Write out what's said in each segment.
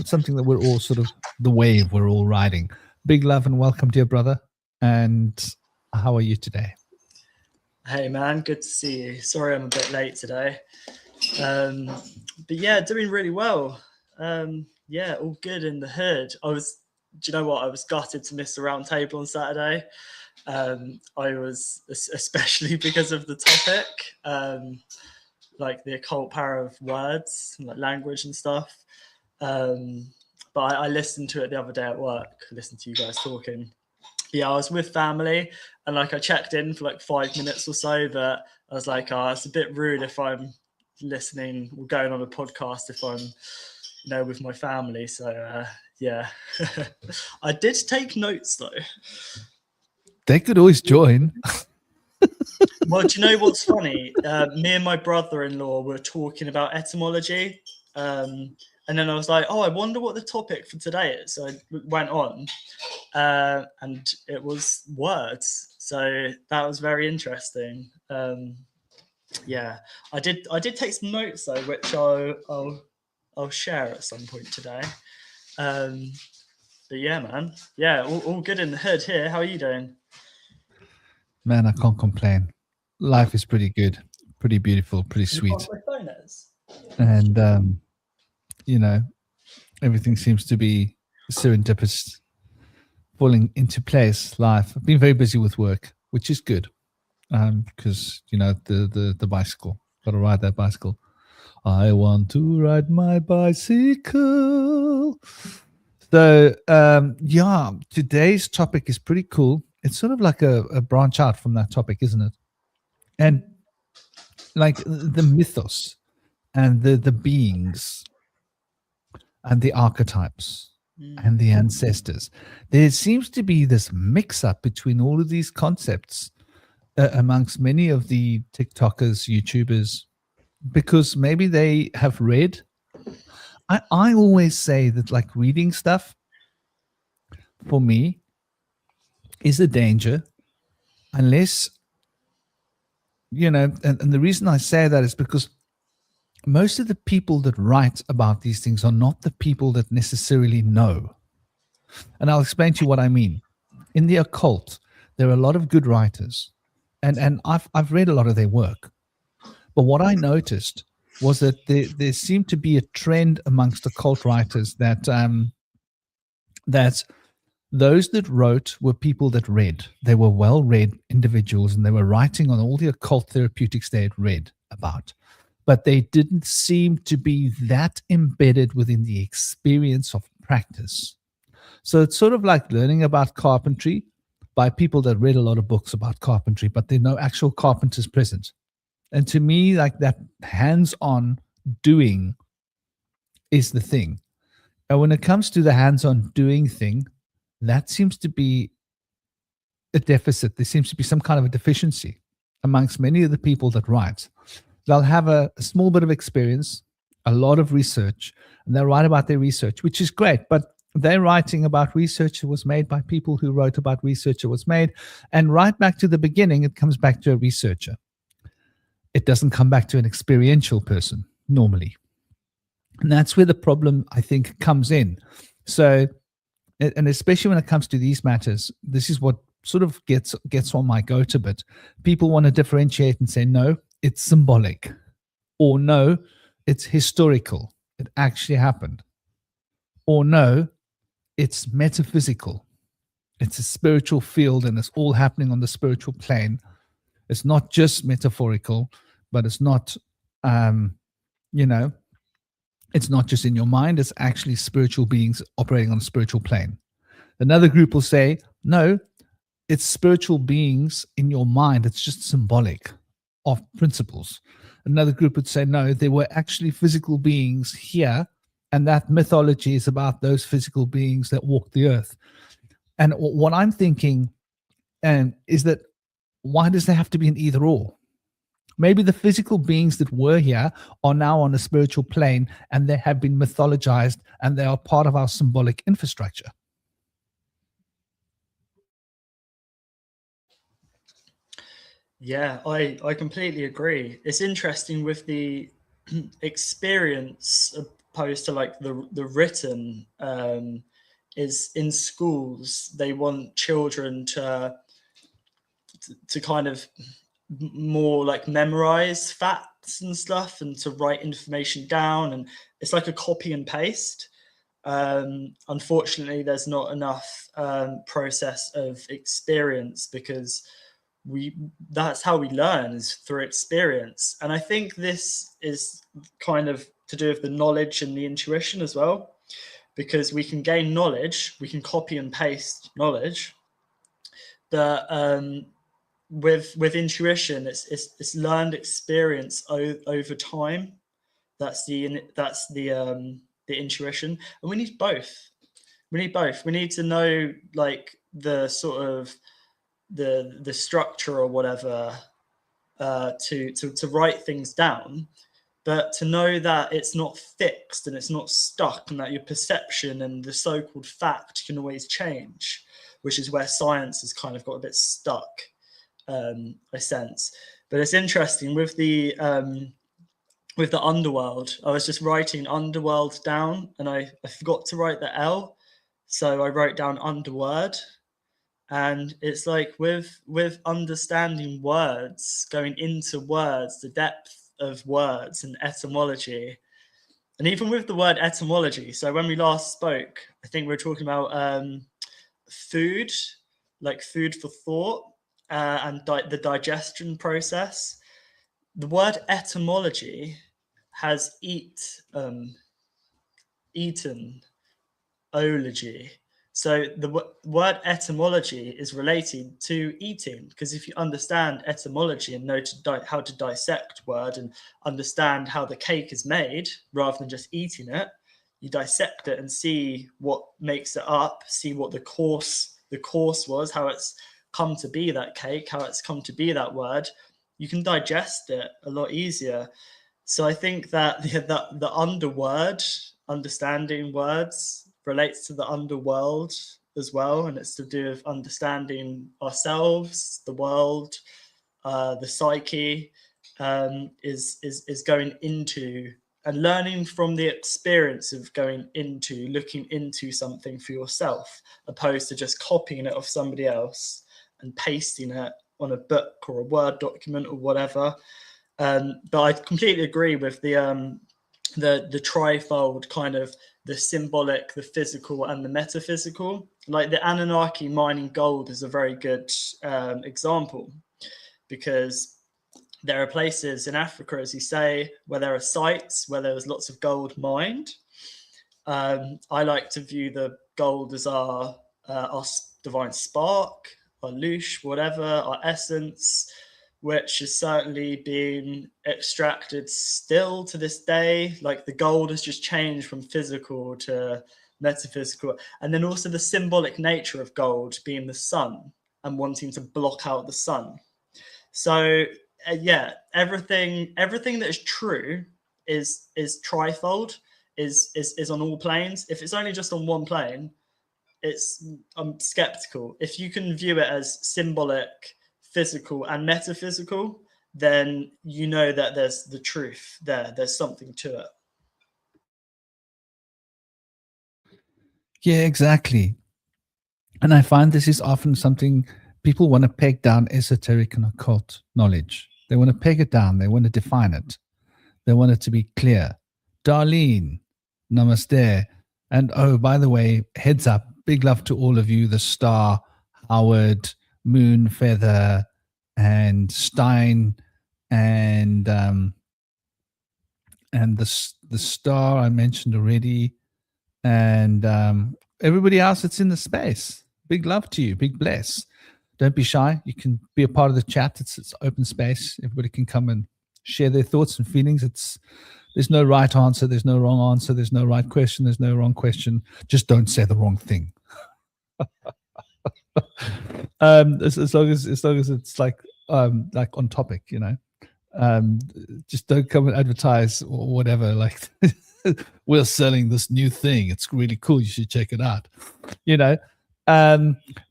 something that we're all sort of the wave we're all riding. Big love and welcome, dear brother. And how are you today? Hey man, good to see you. Sorry I'm a bit late today. But yeah, doing really well. Yeah, all good in the hood. Do you know what? I was gutted to miss the round table on Saturday. I was, especially because of the topic, like the occult power of words, like language and stuff. But I listened to it the other day at work. I listened to you guys talking. Yeah, I was with family, and like I checked in for like 5 minutes or so, but I was like, it's a bit rude if I'm listening or going on a podcast if I'm, with my family. So yeah, I did take notes though. They could always join. Well, do you know what's funny? Me and my brother-in-law were talking about etymology. And then I was like, I wonder what the topic for today is. So I went on and it was words. So that was very interesting. Yeah, I did take some notes though, which I'll share at some point today. But yeah, man. Yeah, all good in the hood here. How are you doing? Man, I can't complain. Life is pretty good, pretty beautiful, pretty sweet. And, everything seems to be serendipitous, falling into place. Life. I've been very busy with work, which is good, because the bicycle. Got to ride that bicycle. I want to ride my bicycle. So yeah, today's topic is pretty cool. It's sort of like a branch out from that topic, isn't it? And like the mythos and the beings and the archetypes and the ancestors. There seems to be this mix-up between all of these concepts amongst many of the TikTokers, YouTubers, because maybe they have read. I always say that like reading stuff for me is a danger unless, and the reason I say that is because most of the people that write about these things are not the people that necessarily know. And I'll explain to you what I mean. In the occult, there are a lot of good writers, and I've read a lot of their work. But what I noticed was that there seemed to be a trend amongst occult writers that those that wrote were people that read. They were well-read individuals, and they were writing on all the occult therapeutics they had read about. But they didn't seem to be that embedded within the experience of practice. So it's sort of like learning about carpentry by people that read a lot of books about carpentry, but there are no actual carpenters present. And to me, like that hands-on doing is the thing. And when it comes to the hands-on doing thing, that seems to be a deficit. There seems to be some kind of a deficiency amongst many of the people that write. They'll have a small bit of experience, a lot of research, and they'll write about their research, which is great. But they're writing about research that was made by people who wrote about research that was made. And right back to the beginning, it comes back to a researcher. It doesn't come back to an experiential person normally. And that's where the problem, I think, comes in. So, and especially when it comes to these matters, this is what sort of gets on my goat a bit. People want to differentiate and say, no, it's symbolic, or no, it's historical. It actually happened. Or no, it's metaphysical. It's a spiritual field, and it's all happening on the spiritual plane. It's not just metaphorical, but it's not, it's not just in your mind. It's actually spiritual beings operating on a spiritual plane. Another group will say, no, it's spiritual beings in your mind. It's just symbolic of principles. Another group would say, no, there were actually physical beings here, and that mythology is about those physical beings that walk the earth. And what I'm thinking is that why does there have to be an either or? Maybe the physical beings that were here are now on a spiritual plane, and they have been mythologized, and they are part of our symbolic infrastructure. Yeah, I completely agree. It's interesting with the experience opposed to like the written, is in schools they want children to kind of more like memorize facts and stuff and to write information down, and it's like a copy and paste. Unfortunately, there's not enough process of experience, because that's how we learn, is through experience. And I think this is kind of to do with the knowledge and the intuition as well, because we can gain knowledge, we can copy and paste knowledge, but with intuition, it's learned experience over time. That's the intuition, and we need both. We need to know like the sort of the structure or whatever, to write things down, but to know that it's not fixed and it's not stuck, and that your perception and the so-called fact can always change, which is where science has kind of got a bit stuck, I sense. But it's interesting with the underworld. I was just writing underworld down, and I forgot to write the L, so I wrote down underword. And it's like with understanding words, going into words, the depth of words and etymology, and even with the word etymology. So when we last spoke, I think we were talking about food, like food for thought, and the digestion process. The word etymology has eaten, ology. So the word etymology is related to eating, because if you understand etymology and know how to dissect word and understand how the cake is made, rather than just eating it, you dissect it and see what makes it up, see what the course was, how it's come to be that cake, how it's come to be that word. You can digest it a lot easier. So I think that the underword, understanding words, relates to the underworld as well, and it's to do with understanding ourselves, the world, the psyche, is going into and learning from the experience of going into, looking into something for yourself, opposed to just copying it off somebody else and pasting it on a book or a Word document or whatever. But I completely agree with the trifold, kind of the symbolic, the physical, and the metaphysical. Like the Anunnaki mining gold is a very good example, because there are places in Africa, as you say, where there are sites where there's lots of gold mined. I like to view the gold as our divine spark, our louche, whatever, our essence, which is certainly being extracted still to this day. Like the gold has just changed from physical to metaphysical. And then also the symbolic nature of gold being the sun and wanting to block out the sun. So yeah, everything that is true is trifold, is on all planes. If it's only just on one plane, I'm skeptical. If you can view it as symbolic, physical, and metaphysical, then you know that there's the truth there. There's something to it. Yeah, exactly. And I find this is often something people want to peg down esoteric and occult knowledge. They want to peg it down. They want to define it. They want it to be clear. Darlene, namaste. And oh, by the way, heads up, big love to all of you, the Star, Howard, Moon, Feather, and Stein, and the Star I mentioned already, and everybody else that's in the space. Big love to you. Big bless. Don't be shy. You can be a part of the chat. It's open space. Everybody can come and share their thoughts and feelings. There's no right answer. There's no wrong answer. There's no right question. There's no wrong question. Just don't say the wrong thing. As long as it's like on topic, you know. Just don't come and advertise or whatever. Like we're selling this new thing. It's really cool. You should check it out. You know.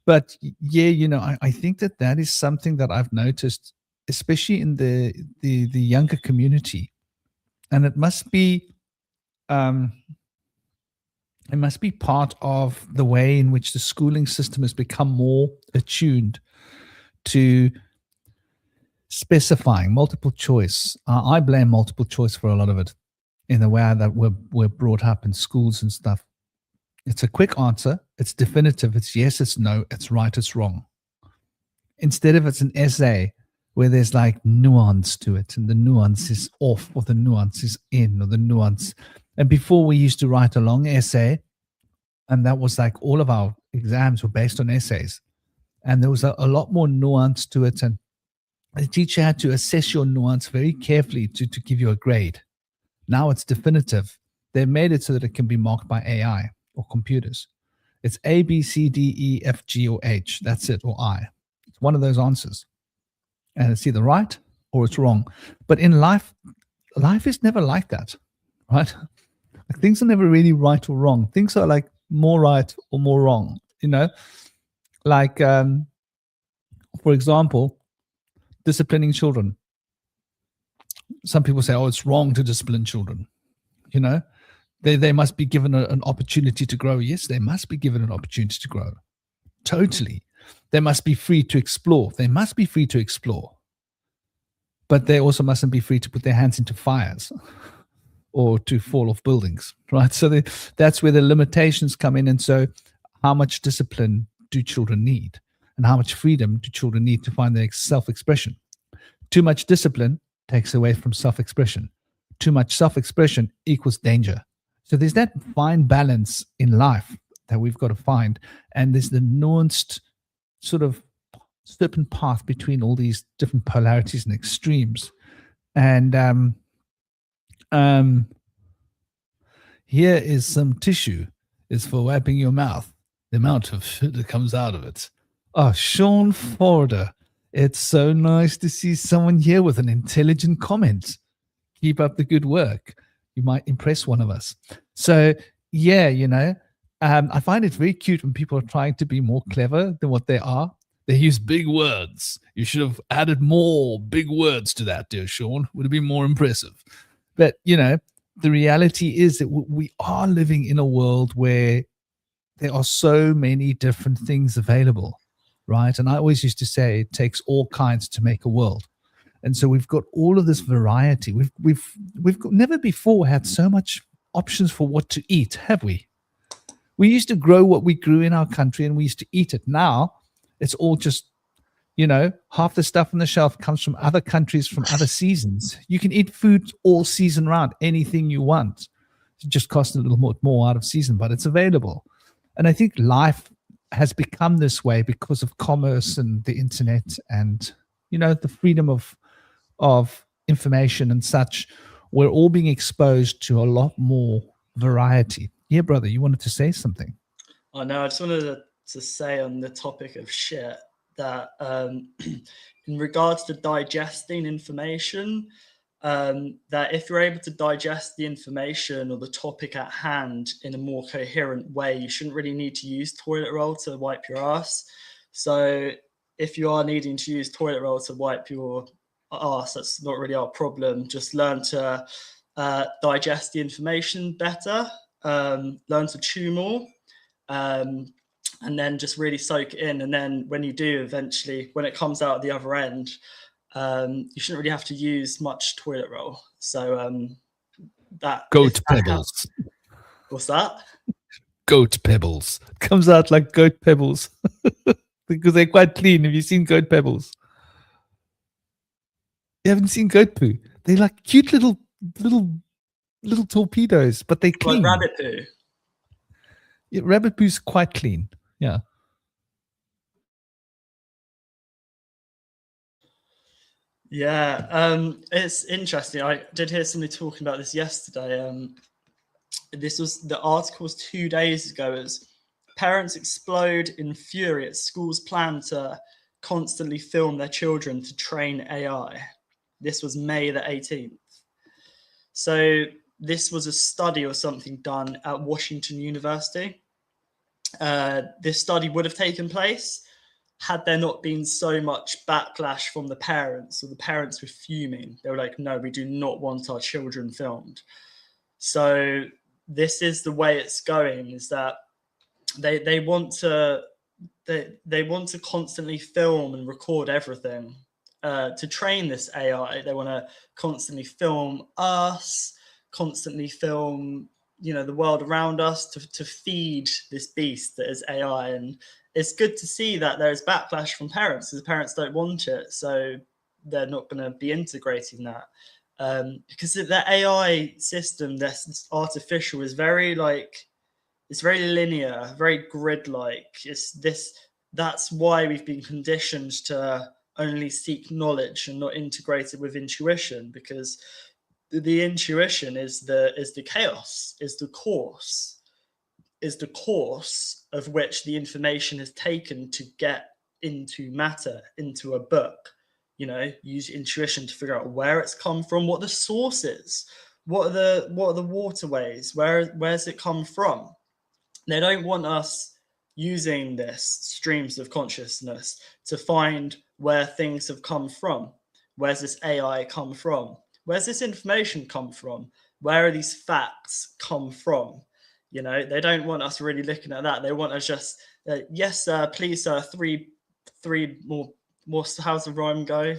But yeah, you know, I think that is something that I've noticed, especially in the younger community, and it must be it must be part of the way in which the schooling system has become more attuned to specifying multiple choice. I blame multiple choice for a lot of it in the way that we're brought up in schools and stuff. It's a quick answer. It's definitive. It's yes, it's no, it's right, it's wrong. Instead of it's an essay where there's like nuance to it, and the nuance is off, or the nuance is in, or the nuance. And before we used to write a long essay, and that was like all of our exams were based on essays. And there was a lot more nuance to it. And the teacher had to assess your nuance very carefully to give you a grade. Now it's definitive. They made it so that it can be marked by AI or computers. It's A, B, C, D, E, F, G, or H. That's it, or I. It's one of those answers. And it's either right or it's wrong. But in life is never like that, right? Like, things are never really right or wrong. Things are like more right or more wrong, you know? Like, for example, disciplining children. Some people say, oh, it's wrong to discipline children. You know, they must be given an opportunity to grow. Yes, they must be given an opportunity to grow. Totally. They must be free to explore. They must be free to explore. But they also mustn't be free to put their hands into fires or to fall off buildings, right? So that's where the limitations come in. And so how much discipline do children need? And how much freedom do children need to find their self-expression? Too much discipline takes away from self-expression. Too much self-expression equals danger. So there's that fine balance in life that we've got to find. And there's the nuanced sort of serpent path between all these different polarities and extremes. And here is some tissue. It's for wiping your mouth. The amount of shit that comes out of it. Oh, Sean Forder. It's so nice to see someone here with an intelligent comment. Keep up the good work. You might impress one of us. So, yeah, you know, I find it very cute when people are trying to be more clever than what they are. They use big words. You should have added more big words to that, dear Sean. Would have been more impressive. But, you know, the reality is that we are living in a world where there are so many different things available, right? And I always used to say it takes all kinds to make a world. And so we've got all of this variety. We've never before had so much options for what to eat, have we? We used to grow what we grew in our country and we used to eat it. Now it's all just, you know, half the stuff on the shelf comes from other countries, from other seasons. You can eat food all season round, anything you want. It just costs a little more out of season, but it's available. And I think life has become this way because of commerce and the internet and, you know, the freedom of information and such. We're all being exposed to a lot more variety. Yeah, brother, you wanted to say something? I know. I just wanted to say on the topic of shit that in regards to digesting information, that if you're able to digest the information or the topic at hand in a more coherent way, you shouldn't really need to use toilet roll to wipe your ass. So if you are needing to use toilet roll to wipe your ass, that's not really our problem. Just learn to digest the information better, learn to chew more, and then just really soak it in. And then when you do eventually, when it comes out the other end, you shouldn't really have to use much toilet roll. So that goat pebbles. What's that? Goat pebbles. Comes out like goat pebbles because they're quite clean. Have you seen goat pebbles? You haven't seen goat poo? They're like cute little torpedoes, but they're clean. Like rabbit poo. Yeah, rabbit poo's quite clean. Yeah. Yeah, it's interesting. I did hear somebody talking about this yesterday. This was the article was 2 days ago. As parents explode in fury at schools' plan to constantly film their children to train AI. This was May the 18th. So this was a study or something done at Washington University. This study would have taken place had there not been so much backlash from the parents. So the parents were fuming. They were like, no, we do not want our children filmed. So this is the way it's going, is that they want to constantly film and record everything to train this AI. They want to constantly film us, constantly film, you know, the world around us to feed this beast that is AI. And it's good to see that there's backlash from parents, because parents don't want it, so they're not going to be integrating that. Because the AI system that's artificial is very like, it's very linear, very grid-like. That's why we've been conditioned to only seek knowledge and not integrate it with intuition, because the intuition is the chaos, is the course of which the information is taken to get into matter, into a book. You know, use intuition to figure out where it's come from, what the source is, what are the waterways, where's it come from. They don't want us using this streams of consciousness to find where things have come from. Where's this AI come from? Where's this information come from? Where are these facts come from? You know, they don't want us really looking at that. They want us just, yes, sir, please, sir, three more, how's the rhyme go?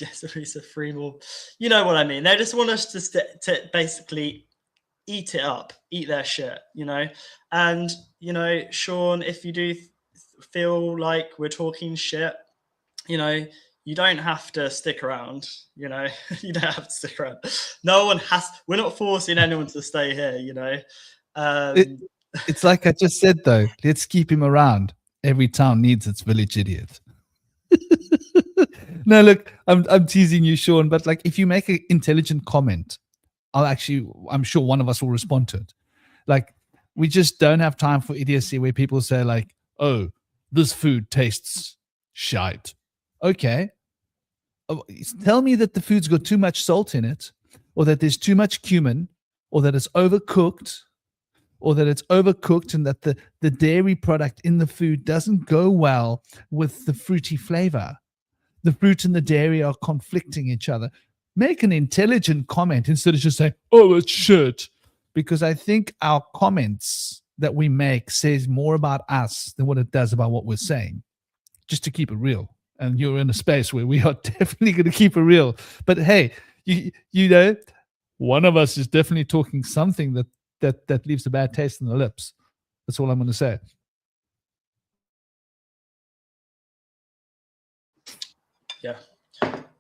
Yes, please, sir, three more. You know what I mean? They just want us to basically eat it up, eat their shit, you know. And, you know, Sean, if you do feel like we're talking shit, you know, you don't have to stick around, you know. You don't have to stick around. No one has, we're not forcing anyone to stay here, you know. It's like I just said, though, let's keep him around. Every town needs its village idiot. No, look, I'm teasing you, Sean, but like, if you make an intelligent comment, I'm sure one of us will respond to it. Like, we just don't have time for idiocy where people say like, oh, this food tastes shite. Okay. Tell me that the food's got too much salt in it, or that there's too much cumin, or that it's overcooked, and that the dairy product in the food doesn't go well with the fruity flavor. The fruit and the dairy are conflicting each other. Make an intelligent comment instead of just saying, oh, it's shit. Because I think our comments that we make says more about us than what it does about what we're saying, just to keep it real. And you're in a space where we are definitely going to keep it real. But hey, you know, one of us is definitely talking something that leaves a bad taste in the lips. That's all I'm going to say.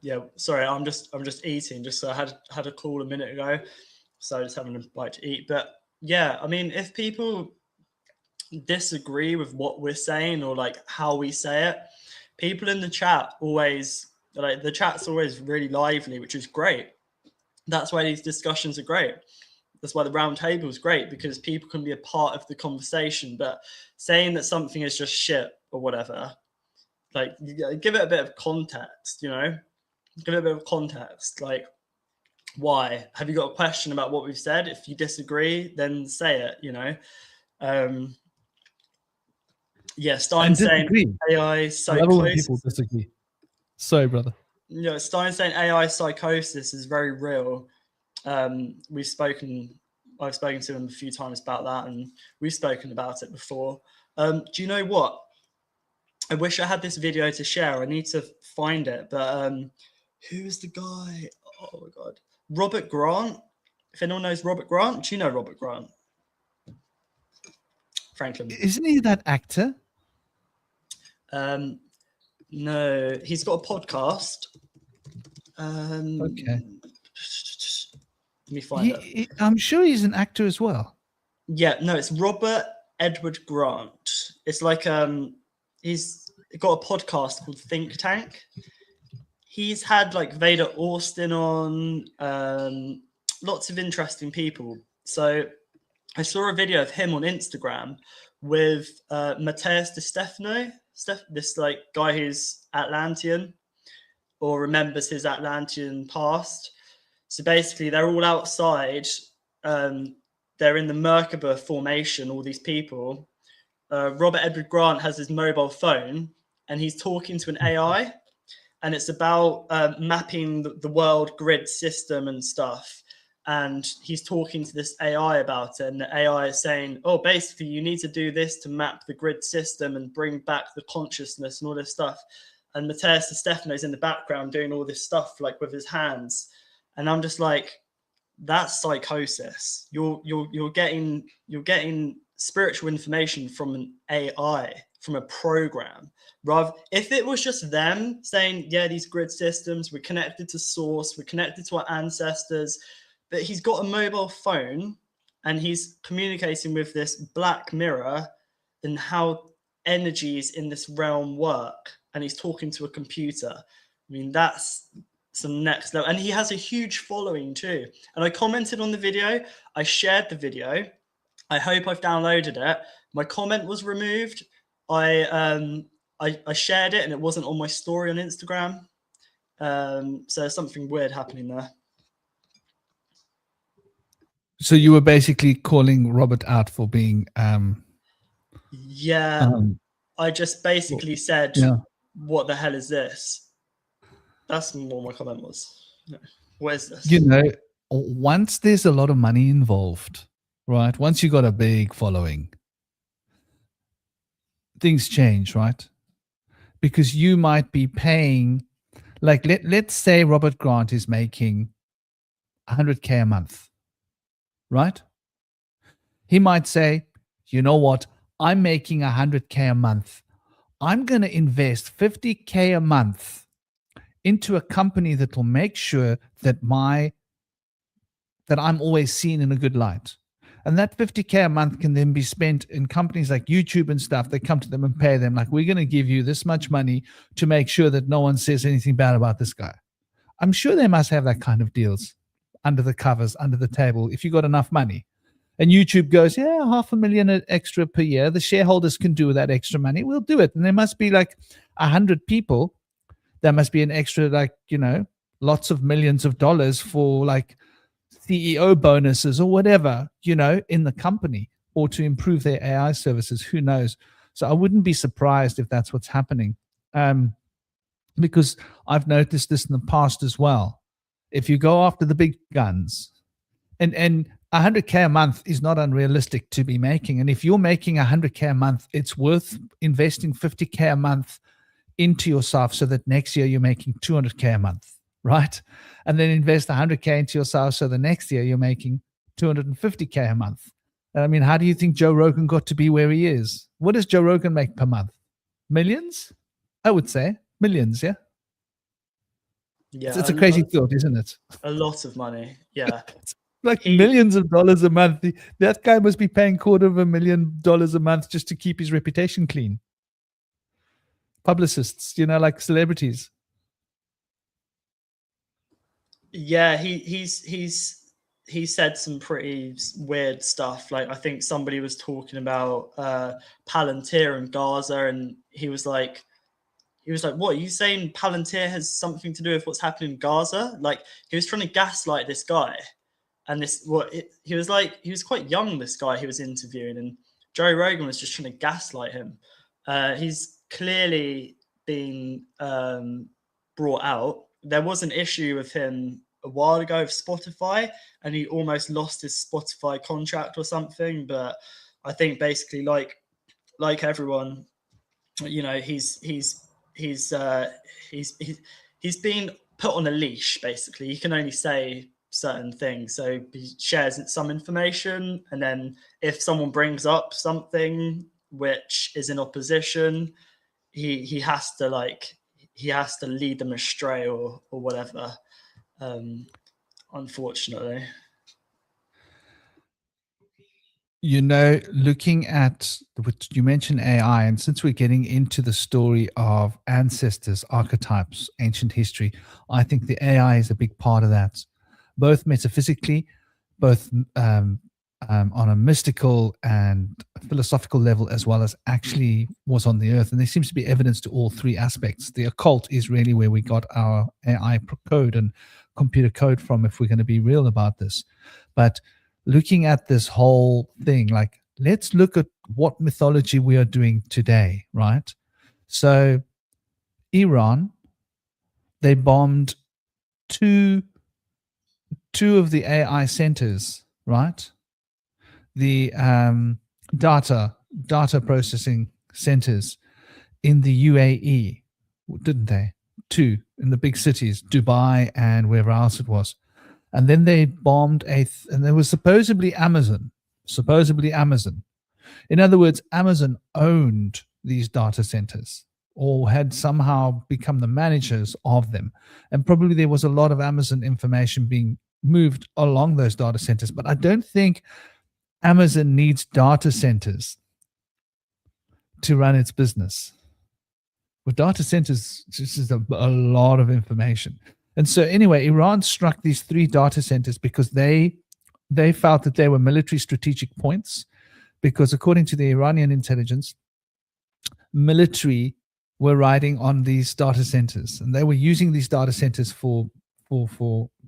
Yeah. Sorry, I'm just eating. Just I had a call a minute ago, so just having a bite to eat. But yeah, I mean, if people disagree with what we're saying or like how we say it, people in the chat always, like, the chat's always really lively, which is great. That's why these discussions are great. That's why the round table is great, because people can be a part of the conversation. But saying that something is just shit or whatever, like, give it a bit of context, you know. Give it a bit of context. Like, why? Have you got a question about what we've said? If you disagree, then say it, you know. Yeah, Stein saying AI psychosis. I love it when people disagree. Sorry, brother. You know, Stein saying AI psychosis is very real. I've spoken to him a few times about that, and we've spoken about it before. Do you know what? I wish I had this video to share. I need to find it, but who's the guy? Oh my god, Robert Grant. If anyone knows Robert Grant, do you know Robert Grant? Franklin, isn't he that actor? No, he's got a podcast. Okay. Let me find it. I'm sure he's an actor as well. Yeah, no, it's Robert Edward Grant. It's like he's got a podcast called Think Tank. He's had like Vader Austin on, lots of interesting people. So I saw a video of him on Instagram with Matthias De Stefano, this like guy who's Atlantean or remembers his Atlantean past. So basically, they're all outside. They're in the Merkaba formation, all these people. Robert Edward Grant has his mobile phone, and he's talking to an AI. And it's about mapping the world grid system and stuff. and he's talking to this AI about it, and the AI is saying, oh, basically you need to do this to map the grid system and bring back the consciousness and all this stuff. And Matthias Di Stefano's in the background doing all this stuff like with his hands, and I'm just like, that's psychosis. You're getting spiritual information from an AI, from a program. Rather, if it was just them saying, yeah, these grid systems, we're connected to source, we're connected to our ancestors, but he's got a mobile phone and he's communicating with this black mirror and how energies in this realm work, and he's talking to a computer. I mean, that's some next level. And he has a huge following too. And I commented on the video, I shared the video. I hope I've downloaded it. My comment was removed. I shared it and it wasn't on my story on Instagram. So there's something weird happening there. So you were basically calling Robert out for being yeah. I just basically said, what the hell is this? That's what my comment was. What is this? You know, once there's a lot of money involved, right? Once you got a big following, things change, right? Because you might be paying, like let's say Robert Grant is making 100K a month, right? He might say, you know what? I'm making 100K a month. I'm going to invest 50K a month into a company that will make sure that I'm always seen in a good light. And that 50K a month can then be spent in companies like YouTube and stuff. They come to them and pay them like, we're going to give you this much money to make sure that no one says anything bad about this guy. I'm sure they must have that kind of deals under the covers, under the table, if you got enough money. And YouTube goes, yeah, $500,000 extra per year. The shareholders can do that extra money. We'll do it. And there must be like 100 people. There must be an extra, like, lots of millions of dollars for like CEO bonuses or whatever, in the company, or to improve their AI services. Who knows? So I wouldn't be surprised if that's what's happening. Because I've noticed this in the past as well. If you go after the big guns, and 100K a month is not unrealistic to be making. And if you're making 100K a month, it's worth investing 50K a month into yourself so that next year you're making 200K a month, right? And then invest 100K into yourself so the next year you're making 250K a month. I mean, how do you think Joe Rogan got to be where he is? What does Joe Rogan make per month? Millions? I would say millions, yeah? Yeah. It's a crazy thought, isn't it? A lot of money, yeah. Like millions of dollars a month. That guy must be paying $250,000 a month just to keep his reputation clean. Publicists, like celebrities. Yeah, he said some pretty weird stuff. Like, I think somebody was talking about Palantir and Gaza, and he was like, what are you saying? Palantir has something to do with what's happening in Gaza? Like, he was trying to gaslight this guy. And he was quite young, this guy he was interviewing, and Joe Rogan was just trying to gaslight him. He's clearly been brought out. There was an issue with him a while ago with Spotify, and he almost lost his Spotify contract or something. But I think basically, like everyone, he's been put on a leash. Basically, he can only say certain things, so he shares some information, and then if someone brings up something which is in opposition, he has to lead them astray or whatever, unfortunately. Looking at what you mentioned, AI, and since we're getting into the story of ancestors, archetypes, ancient history, I think the AI is a big part of that, both metaphysically, both on a mystical and philosophical level, as well as actually was on the earth. And there seems to be evidence to all three aspects. The occult is really where we got our AI code and computer code from, if we're going to be real about this. But looking at this whole thing, like, let's look at what mythology we are doing today, right? So Iran, they bombed two two of the AI centers, right? The data processing centers in the UAE, didn't they? Two in the big cities, Dubai and wherever else it was. And then they bombed and there was supposedly Amazon. In other words, Amazon owned these data centers or had somehow become the managers of them. And probably there was a lot of Amazon information being moved along those data centers. But I don't think Amazon needs data centers to run its business. With data centers, this is a lot of information. And so anyway, Iran struck these 3 data centers because they felt that they were military strategic points, because according to the Iranian intelligence, military were riding on these data centers, and they were using these data centers for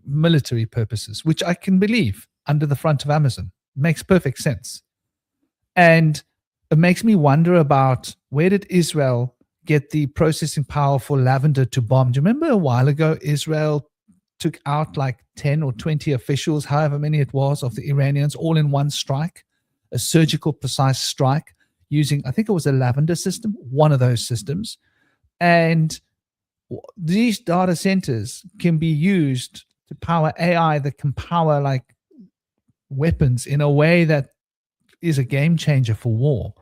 military purposes, which I can believe under the front of Amazon. Makes perfect sense. And it makes me wonder about, where did Israel get the processing power for lavender to bomb? Do you remember a while ago, Israel took out like 10 or 20 officials, however many it was, of the Iranians, all in one strike, a surgical precise strike using, I think it was a lavender system, one of those systems. And these data centers can be used to power AI that can power like weapons in a way that is a game changer for war.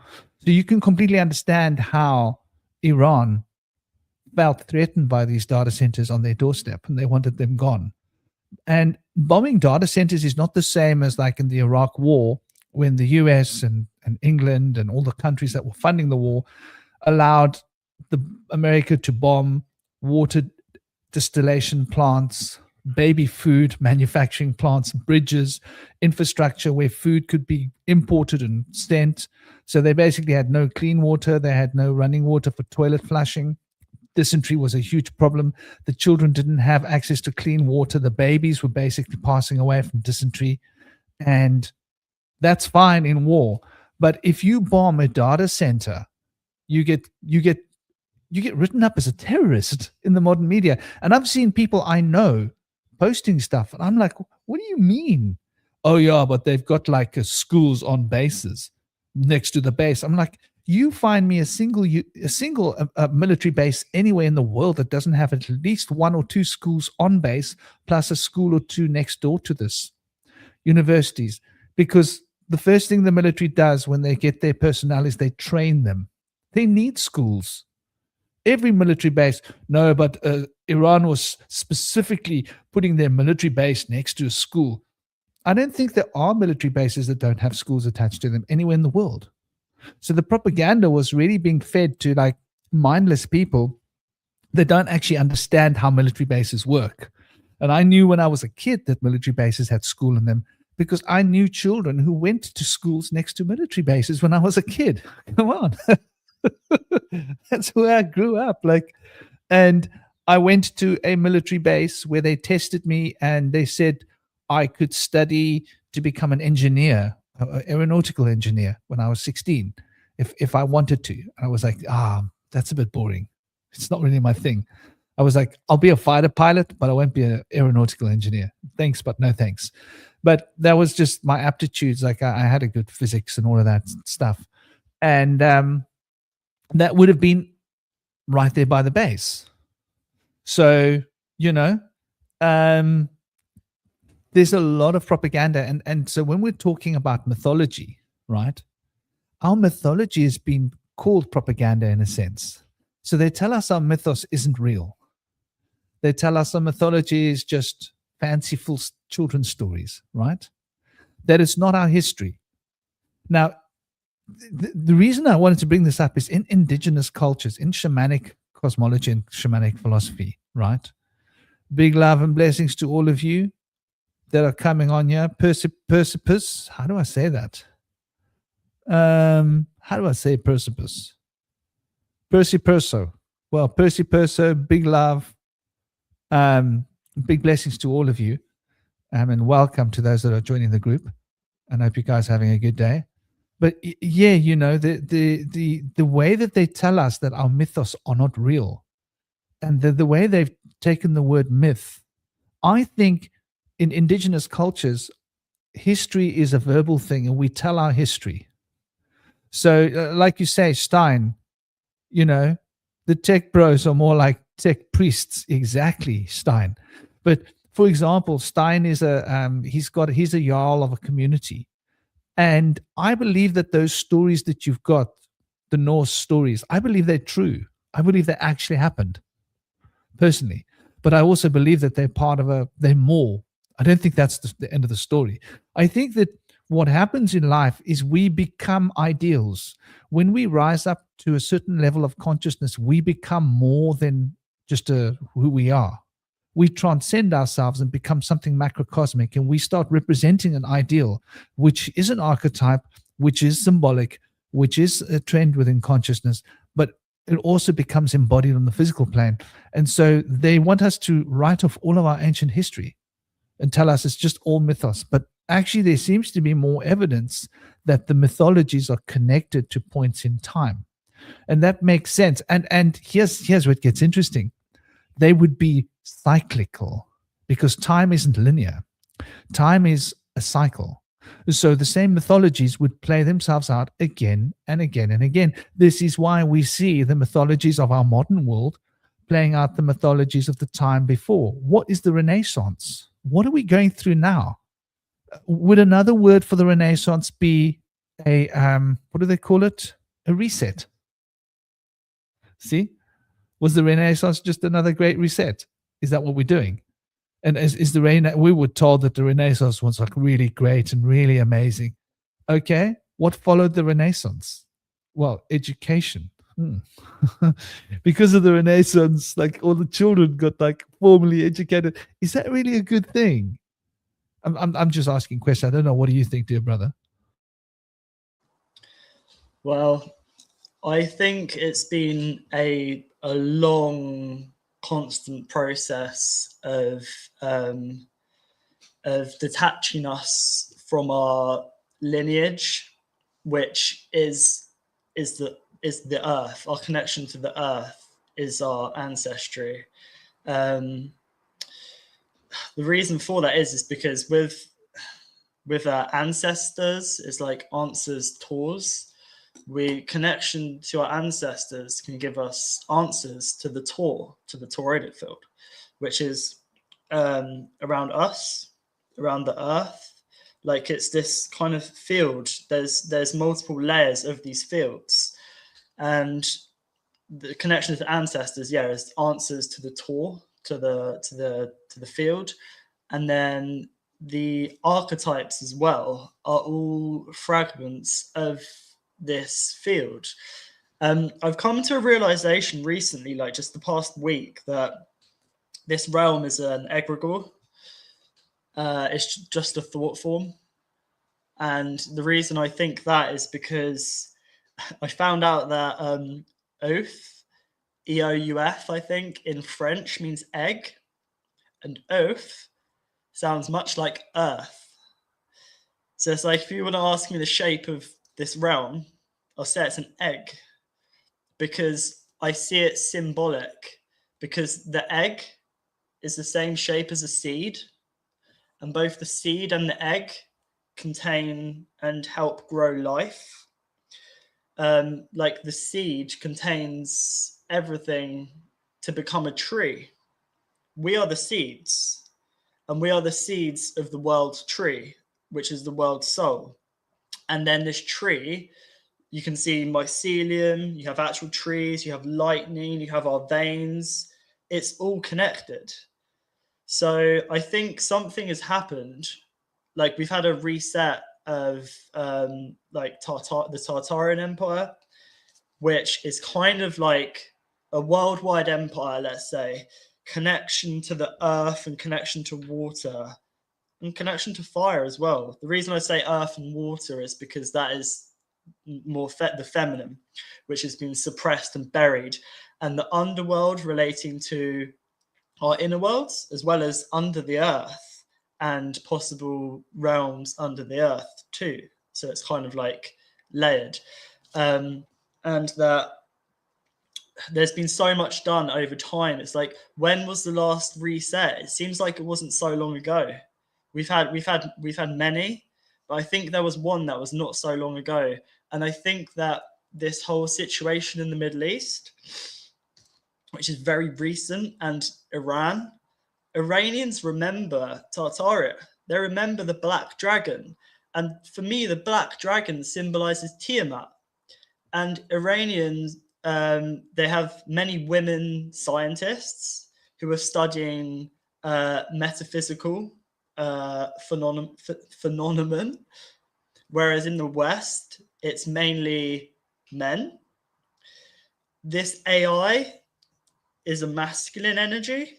So you can completely understand how Iran felt threatened by these data centers on their doorstep, and they wanted them gone. And bombing data centers is not the same as like in the Iraq war, when the US and England and all the countries that were funding the war allowed America to bomb water distillation plants, baby food manufacturing plants, bridges, infrastructure where food could be imported and sent. So they basically had no clean water. They had no running water for toilet flushing. Dysentery was a huge problem. The children didn't have access to clean water. The babies were basically passing away from dysentery. And that's fine in war. But if you bomb a data center, you get written up as a terrorist in the modern media. And I've seen people I know posting stuff, and I'm like, what do you mean? Oh yeah, but they've got like schools on bases next to the base. I'm like, you find me a single military base anywhere in the world that doesn't have at least 1 or 2 schools on base, plus a school or 2 next door to this, universities. Because the first thing the military does when they get their personnel is they train them. They need schools. Every military base, no, but Iran was specifically putting their military base next to a school. I don't think there are military bases that don't have schools attached to them anywhere in the world. So the propaganda was really being fed to like mindless people that don't actually understand how military bases work. And I knew when I was a kid that military bases had school in them, because I knew children who went to schools next to military bases when I was a kid. Come on. That's where I grew up. Like, and I went to a military base where they tested me and they said I could study to become an engineer, an aeronautical engineer, when I was 16, if I wanted to. I was like, that's a bit boring. It's not really my thing. I was like, I'll be a fighter pilot, but I won't be an aeronautical engineer. Thanks, but no thanks. But that was just my aptitudes. Like I had a good physics and all of that stuff. And that would have been right there by the base. So, there's a lot of propaganda. And so when we're talking about mythology, right, our mythology has been called propaganda in a sense. So they tell us our mythos isn't real. They tell us our mythology is just fanciful children's stories, right? That it's not our history. Now, the reason I wanted to bring this up is in indigenous cultures, in shamanic cosmology and shamanic philosophy, right? Big love and blessings to all of you that are coming on here. Persipus, how do I say that? How do I say Persipus? Perso. Well, Perso, big love. Big blessings to all of you. And welcome to those that are joining the group. And I hope you guys are having a good day. But yeah, the way that they tell us that our mythos are not real, and the way they've taken the word myth, I think in indigenous cultures, history is a verbal thing, and we tell our history. So, like you say, Stein, you know, the tech bros are more like tech priests. Exactly, Stein. But for example, Stein is he's a jarl of a community, and I believe that those stories that you've got, the Norse stories, I believe they're true. I believe they actually happened, personally. But I also believe that they're more. I don't think that's the end of the story. I think that what happens in life is we become ideals. When we rise up to a certain level of consciousness, we become more than just who we are. We transcend ourselves and become something macrocosmic, and we start representing an ideal, which is an archetype, which is symbolic, which is a trend within consciousness, but it also becomes embodied on the physical plane. And so they want us to write off all of our ancient history and tell us it's just all mythos. But actually, there seems to be more evidence that the mythologies are connected to points in time. And that makes sense. And here's what gets interesting. They would be cyclical because time isn't linear. Time is a cycle. So the same mythologies would play themselves out again and again and again. This is why we see the mythologies of our modern world playing out the mythologies of the time before. What is the Renaissance? What are we going through now? Would another word for the Renaissance be a what do they call it? A reset. See? Was the Renaissance just another great reset? Is that what we're doing? And we were told that the Renaissance was like really great and really amazing. Okay, what followed the Renaissance? Well, education. Because of the Renaissance, like all the children got like formally educated. Is that really a good thing? I'm just asking questions. I don't know. What do you think, dear brother? Well, I think it's been a long, constant process of detaching us from our lineage, which is the earth. Our connection to the earth is our ancestry. The reason for that is because with our ancestors is like answers tours. Connection to our ancestors can give us answers to the toroidal field, which is around us, around the earth. Like it's this kind of field. There's multiple layers of these fields, and the connection to ancestors, is answers to the tor, to the field, and then the archetypes as well are all fragments of this field. I've come to a realization recently, like just the past week, that this realm is an egregore. It's just a thought form. And the reason I think that is because I found out that oath, EOUF, I think, in French means egg, and oath sounds much like earth. So it's like if you want to ask me the shape of this realm, I'll say it's an egg because I see it symbolic, because the egg is the same shape as a seed, and both the seed and the egg contain and help grow life. Like the seed contains everything to become a tree. We are the seeds, and we are the seeds of the world tree, which is the world soul. And then this tree, you can see mycelium, you have actual trees, you have lightning, you have our veins. It's all connected. So I think something has happened. Like we've had a reset of like the Tartarian Empire, which is kind of like a worldwide empire, let's say, connection to the earth and connection to water and connection to fire as well. The reason I say earth and water is because that is more the feminine, which has been suppressed and buried, and the underworld relating to our inner worlds as well as under the earth and possible realms under the earth too. So it's kind of like layered, and that there's been so much done over time. It's like, when was the last reset? It seems like it wasn't so long ago. we've had many, but I think there was one that was not so long ago, and I think that this whole situation in the Middle East, which is very recent, and Iranians remember Tartaria. They remember the Black Dragon, and for me, the Black Dragon symbolizes Tiamat. And Iranians, they have many women scientists who are studying metaphysical phenomenon, whereas in the West, it's mainly men. This AI is a masculine energy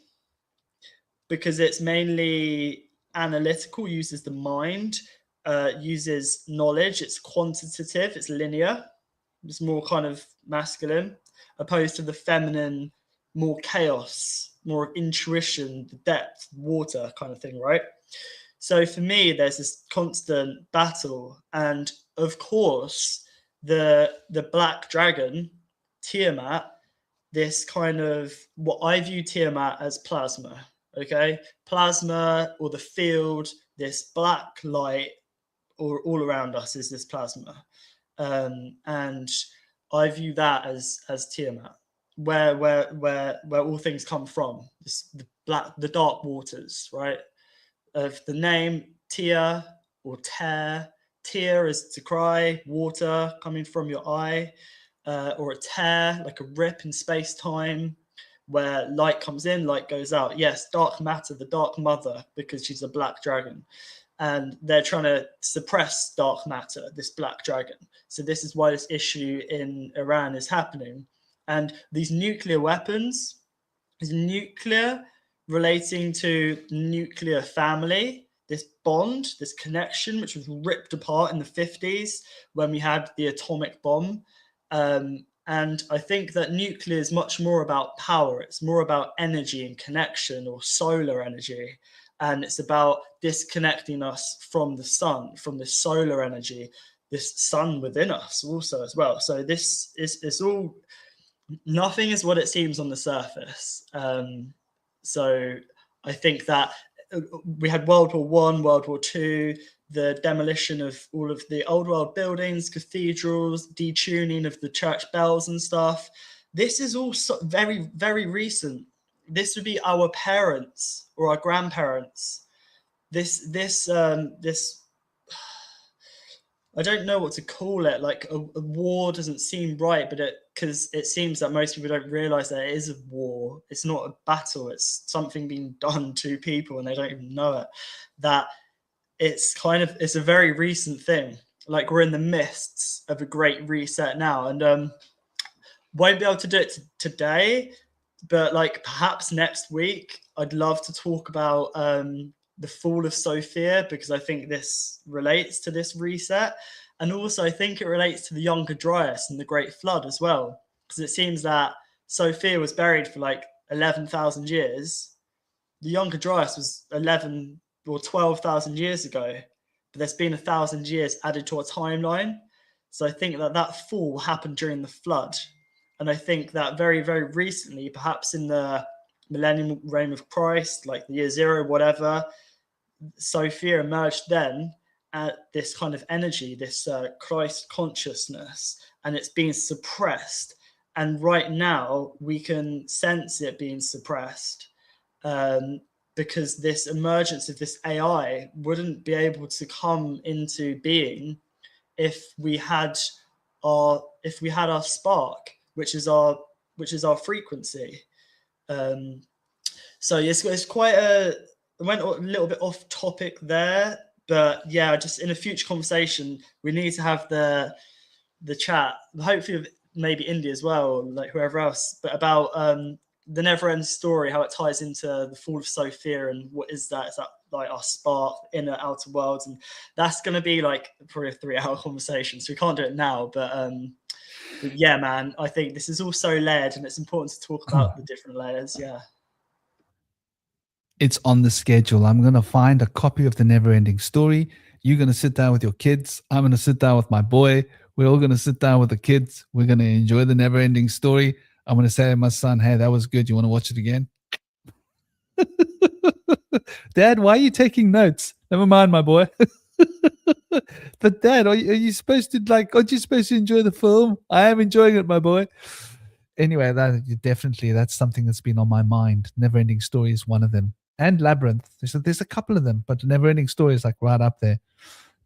because it's mainly analytical, uses the mind, uses knowledge, it's quantitative, it's linear. It's more kind of masculine, opposed to the feminine, more chaos, more intuition, the depth, water kind of thing, right? So for me, there's this constant battle, and of course, the Black Dragon, Tiamat, this kind of what I view Tiamat as plasma. Okay, plasma or the field, this black light, or all around us is this plasma. And I view that as Tiamat, where all things come from. The dark waters, right? Of the name Tia or Tear. Tear is to cry, water coming from your eye, or a tear, like a rip in space time, where light comes in, light goes out. Yes, dark matter, the dark mother, because she's a black dragon. And they're trying to suppress dark matter, this black dragon. So this is why this issue in Iran is happening. And these nuclear weapons, is nuclear relating to nuclear family, this bond, this connection, which was ripped apart in the 50s when we had the atomic bomb. And I think that nuclear is much more about power. It's more about energy and connection, or solar energy. And it's about disconnecting us from the sun, from the solar energy, this sun within us also as well. So this is all, nothing is what it seems on the surface. So I think that we had World War One, World War Two, the demolition of all of the old world buildings, cathedrals, detuning of the church bells and stuff. This is all very, very recent. This would be our parents or our grandparents. This I don't know what to call it. Like a war doesn't seem right, but because it seems that most people don't realize that it is a war. It's not a battle. It's something being done to people, and they don't even know it. That it's a very recent thing. Like we're in the midst of a great reset now, and won't be able to do it today, but like perhaps next week, I'd love to talk about the fall of Sophia, because I think this relates to this reset. And also I think it relates to the Younger Dryas and the Great Flood as well, because it seems that Sophia was buried for like 11,000 years. The Younger Dryas was 11 or 12,000 years ago, but there's been 1,000 years added to our timeline. So I think that fall happened during the flood. And I think that very, very recently, perhaps in the millennium reign of Christ, like the year zero, whatever, Sophia emerged then at this kind of energy, this Christ consciousness, and it's being suppressed. And right now we can sense it being suppressed, because this emergence of this AI wouldn't be able to come into being if we had our spark, which is our frequency. So it's quite I went a little bit off topic there, but yeah, just in a future conversation, we need to have the chat, hopefully maybe India as well, like whoever else, but about the never-ending story, how it ties into the fall of Sophia, and what is that? Is that like our spark, inner, outer worlds? And that's going to be like probably a 3-hour conversation, so we can't do it now, but yeah, man, I think this is also layered, and it's important to talk about the different layers. Yeah. It's on the schedule. I'm going to find a copy of the never-ending story. You're going to sit down with your kids. I'm going to sit down with my boy. We're all going to sit down with the kids. We're going to enjoy the never-ending story. I'm going to say to my son, hey, that was good. You want to watch it again? Dad, why are you taking notes? Never mind, my boy. But Dad, are you supposed to aren't you supposed to enjoy the film? I am enjoying it, my boy. Anyway, that's something that's been on my mind. Never-ending Story is one of them, and Labyrinth. There's a couple of them, but Never-ending Story is like right up there.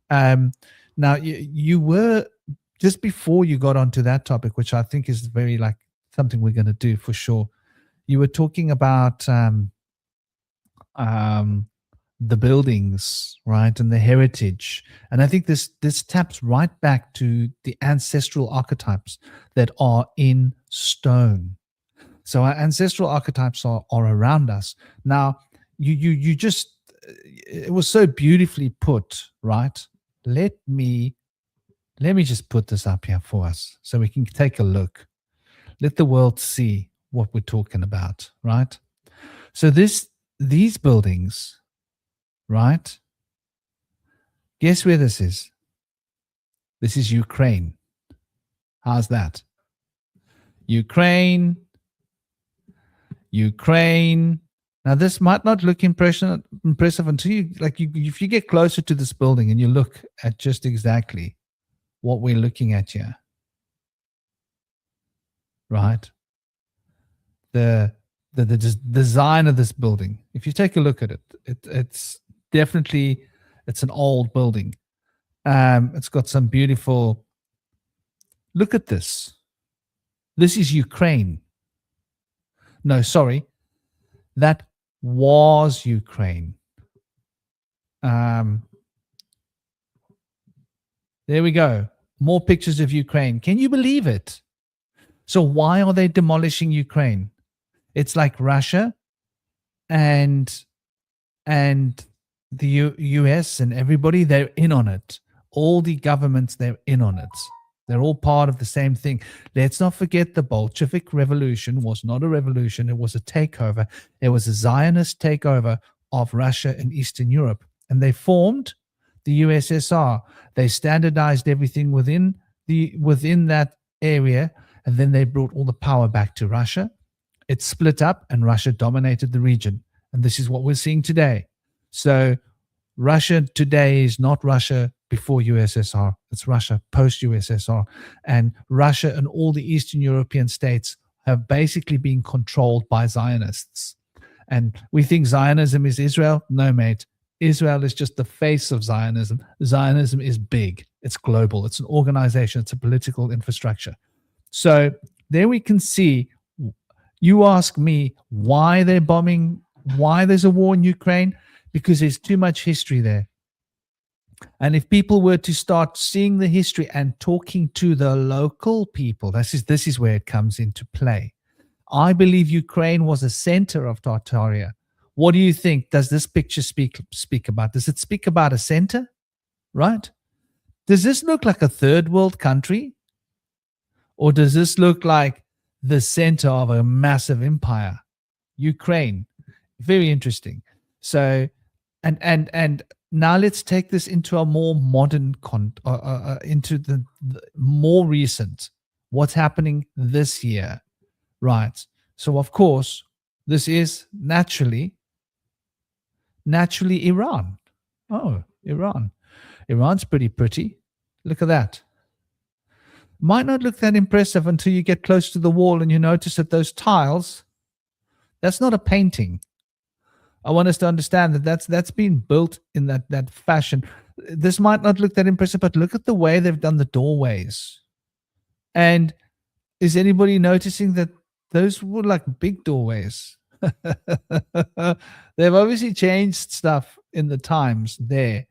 Now you were just before you got onto that topic, which I think is very like something we're going to do for sure. You were talking about the buildings, right, and the heritage, and I think this taps right back to the ancestral archetypes that are in stone. So our ancestral archetypes are around us now. You just, it was so beautifully put, right? Let me just put this up here for us so we can take a look. Let the world see what we're talking about, right? So these buildings, right? Guess where this is? This is Ukraine. How's that? Ukraine. Now, this might not look impressive until if you get closer to this building and you look at just exactly what we're looking at here, right? The design of this building. If you take a look at it, it's definitely, it's an old building. It's got some beautiful. Look at this. This is Ukraine. No, sorry, that was Ukraine. There we go. More pictures of Ukraine. Can you believe it? So why are they demolishing Ukraine? It's like Russia and the US and everybody, they're in on it. All the governments, they're in on it. They're all part of the same thing. Let's not forget the Bolshevik Revolution was not a revolution. It was a takeover. It was a Zionist takeover of Russia and Eastern Europe. And they formed the USSR. They standardized everything within that area. And then they brought all the power back to Russia. It split up and Russia dominated the region. And this is what we're seeing today. So Russia today is not Russia before USSR. It's Russia post-USSR. And Russia and all the Eastern European states have basically been controlled by Zionists. And we think Zionism is Israel. No, mate. Israel is just the face of Zionism. Zionism is big. It's global. It's an organization. It's a political infrastructure. So there we can see, you ask me why they're bombing, why there's a war in Ukraine, because there's too much history there. And if people were to start seeing the history and talking to the local people, this is where it comes into play. I believe Ukraine was a center of Tartaria. What do you think? Does this picture speak about? Does it speak about a center? Right? Does this look like a third world country? Or does this look like the center of a massive empire? Ukraine. Very interesting. So, and now let's take this into a more modern, into the more recent. What's happening this year, right? So, of course, this is naturally Iran. Oh, Iran. Iran's pretty. Look at that. Might not look that impressive until you get close to the wall and you notice that those tiles, that's not a painting. I want us to understand that that's been built in that fashion. This might not look that impressive, but look at the way they've done the doorways. And is anybody noticing that those were like big doorways? They've obviously changed stuff in the times there.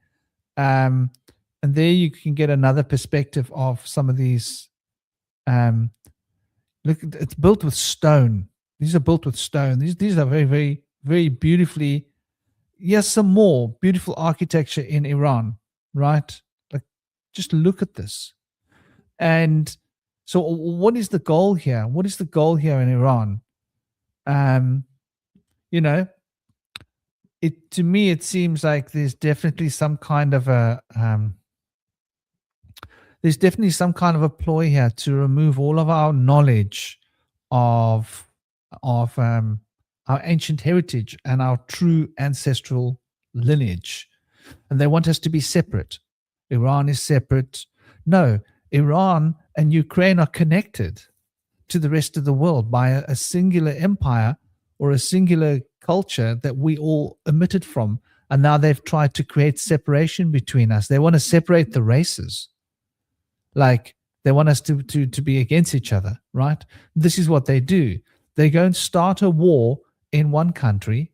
And there you can get another perspective of some of these. Look, it's built with stone. These are built with stone. These are very, very, very beautifully. Yes, some more beautiful architecture in Iran, right? Like, just look at this. And so, what is the goal here? What is the goal here in Iran? To me, it seems like there's definitely some kind of a ploy here to remove all of our knowledge of our ancient heritage and our true ancestral lineage. and they want us to be separate. Iran is separate. No, Iran and Ukraine are connected to the rest of the world by a singular empire or a singular culture that we all emitted from. And now they've tried to create separation between us. They want to separate the races. Like they want us to be against each other, right? This is what they do. They go and start a war in one country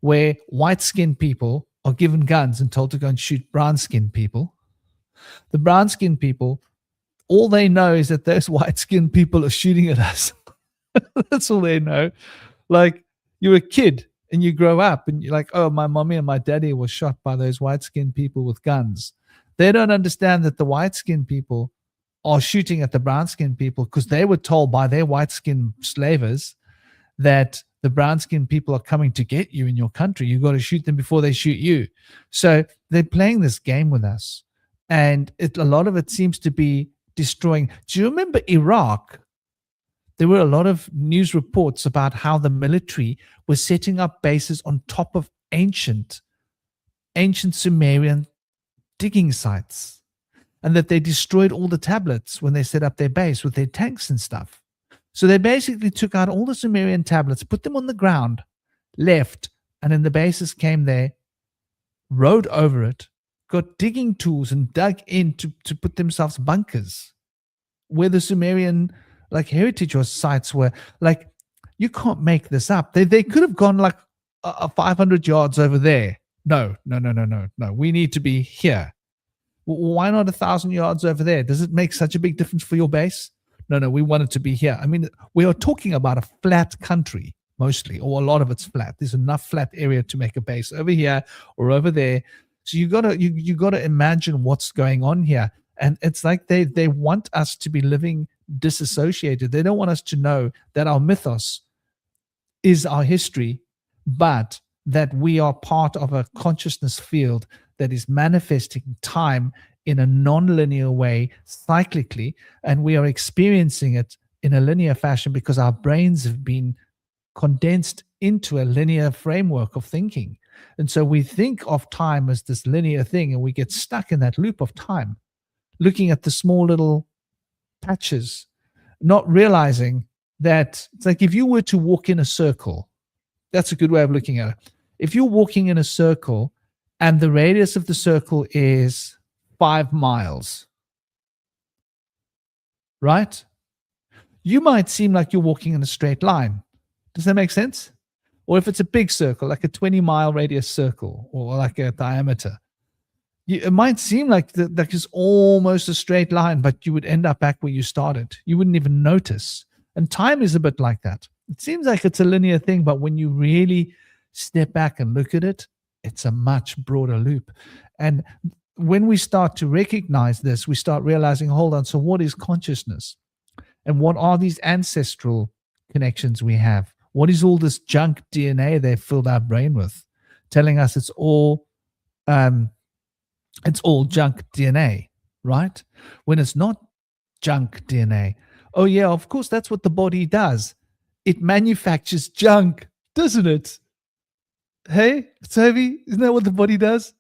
where white-skinned people are given guns and told to go and shoot brown-skinned people. The brown-skinned people, all they know is that those white-skinned people are shooting at us. That's all they know. Like, you're a kid and you grow up and you're like, oh, my mommy and my daddy was shot by those white-skinned people with guns. They don't understand that the white-skinned people are shooting at the brown-skinned people because they were told by their white-skinned slavers that the brown-skinned people are coming to get you in your country. You got to shoot them before they shoot you. So they're playing this game with us. And a lot of it seems to be destroying. Do you remember Iraq? There were a lot of news reports about how the military was setting up bases on top of ancient Sumerian digging sites, and that they destroyed all the tablets when they set up their base with their tanks and stuff. So they basically took out all the Sumerian tablets, put them on the ground, left, and then the bases came there, rode over it, got digging tools and dug in to put themselves bunkers where the Sumerian heritage or sites were. Like, you can't make this up. They could have gone like 500 yards over there. No. We need to be here. Why not 1,000 yards over there? Does it make such a big difference for your base? No, we want it to be here. I mean, we are talking about a flat country mostly, or a lot of it's flat. There's enough flat area to make a base over here or over there. So you gotta imagine what's going on here. And it's like they want us to be living disassociated. They don't want us to know that our mythos is our history, but that we are part of a consciousness field that is manifesting time in a non-linear way, cyclically, and we are experiencing it in a linear fashion because our brains have been condensed into a linear framework of thinking. And so we think of time as this linear thing, and we get stuck in that loop of time, looking at the small little patches, not realizing that it's like if you were to walk in a circle, that's a good way of looking at it. If you're walking in a circle and the radius of the circle is 5 miles, right? You might seem like you're walking in a straight line. Does that make sense? Or if it's a big circle, like a 20-mile radius circle or like a diameter, it might seem like it's almost a straight line, but you would end up back where you started. You wouldn't even notice. And time is a bit like that. It seems like it's a linear thing, but when you really step back and look at it, it's a much broader loop. And when we start to recognize this, we start realizing, hold on, so what is consciousness? And what are these ancestral connections we have? What is all this junk DNA they filled our brain with, telling us it's all junk DNA, right? When it's not junk DNA. Oh yeah, of course, that's what the body does. It manufactures junk, doesn't it? Hey, Toby, isn't that what the body does?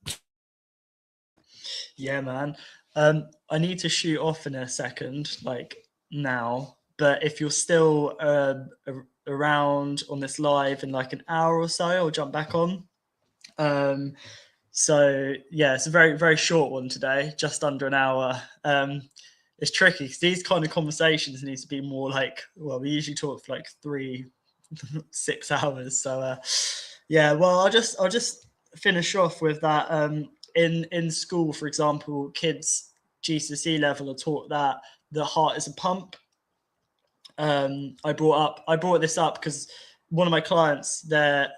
Yeah, man. I need to shoot off in a second, like now. But if you're still around on this live in like an hour or so, I'll jump back on. So yeah, it's a very, very short one today, just under an hour. It's tricky because these kind of conversations need to be more like, well, we usually talk for like 6 hours. So yeah, well, I'll just finish off with that. In school, for example, kids GCSE level are taught that the heart is a pump. I brought this up because one of my clients, their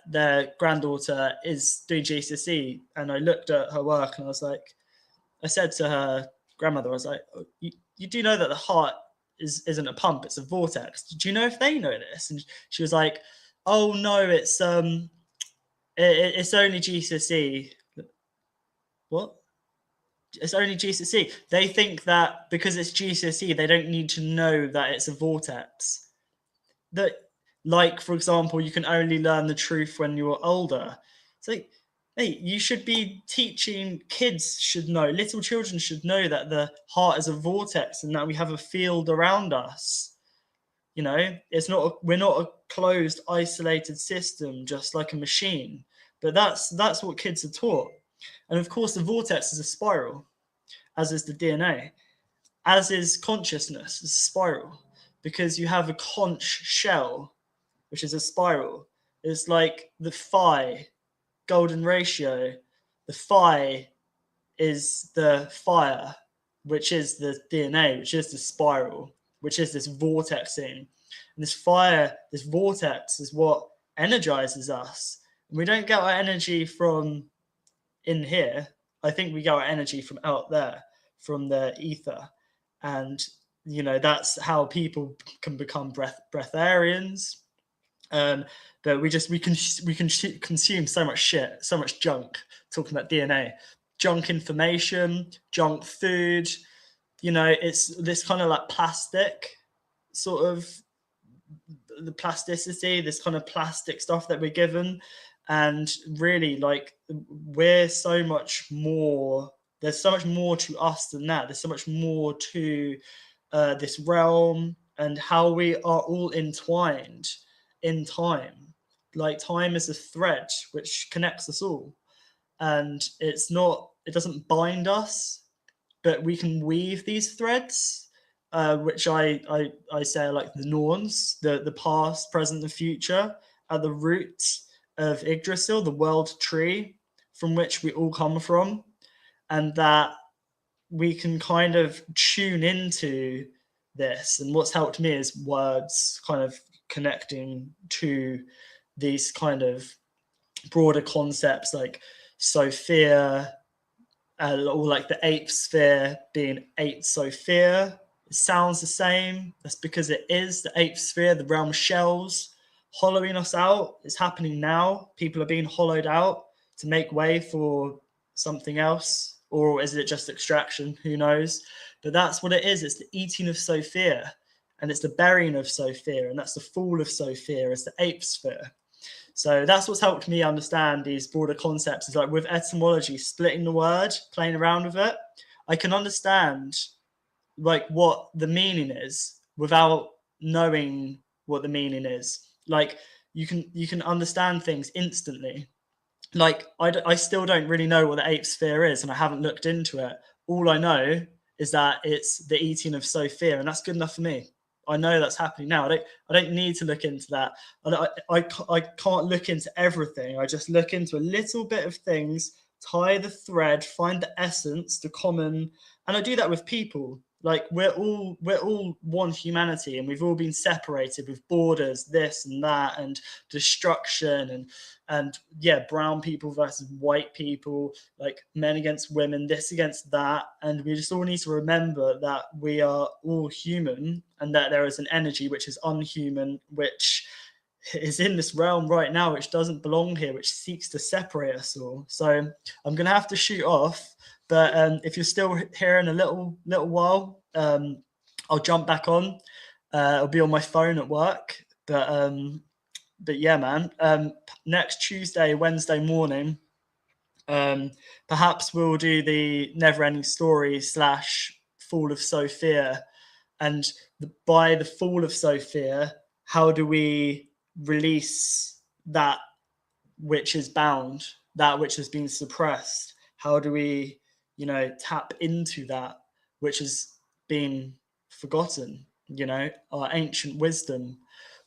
granddaughter is doing GCSE, and I looked at her work and I said to her grandmother, I was like, oh, you do know that the heart isn't a pump, it's a vortex. Do you know if they know this? And she was like, oh no, it's only GCSE. What? It's only GCSE. They think that because it's GCSE, they don't need to know that it's a vortex. That, like, for example, you can only learn the truth when you're older. It's like, Hey, you should be teaching kids, should know, little children should know that the heart is a vortex and that we have a field around us. You know, we're not a closed, isolated system, just like a machine. But that's what kids are taught. And of course, the vortex is a spiral, as is the DNA, as is consciousness, is a spiral, because you have a conch shell, which is a spiral. It's like the phi golden ratio. The phi is the fire, which is the DNA, which is the spiral, which is this vortexing. And this fire, this vortex is what energizes us. And we don't get our energy from in here. I think we get our energy from out there, from the ether. And, you know, that's how people can become breatharians. But we can consume so much shit, so much junk. Talking about DNA, junk information, junk food. You know, it's this kind of like plastic, sort of the plasticity, this kind of plastic stuff that we're given, and really like we're so much more. There's so much more to us than that. There's so much more to this realm and how we are all entwined in time. Like time is a thread which connects us all, and it doesn't bind us, but we can weave these threads, which I say are like the norns, the past, present, and future, are the roots of Yggdrasil, the world tree from which we all come from, and that we can kind of tune into this. And what's helped me is words, kind of connecting to these kind of broader concepts like Sophia, or like the eighth sphere being eight Sophia. It sounds the same. That's because it is the eighth sphere, the realm shells hollowing us out. It's happening now. People are being hollowed out to make way for something else. Or is it just extraction? Who knows? But that's what it is. It's the eating of Sophia, and it's the burying of Sophia, and that's the fall of Sophia. It's the eighth sphere. So that's what's helped me understand these broader concepts. Is like with etymology, splitting the word, playing around with it, I can understand like what the meaning is without knowing what the meaning is. Like you can understand things instantly. Like I still don't really know what the eighth sphere is, and I haven't looked into it. All I know is that it's the eating of Sophia, and that's good enough for me. I know that's happening now. I don't need to look into that. I can't look into everything. I just look into a little bit of things, tie the thread, find the essence, the common, and I do that with people. Like we're all one humanity, and we've all been separated with borders, this and that, and destruction, and yeah, brown people versus white people, like men against women, this against that. And we just all need to remember that we are all human, and that there is an energy which is unhuman, which is in this realm right now, which doesn't belong here, which seeks to separate us all. So I'm gonna have to shoot off, but if you're still here in a little while, I'll jump back on. I'll be on my phone at work, but yeah, man. Next Tuesday, Wednesday morning, perhaps we'll do the Never-Ending Story / Fall of Sophia, and by the Fall of Sophia, how do we release that which is bound, that which has been suppressed? How do we, tap into that which has been forgotten? Our ancient wisdom.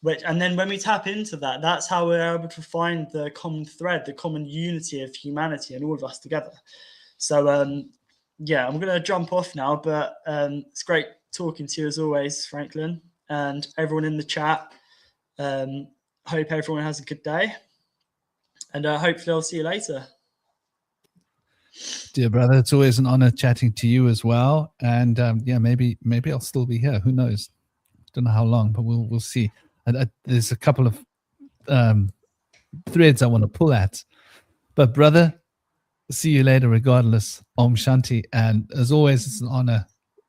And then when we tap into that, that's how we're able to find the common thread, the common unity of humanity and all of us together. So, yeah, I'm going to jump off now, but it's great talking to you as always, Franklin, and everyone in the chat. Hope everyone has a good day, and hopefully I'll see you later. Dear brother, it's always an honor chatting to you as well. And yeah, maybe I'll still be here. Who knows? Don't know how long, but we'll see. There's a couple of threads I want to pull at. But brother, see you later regardless. Om Shanti. And as always, it's an honor.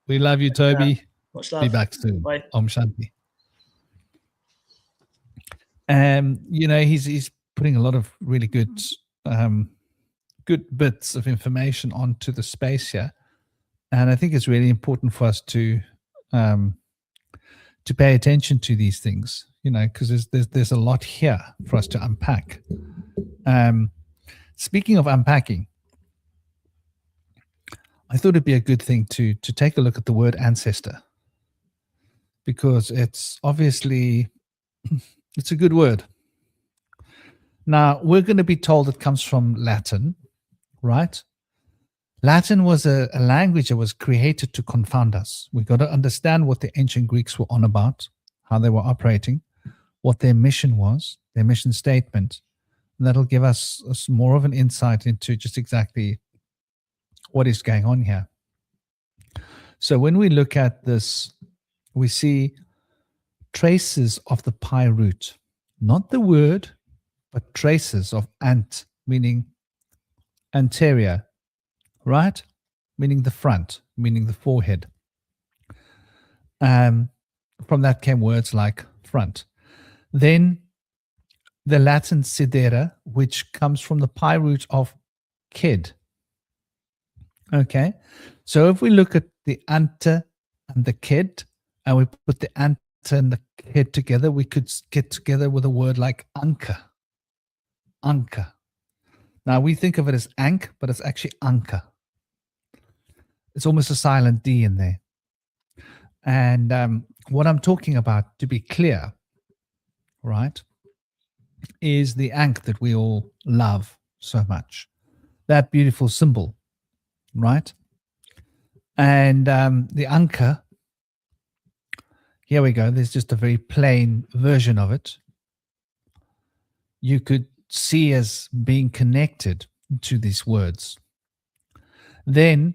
We love you, Toby. Much love. Be back soon. Bye. Om Shanti. He's putting a lot of really good good bits of information onto the space here, and I think it's really important for us to pay attention to these things, because there's a lot here for us to unpack. Speaking of unpacking, I thought it'd be a good thing to take a look at the word ancestor, because it's obviously it's a good word. Now, we're going to be told it comes from Latin, right? Latin was a language that was created to confound us. We've got to understand what the ancient Greeks were on about, how they were operating, what their mission was, their mission statement. And that'll give us more of an insight into just exactly what is going on here. So when we look at this, we see traces of the pi root, not the word, but traces of ant, meaning anterior, right? Meaning the front, meaning the forehead. From that came words like front. Then the Latin sedere, which comes from the pi root of kid. Okay, so if we look at the ante and the kid, and we put the ante and the kid together, we could get together with a word like anker. Anker. Now we think of it as ank, but it's actually anker. It's almost a silent D in there. And what I'm talking about, to be clear, right, is the ankh that we all love so much. That beautiful symbol, right? And the anchor, here we go. There's just a very plain version of it. You could see as being connected to these words. Then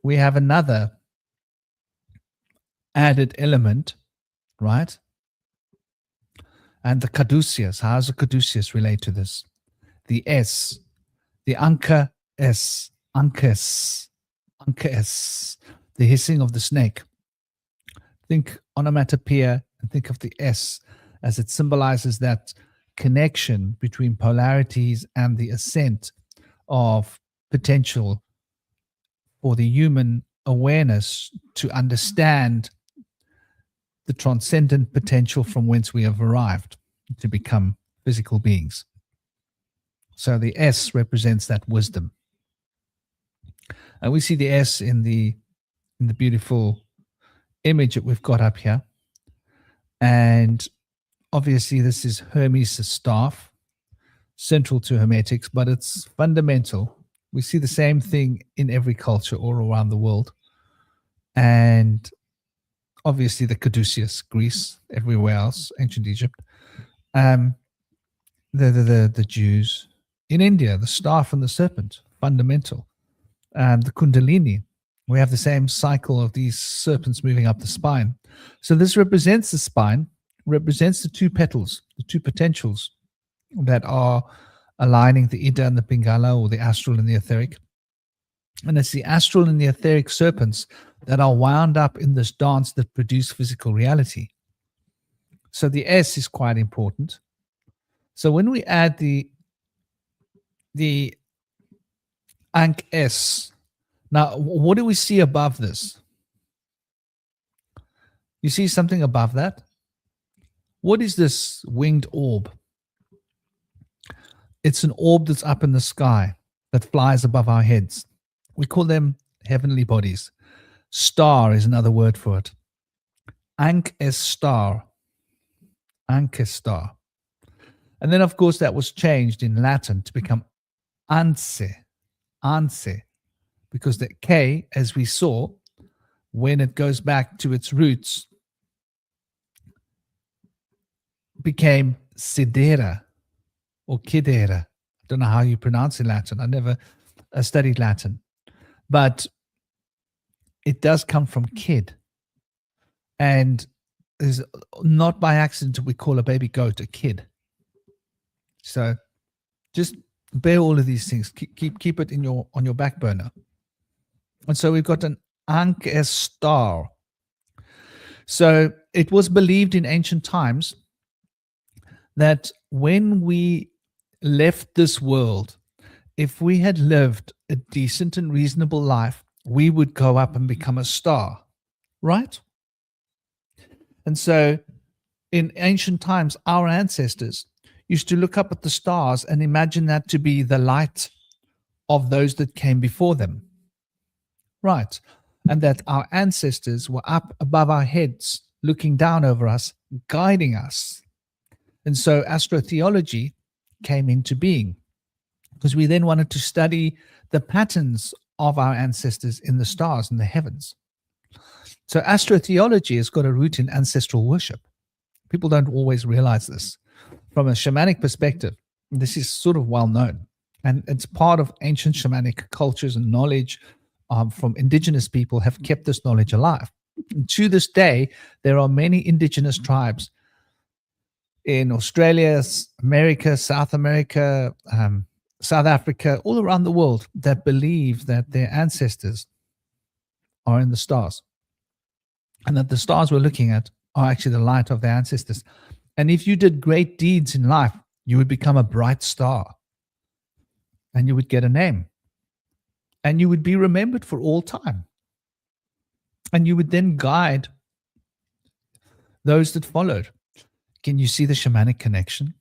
we have another added element, right? And the caduceus. How does the caduceus relate to this? The S, the anchor S, anchus, the hissing of the snake. Think onomatopoeia and think of the S as it symbolizes that connection between polarities and the ascent of potential for the human awareness to understand the transcendent potential from whence we have arrived to become physical beings. So the S represents that wisdom. And we see the S in the beautiful image that we've got up here. And obviously this is Hermes' staff, central to Hermetics, but it's fundamental. We see the same thing in every culture all around the world. And obviously the caduceus, Greece, everywhere else, ancient Egypt. The Jews. In India, the staff and the serpent, fundamental. The kundalini, we have the same cycle of these serpents moving up the spine. So this represents the spine, represents the two petals, the two potentials that are aligning the Ida and the Pingala, or the astral and the etheric. And it's the astral and the etheric serpents that are wound up in this dance that produce physical reality. So the S is quite important. So when we add the Ankh S, now what do we see above this? You see something above that? What is this winged orb? It's an orb that's up in the sky that flies above our heads. We call them heavenly bodies. Star is another word for it. Ankh es star. Ankh es star. And then, of course, that was changed in Latin to become anse. Anse. Because the K, as we saw, when it goes back to its roots, became sidera or kidera. I don't know how you pronounce it in Latin. I never studied Latin. But it does come from kid. And is not by accident we call a baby goat a kid. So just bear all of these things. Keep it in on your back burner. And so we've got an Ankh es star. So it was believed in ancient times that when we left this world, if we had lived a decent and reasonable life, we would go up and become a star, right? And so in ancient times, our ancestors used to look up at the stars and imagine that to be the light of those that came before them, right? And that our ancestors were up above our heads, looking down over us, guiding us. And so astrotheology came into being because we then wanted to study the patterns of our ancestors in the stars and the heavens. So astrotheology has got a root in ancestral worship. People don't always realize this. From a shamanic perspective, this is sort of well known. And it's part of ancient shamanic cultures and knowledge from indigenous people have kept this knowledge alive. And to this day, there are many indigenous tribes in Australia, America, South America, South Africa, all around the world that believe that their ancestors are in the stars and that the stars we're looking at are actually the light of their ancestors. And if you did great deeds in life, you would become a bright star and you would get a name and you would be remembered for all time. And you would then guide those that followed. Can you see the shamanic connection?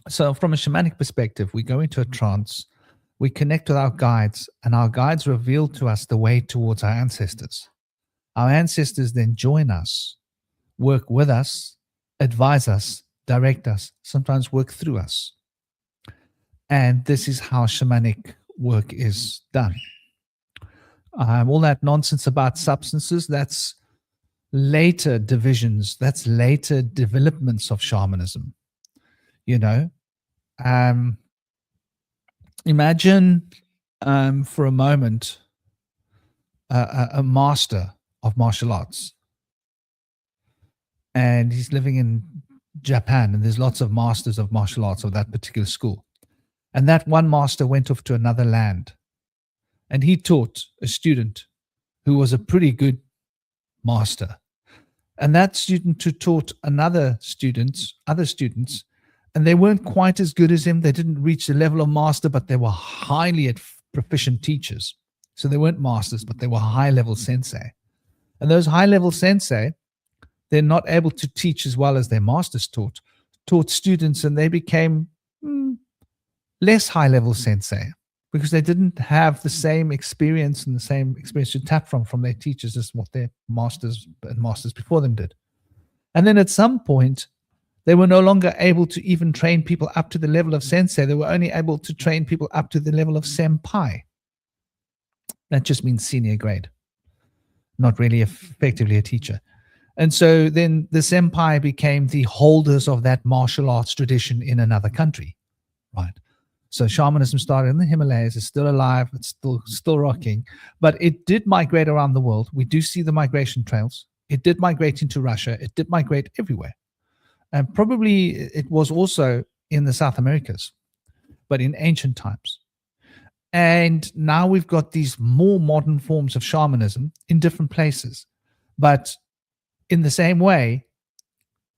So from a shamanic perspective, we go into a trance, we connect with our guides, and our guides reveal to us the way towards our ancestors. Our ancestors then join us, work with us, advise us, direct us, sometimes work through us. And this is how shamanic work is done. All that nonsense about substances, that's later divisions, that's later developments of shamanism. You know, imagine for a moment a master of martial arts, and he's living in Japan, and there's lots of masters of martial arts of that particular school. And that one master went off to another land, and he taught a student who was a pretty good master. And that student who taught other students, and they weren't quite as good as him. They didn't reach the level of master, but they were highly proficient teachers. So they weren't masters, but they were high-level sensei. And those high-level sensei, they're not able to teach as well as their masters taught students, and they became less high-level sensei because they didn't have the same experience and the same experience to tap from their teachers as what their masters and masters before them did. And then at some point, they were no longer able to even train people up to the level of sensei. They were only able to train people up to the level of senpai. That just means senior grade, not really effectively a teacher. And so then the senpai became the holders of that martial arts tradition in another country, right? So shamanism started in the Himalayas. It's still alive. It's still rocking. But it did migrate around the world. We do see the migration trails. It did migrate into Russia. It did migrate everywhere. And probably it was also in the South Americas, but in ancient times. And now we've got these more modern forms of shamanism in different places. But in the same way,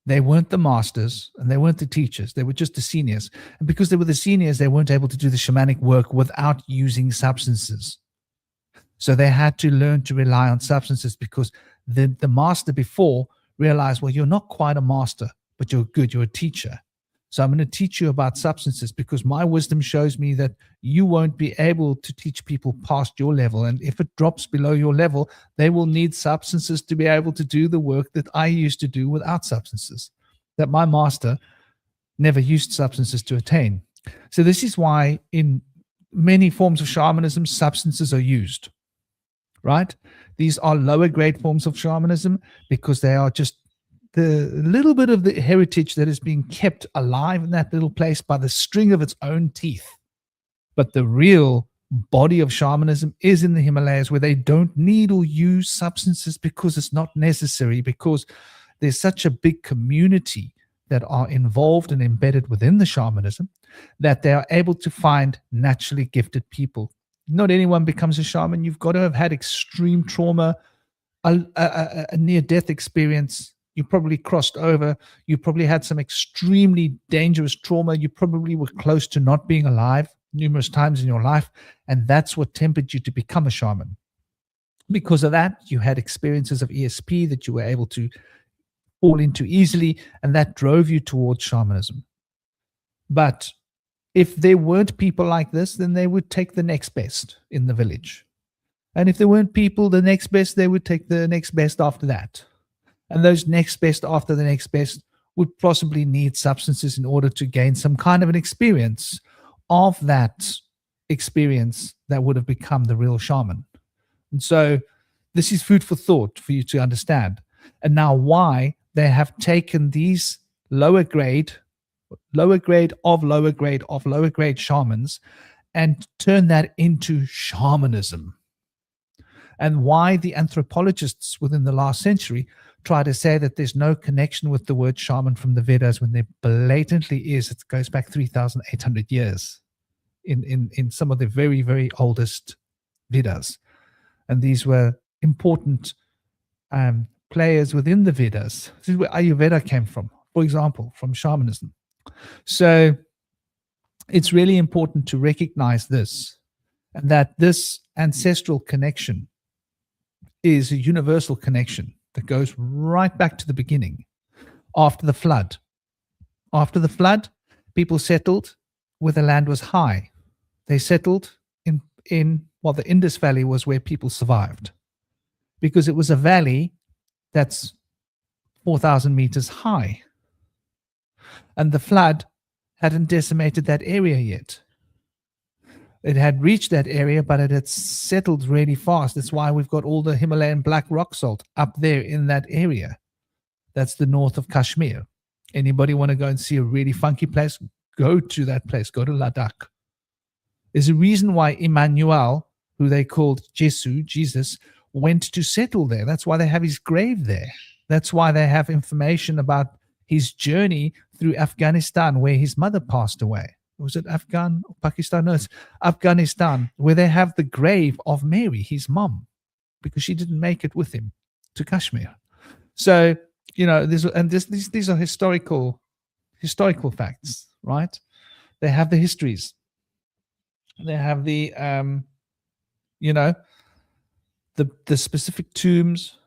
they weren't the masters and they weren't the teachers. They were just the seniors. And because they were the seniors, they weren't able to do the shamanic work without using substances. So they had to learn to rely on substances because the master before realized, well, you're not quite a master, but you're good. You're a teacher. So I'm going to teach you about substances because my wisdom shows me that you won't be able to teach people past your level. And if it drops below your level, they will need substances to be able to do the work that I used to do without substances, that my master never used substances to attain. So this is why in many forms of shamanism, substances are used, right? These are lower grade forms of shamanism because they are just the little bit of the heritage that is being kept alive in that little place by the string of its own teeth. But the real body of shamanism is in the Himalayas, where they don't need or use substances because it's not necessary, because there's such a big community that are involved and embedded within the shamanism that they are able to find naturally gifted people. Not anyone becomes a shaman. You've got to have had extreme trauma, a near-death experience. You probably crossed over. You probably had some extremely dangerous trauma. You probably were close to not being alive. numerous times in your life, and that's what tempered you to become a shaman. Because of that, you had experiences of ESP that you were able to fall into easily, and that drove you towards shamanism. But if there weren't people like this, then they would take the next best in the village. And if there weren't people, the next best, they would take the next best after that. And those next best after the next best would possibly need substances in order to gain some kind of an experience of that experience that would have become the real shaman. And so this is food for thought for you to understand. And now why they have taken these lower grade shamans and turn that into shamanism. And why the anthropologists within the last century try to say that there's no connection with the word shaman from the Vedas when there blatantly is. It goes back 3,800 years in some of the very, very oldest Vedas. And these were important players within the Vedas. This is where Ayurveda came from, for example, from shamanism. So it's really important to recognize this, and that this ancestral connection is a universal connection that goes right back to the beginning, after the flood. After the flood, people settled where the land was high. They settled in the Indus Valley was where people survived, because it was a valley that's 4,000 meters high. And the flood hadn't decimated that area yet. It had reached that area, but it had settled really fast. That's why we've got all the Himalayan black rock salt up there in that area. That's the north of Kashmir. Anybody want to go and see a really funky place? Go to that place. Go to Ladakh. There's a reason why Emmanuel, who they called Jesus, went to settle there. That's why they have his grave there. That's why they have information about his journey through Afghanistan, where his mother passed away. Was it Afghan or Pakistan? No, it's Afghanistan, where they have the grave of Mary, his mom, because she didn't make it with him to Kashmir. So, these are historical facts, right? They have the histories. They have the the specific tombs.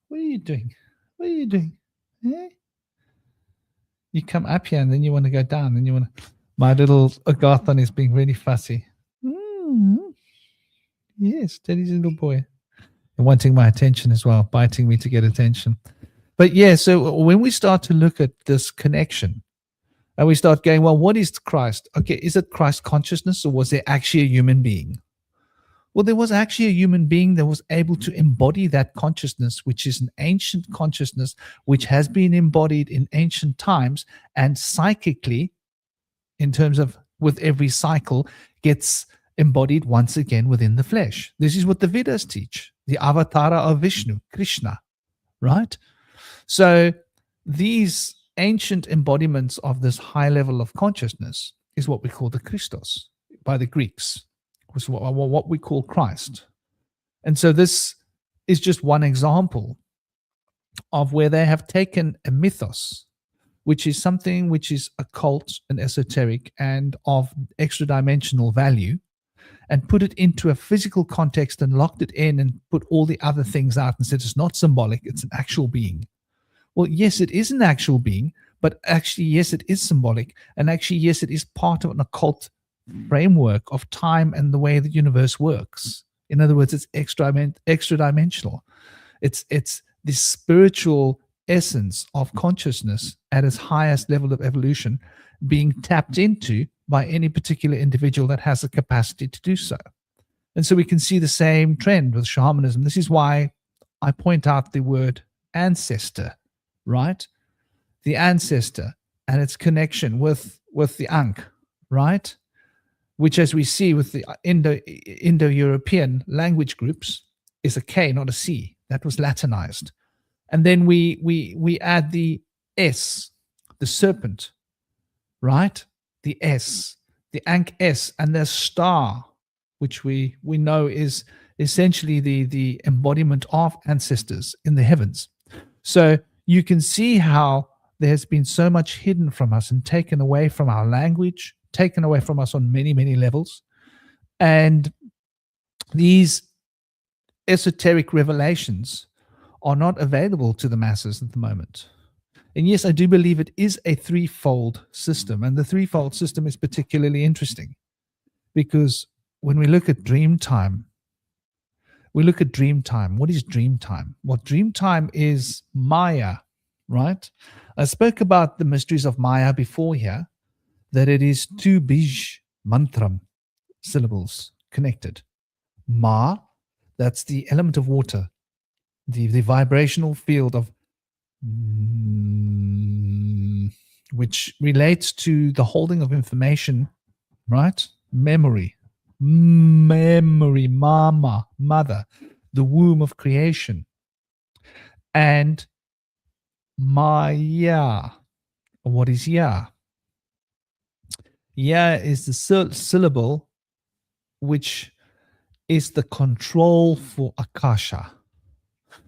What are you doing? What are you doing? Eh? You come up here and then you want to go down, and you want to. My little Agathan is being really fussy. Yes, Teddy's a little boy. And wanting my attention as well, biting me to get attention. But yeah, so when we start to look at this connection, and we start going, well, what is Christ? Okay, is it Christ consciousness, or was there actually a human being? Well, there was actually a human being that was able to embody that consciousness, which is an ancient consciousness, which has been embodied in ancient times, and psychically, in terms of with every cycle, gets embodied once again within the flesh. This is what the Vedas teach, the avatar of Vishnu, Krishna, right? So these ancient embodiments of this high level of consciousness is what we call the Christos by the Greeks, was what we call Christ. And so this is just one example of where they have taken a mythos, which is something which is occult and esoteric and of extra dimensional value, and put it into a physical context and locked it in and put all the other things out and said it's not symbolic, it's an actual being. Well, yes, it is an actual being, but actually, yes, it is symbolic. And actually, yes, it is part of an occult framework of time and the way the universe works. In other words, it's extra dimensional. It's the spiritual essence of consciousness at its highest level of evolution being tapped into by any particular individual that has the capacity to do so. And so we can see the same trend with shamanism. This is why I point out the word ancestor, right? The ancestor and its connection with the Ankh, right? Which, as we see with the Indo-European language groups, is a K, not a C. That was Latinized. And then we add the S, the serpent, right? The S, the Ankh S, and the star, which we know is essentially the embodiment of ancestors in the heavens. So you can see how there has been so much hidden from us and taken away from our language, taken away from us on many, many levels. And these esoteric revelations are not available to the masses at the moment. And yes, I do believe it is a threefold system. And the threefold system is particularly interesting because when we look at Dreamtime, what is Dreamtime? Well, Dreamtime is Maya, right? I spoke about the mysteries of Maya before here, that it is two bij mantram syllables connected. Ma, that's the element of water, the vibrational field of which relates to the holding of information, right? Memory, mama, mother, the womb of creation. And Maya, what is Ya? Ya is the syllable which is the control for Akasha.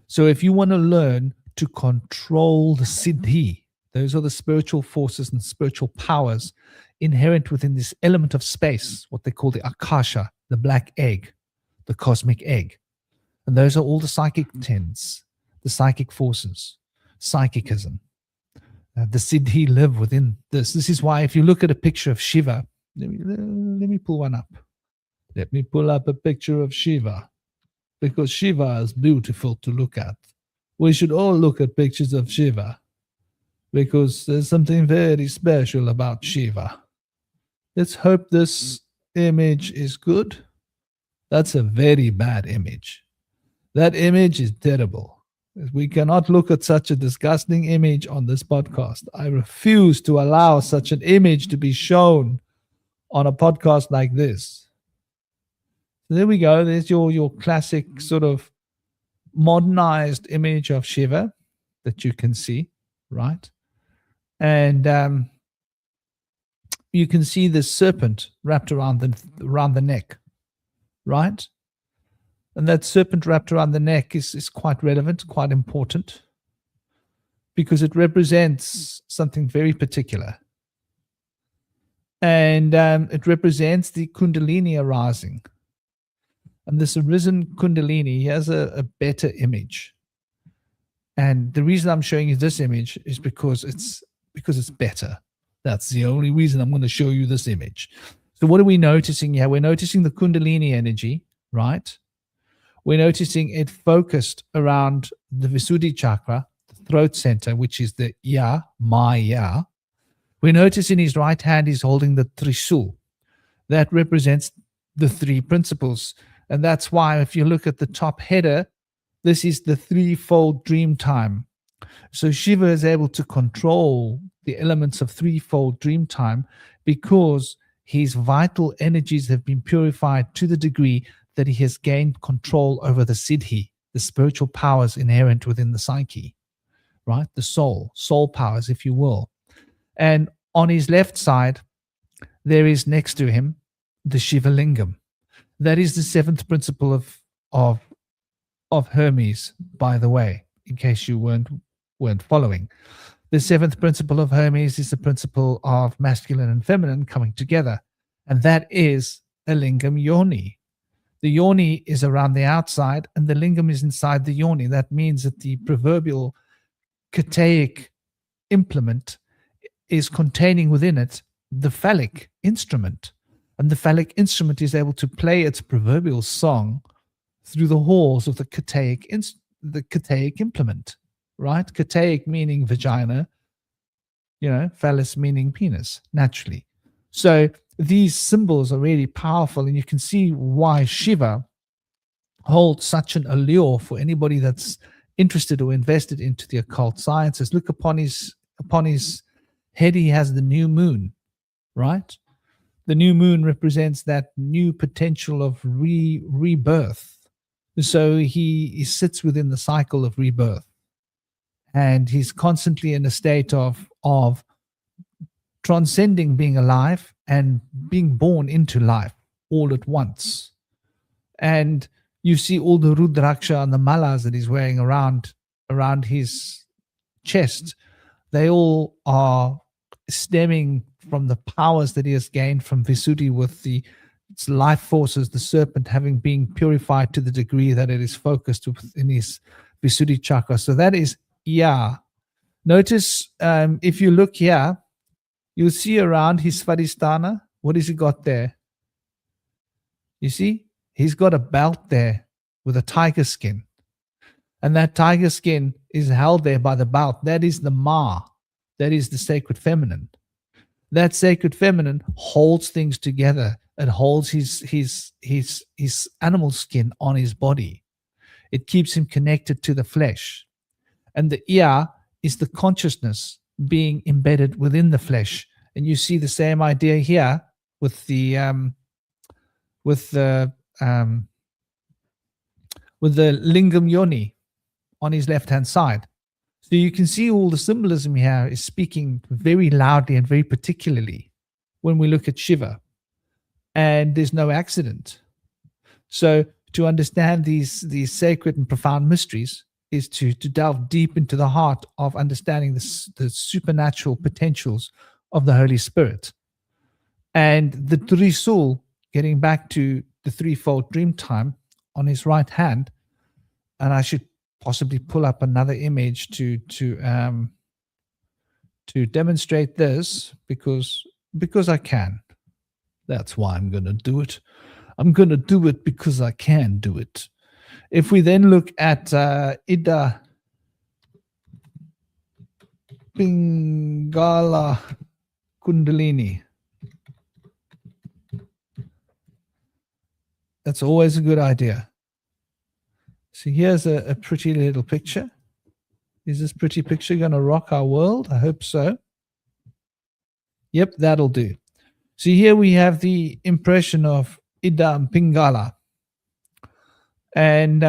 So if you want to learn to control the Siddhi, those are the spiritual forces and spiritual powers inherent within this element of space, what they call the Akasha, the black egg, the cosmic egg. And those are all the psychic tens, the psychic forces, psychicism. The Siddhi live within this. This is why if you look at a picture of Shiva, let me pull one up. Let me pull up a picture of Shiva, because Shiva is beautiful to look at. We should all look at pictures of Shiva, because there's something very special about Shiva. Let's hope this image is good. That's a very bad image. That image is terrible. We cannot look at such a disgusting image on this podcast. I refuse to allow such an image to be shown on a podcast like this. So there we go. There's your classic sort of modernized image of Shiva that you can see, right? And you can see the serpent wrapped around the neck, right? And that serpent wrapped around the neck is quite relevant, quite important, because it represents something very particular. And it represents the Kundalini arising. And this arisen Kundalini has a better image. And the reason I'm showing you this image is because it's better. That's the only reason I'm going to show you this image. So what are we noticing here? We're noticing the Kundalini energy, right? We're noticing it focused around the Visuddhi chakra, the throat center, which is the Ya, Maya. We notice in his right hand he's holding the Trisul. That represents the three principles. And that's why if you look at the top header, this is the threefold dream time. So Shiva is able to control the elements of threefold dream time because his vital energies have been purified to the degree that he has gained control over the Siddhi, the spiritual powers inherent within the psyche, right? The soul powers, if you will. And on his left side, there is next to him the Shiva Lingam. That is the seventh principle of Hermes, by the way, in case you weren't following. The seventh principle of Hermes is the principle of masculine and feminine coming together, and that is a lingam yoni. The yoni is around the outside, and the lingam is inside the yoni. That means that the proverbial Kataic implement is containing within it the phallic instrument, and the phallic instrument is able to play its proverbial song through the halls of the Kataic implement, right? Kataic meaning vagina, phallus meaning penis, naturally. So these symbols are really powerful, and you can see why Shiva holds such an allure for anybody that's interested or invested into the occult sciences. Look upon his head, he has the new moon, right? The new moon represents that new potential of rebirth. So he sits within the cycle of rebirth, and he's constantly in a state of transcending being alive and being born into life all at once. And you see all the Rudraksha and the malas that he's wearing around his chest. They all are stemming from the powers that he has gained from Visuddhi with the its life forces, the serpent having been purified to the degree that it is focused within his Visuddhi chakra. So that is Ya. Notice if you look here, you'll see around his Svadhisthana, what has he got there? You see, he's got a belt there with a tiger skin. And that tiger skin is held there by the belt. That is the Ma. That is the sacred feminine. That sacred feminine holds things together. It holds his animal skin on his body. It keeps him connected to the flesh. And the Iya is the consciousness being embedded within the flesh. And you see the same idea here with the lingam yoni on his left-hand side. So you can see all the symbolism here is speaking very loudly and very particularly when we look at Shiva. And there's no accident. So to understand these sacred and profound mysteries is to delve deep into the heart of understanding the supernatural potentials of the Holy Spirit. And the Trisul, getting back to the threefold Dreamtime on his right hand, and I should possibly pull up another image to demonstrate this because I can. That's why I'm going to do it. I'm going to do it because I can do it. If we then look at Ida Pingala Kundalini, that's always a good idea. So here's a pretty little picture. Is this pretty picture going to rock our world? I hope so. Yep, that'll do. So here we have the impression of Ida Pingala. And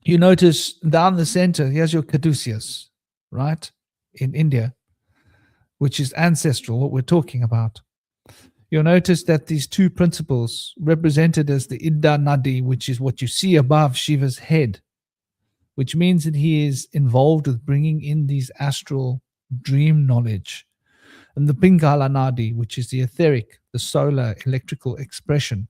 you notice down the center, here's your Caduceus, right? In India, which is ancestral, what we're talking about. You'll notice that these two principles represented as the Ida Nadi, which is what you see above Shiva's head, which means that he is involved with bringing in these astral dream knowledge. And the Pingala Nadi, which is the etheric, the solar electrical expression.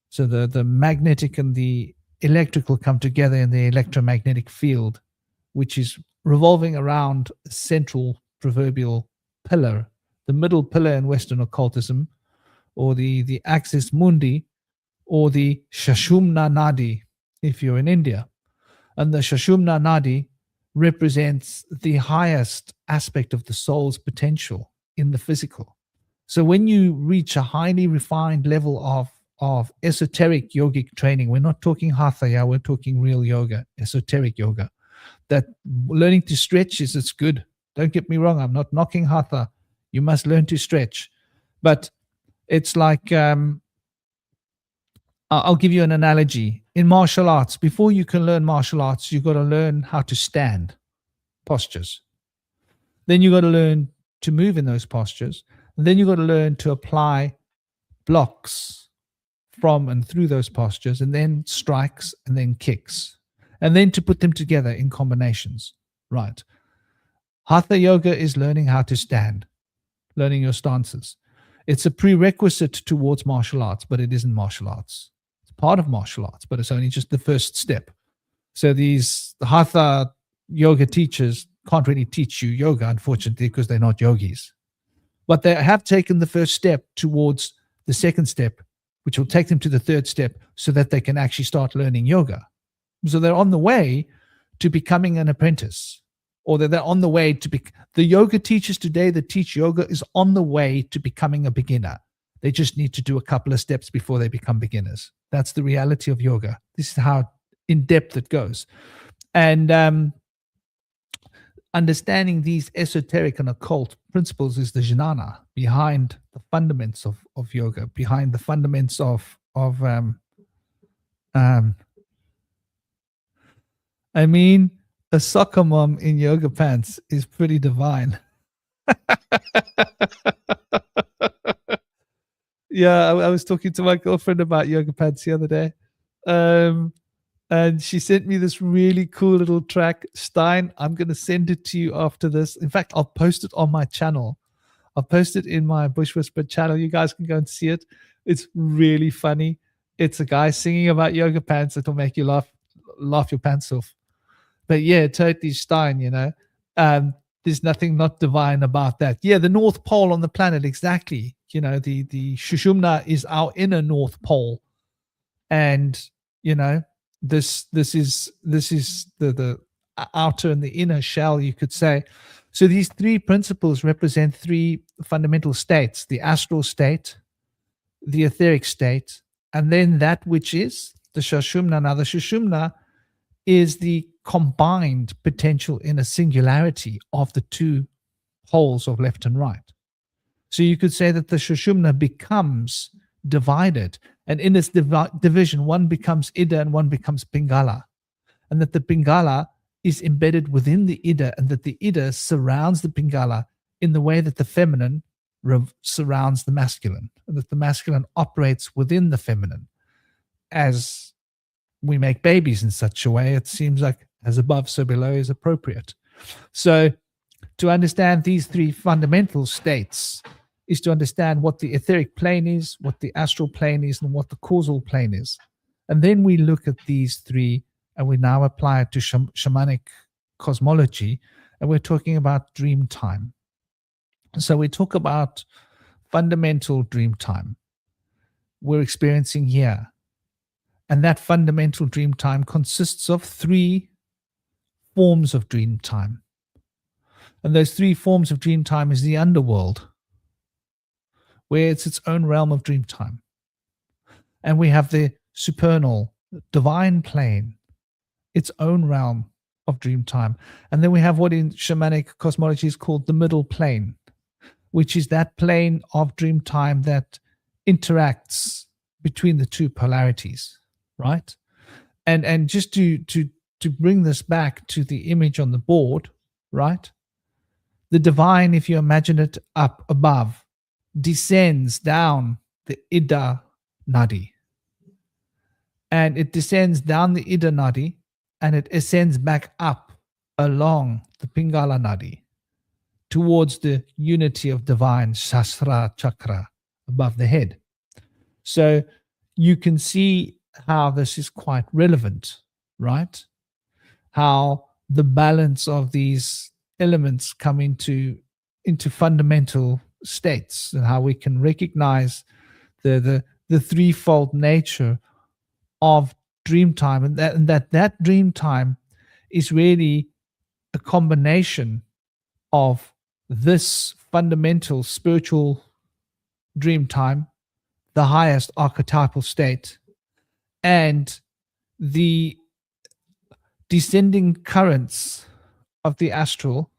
So the magnetic and the electrical come together in the electromagnetic field, which is revolving around a central proverbial pillar, the middle pillar in Western occultism, or the axis mundi, or the Shashumna Nadi, if you're in India. And the Shashumna Nadi represents the highest aspect of the soul's potential in the physical. So when you reach a highly refined level of esoteric yogic training, we're not talking hatha, we're talking real yoga, esoteric yoga, that learning to stretch it's good. Don't get me wrong, I'm not knocking hatha. You must learn to stretch. But it's like, I'll give you an analogy. In martial arts, before you can learn martial arts, you've got to learn how to stand, postures. Then you've got to learn to move in those postures. And then you've got to learn to apply blocks from and through those postures, and then strikes, and then kicks, and then to put them together in combinations. Right. Hatha yoga is learning how to stand, learning your stances. It's a prerequisite towards martial arts, but it isn't martial arts. It's part of martial arts, but it's only just the first step. So the Hatha yoga teachers can't really teach you yoga, unfortunately, because they're not yogis. But they have taken the first step towards the second step, which will take them to the third step so that they can actually start learning yoga. So they're on the way to becoming an apprentice, or they're on the way to be. The yoga teachers today that teach yoga is on the way to becoming a beginner. They just need to do a couple of steps before they become beginners. That's the reality of yoga. This is how in depth it goes. And understanding these esoteric and occult principles is the jnana behind the fundaments of yoga, behind the fundaments I mean, a soccer mom in yoga pants is pretty divine. Yeah, I was talking to my girlfriend about yoga pants the other day. And she sent me this really cool little track. Stein, I'm going to send it to you after this. In fact, I'll post it on my channel. I'll post it in my Bush Whisper channel. You guys can go and see it. It's really funny. It's a guy singing about yoga pants that will make you laugh your pants off. But yeah, totally Stein, there's nothing not divine about that. Yeah, the North Pole on the planet, exactly. The Shushumna is our inner North Pole. And, this is the outer and the inner shell, you could say. So these three principles represent three fundamental states: the astral state, the etheric state, and then that which is the Sushumna. Now, the Sushumna is the combined potential in a singularity of the two poles of left and right. So you could say that the Sushumna becomes divided, and in its division, one becomes Ida and one becomes Pingala, and that the Pingala is embedded within the Ida, and that the Ida surrounds the Pingala in the way that the feminine surrounds the masculine, and that the masculine operates within the feminine. As we make babies in such a way, it seems like as above, so below is appropriate. So to understand these three fundamental states is to understand what the etheric plane is, what the astral plane is, and what the causal plane is. And then we look at these three and we now apply it to shamanic cosmology, and we're talking about dream time. So we talk about fundamental dream time we're experiencing here. And that fundamental dream time consists of three forms of dream time. And those three forms of dream time is the underworld, where it's its own realm of dream time. And we have the supernal, divine plane, its own realm of dream time. And then we have what in shamanic cosmology is called the middle plane, which is that plane of dream time that interacts between the two polarities. Right, and just to bring this back to the image on the board, right? The divine, if you imagine it up above, descends down the Ida Nadi, and it descends down the Ida Nadi, and it ascends back up along the Pingala Nadi towards the unity of divine Sasra Chakra above the head. So you can see how this is quite relevant, right? How the balance of these elements come into fundamental states, and how we can recognize the threefold nature of dream time, and that dream time is really a combination of this fundamental spiritual dream time, the highest archetypal state, and the descending currents of the astral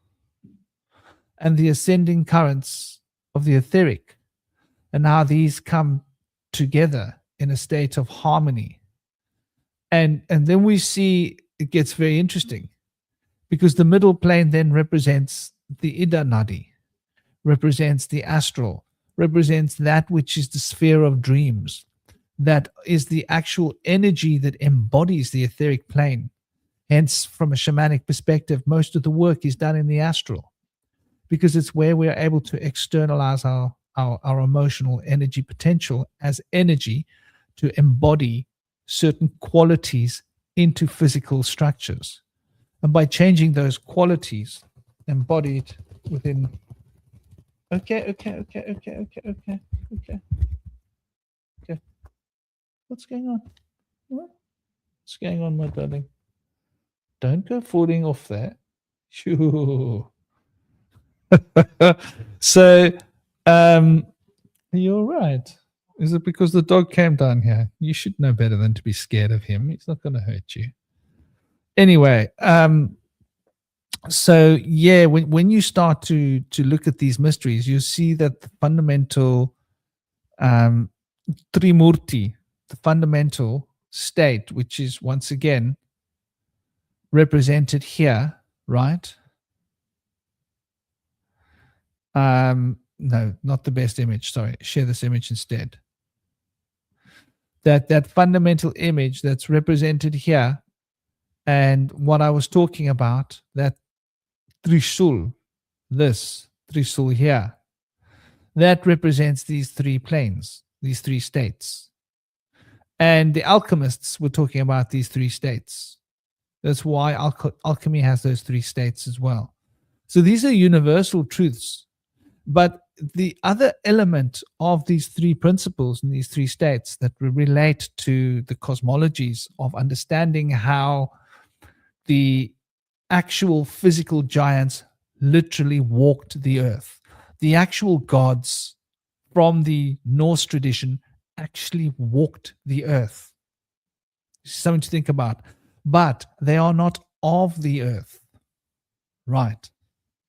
and the ascending currents of the etheric, and how these come together in a state of harmony. And then we see it gets very interesting, because the middle plane then represents the Ida Nadi, represents the astral, represents that which is the sphere of dreams, that is the actual energy that embodies the etheric plane. Hence, from a shamanic perspective, most of the work is done in the astral, because it's where we are able to externalize our emotional energy potential as energy to embody certain qualities into physical structures. And by changing those qualities embodied within... Okay. What's going on? What's going on, my darling? Don't go falling off there. Shoo. So, you're right. Is it because the dog came down here? You should know better than to be scared of him. He's not going to hurt you. Anyway, so yeah, when you start to look at these mysteries, you see that the fundamental Trimurti, the fundamental state, which is once again represented here, right? No, not the best image. Sorry, share this image instead. That fundamental image that's represented here, and what I was talking about, that Trishul, this Trishul here, That represents these three planes, these three states. And the alchemists were talking about these three states. That's why alchemy has those three states as well. So these are universal truths. But the other element of these three principles and these three states that relate to the cosmologies of understanding how the actual physical giants literally walked the earth. The actual gods from the Norse tradition actually walked the earth. Something to think about. But they are not of the earth. Right.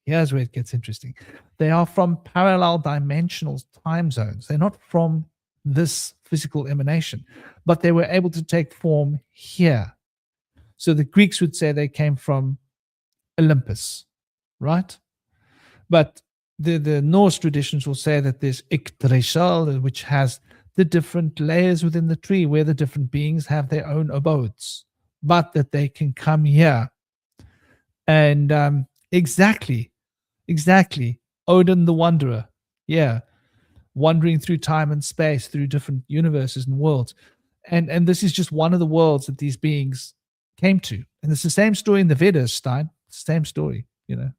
Here's where it gets interesting. They are from parallel dimensional time zones. They're not from this physical emanation, but they were able to take form here. So the Greeks would say they came from Olympus, right? But the Norse traditions will say that there's Yggdrasil, which has the different layers within the tree where the different beings have their own abodes, but that they can come here. And exactly, Odin the Wanderer, yeah, wandering through time and space, through different universes and worlds. And this is just one of the worlds that these beings came to. And it's the same story in the Vedas, Stein. Same story.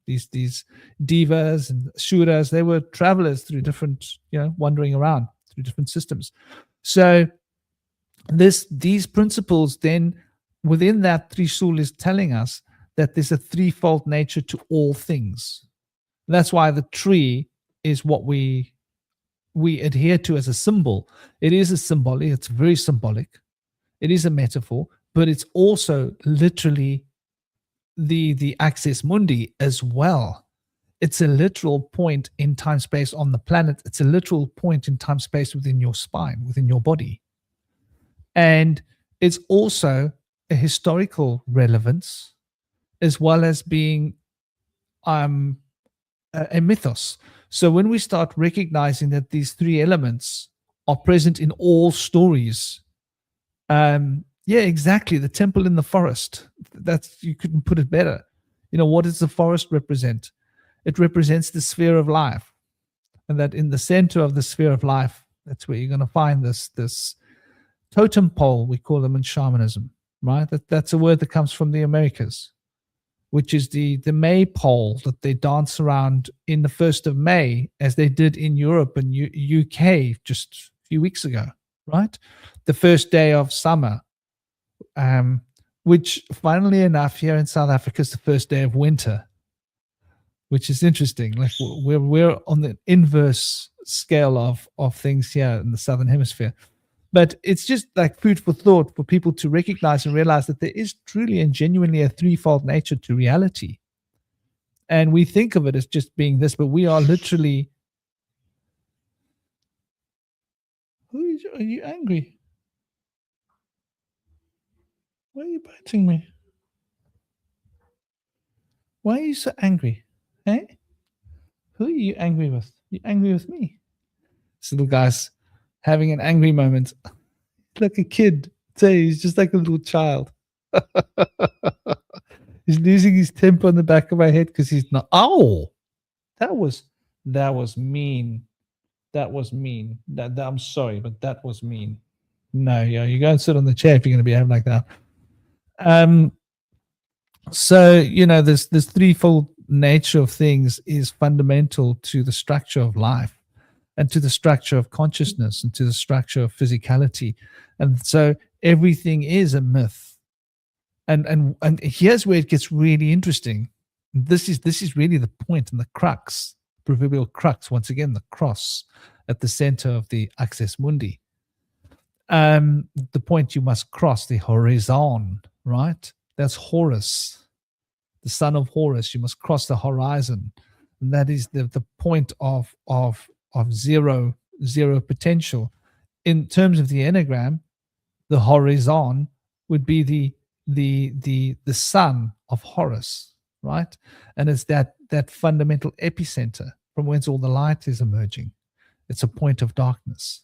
These divas and shuras, they were travelers through different, wandering around through different systems. So these principles then within that Trisul is telling us that there's a threefold nature to all things. That's why the tree is what we adhere to as a symbol. It is a symbolic, it's very symbolic. It is a metaphor, but it's also literally the axis mundi as well. It's a literal point in time space on the planet. It's a literal point in time space within your spine, within your body. And it's also a historical relevance as well as being a mythos. So when we start recognizing that these three elements are present in all stories, yeah, exactly. The temple in the forest. You couldn't put it better. What does the forest represent? It represents the sphere of life. And that in the center of the sphere of life, that's where you're going to find this totem pole, we call them in shamanism, right? That's a word that comes from the Americas, which is the maypole that they dance around in the 1st of May, as they did in Europe and UK just a few weeks ago, right? The first day of summer. Which funnily enough here in South Africa is the first day of winter, which is interesting. Like we're on the inverse scale of things here in the Southern Hemisphere. But it's just like food for thought for people to recognize and realize that there is truly and genuinely a threefold nature to reality. And we think of it as just being this, but we are literally... Are you angry? Why are you biting me? Why are you so angry? Hey? Who are you angry with? You angry with me? This little guy's having an angry moment. Like a kid. He's just like a little child. He's losing his temper on the back of my head because he's not. Oh, that was mean. That was mean. That I'm sorry, but that was mean. No, you go and sit on the chair if you're going to be having like that. So this threefold nature of things is fundamental to the structure of life and to the structure of consciousness and to the structure of physicality. And so everything is a myth. And here's where it gets really interesting. This is really the point and the crux, proverbial crux, once again, the cross at the center of the axis mundi. The point you must cross, the horizon, right? That's Horus, the son of Horus. You must cross the horizon. And that is the point of zero potential. In terms of the Enneagram, the horizon would be the son of Horus, right? And it's that fundamental epicenter from whence all the light is emerging. It's a point of darkness.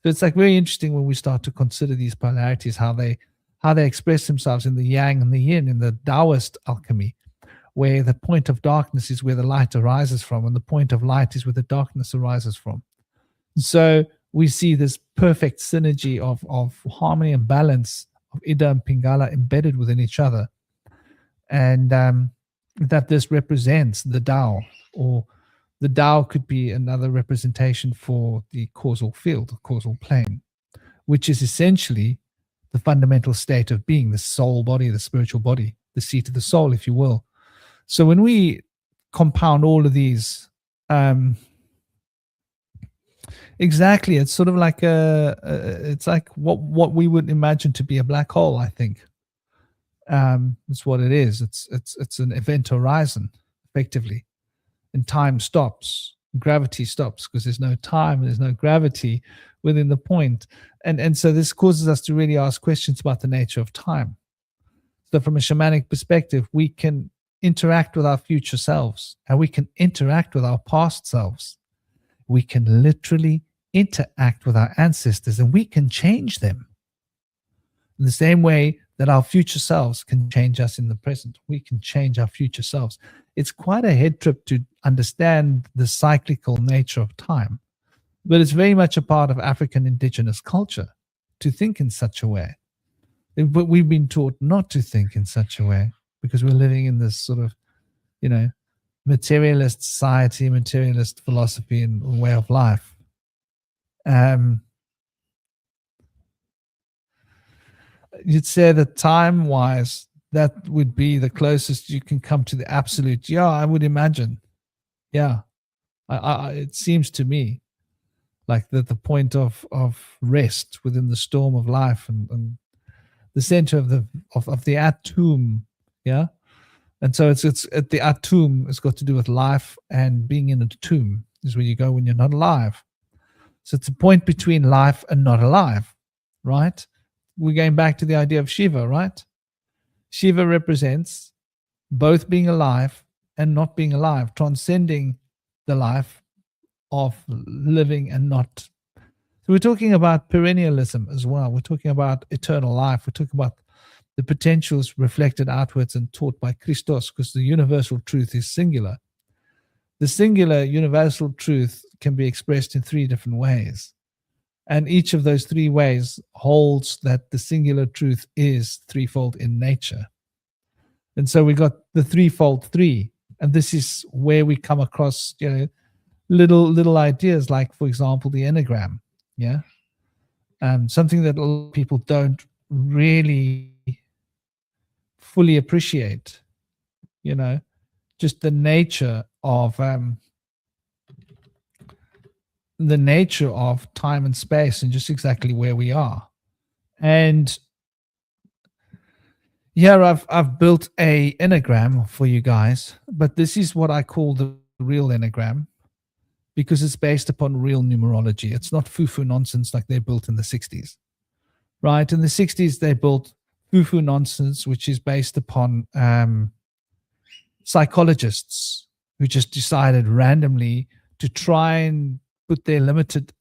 So it's like very interesting when we start to consider these polarities, how they express themselves in the yang and the yin, in the Taoist alchemy, where the point of darkness is where the light arises from, and the point of light is where the darkness arises from. So we see this perfect synergy of harmony and balance of Ida and Pingala embedded within each other. And that this represents the Tao, or the Tao could be another representation for the causal field, the causal plane, which is essentially the fundamental state of being, the soul body, the spiritual body, the seat of the soul, if you will. So when we compound all of these, exactly, it's sort of like it's like what we would imagine to be a black hole, I think. It's what it is. It's an event horizon, effectively, and time stops, gravity stops, because there's no time, there's no gravity within the point, and so this causes us to really ask questions about the nature of time. So, from a shamanic perspective, we can interact with our future selves, and we can interact with our past selves. We can literally interact with our ancestors, and we can change them. In the same way that our future selves can change us in the present, we can change our future selves. It's quite a head trip to understand the cyclical nature of time, but it's very much a part of African indigenous culture to think in such a way. But we've been taught not to think in such a way because we're living in this sort of, materialist society, materialist philosophy and way of life. You'd say that time-wise, that would be the closest you can come to the absolute. Yeah, I would imagine. Yeah, it seems to me like that the point of rest within the storm of life and the center of the atom. Yeah, and so it's at the atom. It's got to do with life and being in a tomb is where you go when you're not alive. So it's a point between life and not alive, right? We're going back to the idea of Shiva, right? Shiva represents both being alive and not being alive, transcending the life of living and not. So we're talking about perennialism as well. We're talking about eternal life. We're talking about the potentials reflected outwards and taught by Christos, because the universal truth is singular. The singular universal truth can be expressed in three different ways. And each of those three ways holds that the singular truth is threefold in nature. And so we got the threefold three. And this is where we come across, little ideas like, for example, the Enneagram. Yeah. Something that a lot of people don't really fully appreciate, just the nature of time and space and just exactly where we are. And here I've built a Enneagram for you guys, but this is what I call the real Enneagram because it's based upon real numerology. It's not foo-foo nonsense like they built in the 60s, right? In the 60s, they built foo-foo nonsense, which is based upon psychologists who just decided randomly to try and put their limited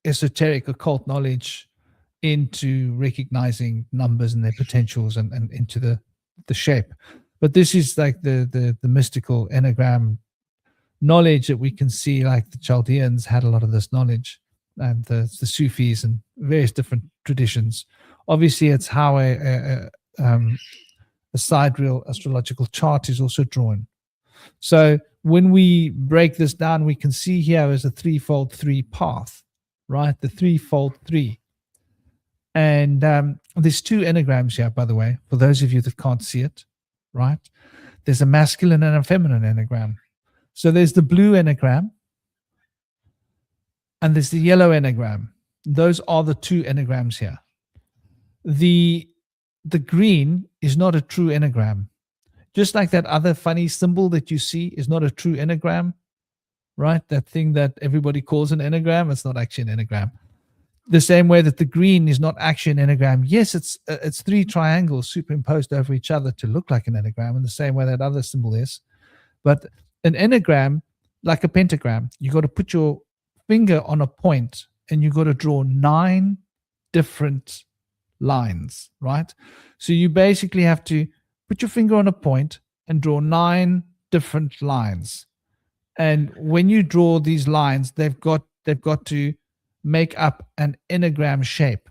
esoteric occult knowledge into recognizing numbers and their potentials and into the shape. But this is like the mystical Enneagram knowledge that we can see, like the Chaldeans had a lot of this knowledge, and the Sufis and various different traditions. Obviously, it's how a sidereal astrological chart is also drawn. So when we break this down, we can see here is a threefold three path, right? The threefold three. And there's two enneagrams here, by the way, for those of you that can't see it, right? There's a masculine and a feminine enneagram. So there's the blue enneagram and there's the yellow enneagram. Those are the two enneagrams here. The green is not a true enneagram. Just like that other funny symbol that you see is not a true enneagram, right? That thing that everybody calls an enneagram, it's not actually an enneagram. The same way that the green is not actually an enneagram. Yes, it's three triangles superimposed over each other to look like an enneagram in the same way that other symbol is. But an enneagram, like a pentagram, you got to put your finger on a point and you got to draw 9 different lines, right? So you basically have to put your finger on a point and draw 9 different lines. And when you draw these lines, they've got to make up an enneagram shape.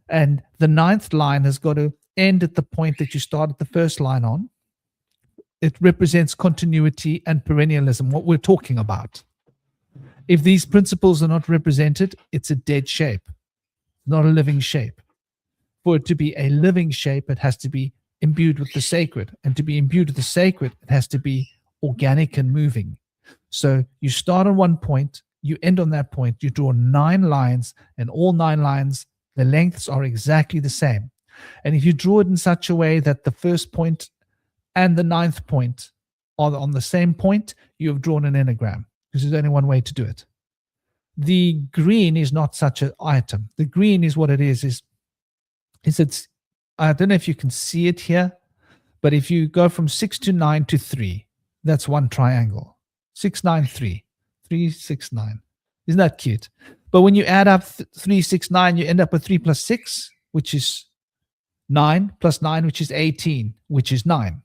And the 9th line has got to end at the point that you started the first line on. It represents continuity and perennialism, what we're talking about. If these principles are not represented, it's a dead shape, not a living shape. For it to be a living shape, it has to be imbued with the sacred. And to be imbued with the sacred, it has to be organic and moving. So you start on one point, you end on that point, you draw 9 lines, and all 9 lines, the lengths are exactly the same. And if you draw it in such a way that the first point and the 9th point are on the same point, you have drawn an enneagram, because there's only one way to do it. The green is not such an item. The green is what it is it's, I don't know if you can see it here, but if you go from 6 to 9 to 3, that's one triangle. 6, 9, 3. 3, 6, 9. Isn't that cute? But when you add up 3, 6, 9, you end up with 3 plus 6, which is 9, plus 9, which is 18, which is 9.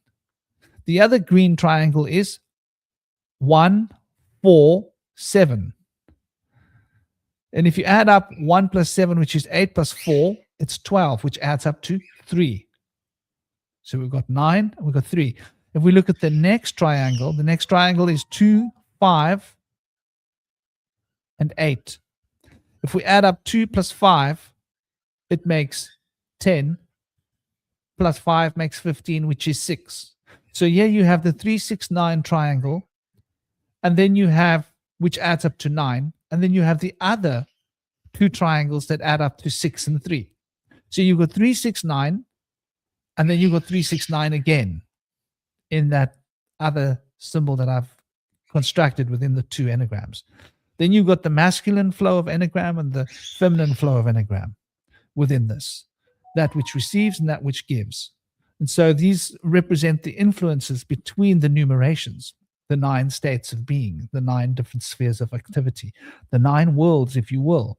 The other green triangle is 1, 4, 7. And if you add up 1 plus 7, which is 8 plus 4, it's 12, which adds up to 3. So we've got 9, and we've got 3. If we look at the next triangle, the next triangle is 2, 5, and 8. If we add up 2 plus 5, it makes 10, plus 5 makes 15, which is 6. So here you have the 3, 6, 9 triangle, and then you have, which adds up to 9, and then you have the other 2 triangles that add up to 6 and 3. So you've got 3, 6, 9, and then you've got 3, 6, 9 again in that other symbol that I've constructed within the 2 enneagrams. Then you've got the masculine flow of enneagram and the feminine flow of enneagram within this, that which receives and that which gives. And so these represent the influences between the numerations, the 9 states of being, the 9 different spheres of activity, the 9 worlds, if you will.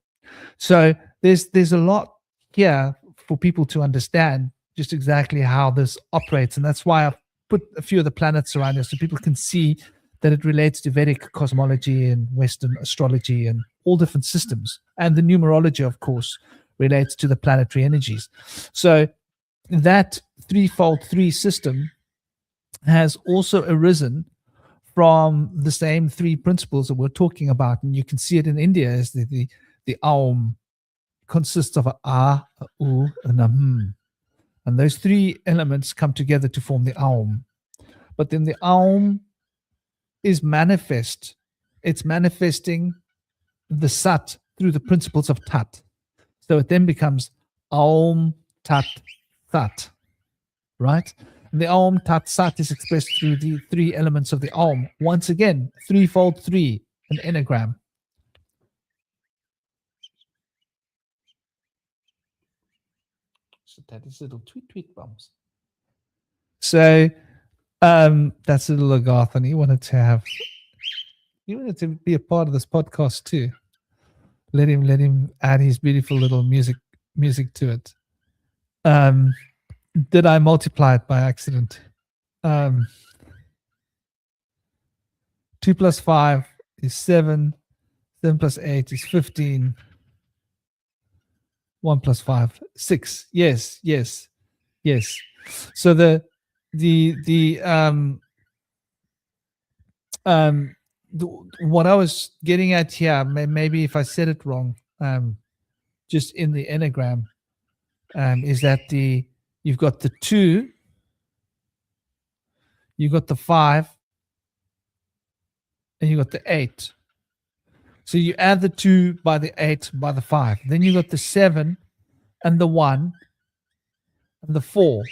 So there's a lot here for people to understand just exactly how this operates. And that's why I've put a few of the planets around here so people can see that it relates to Vedic cosmology and Western astrology and all different systems. And the numerology, of course, relates to the planetary energies. So that threefold 3 system has also arisen from the same 3 principles that we're talking about. And you can see it in India as the Aum consists of a U, and a And those 3 elements come together to form the Aum. But then the Aum is manifest. It's manifesting the Sat through the principles of Tat. So it then becomes Aum, Tat, Sat. Right? And the Aum, Tat, Sat is expressed through the 3 elements of the Aum. Once again, threefold 3, an enneagram. So that is little tweet bumps. So that's a little Agarth, and he wanted to be a part of this podcast too. Let him add his beautiful little music to it. Did I multiply it by accident? 2 plus 5 is 7. 7 plus 8 is 15. 1 plus 5, 6. Yes. So what I was getting at here, maybe if I said it wrong, just in the enneagram, is that you've got the 2, you've got the 5, and you've got the 8. So you add the 2 by the 8 by the 5. Then you got the 7 and the 1 and the 4.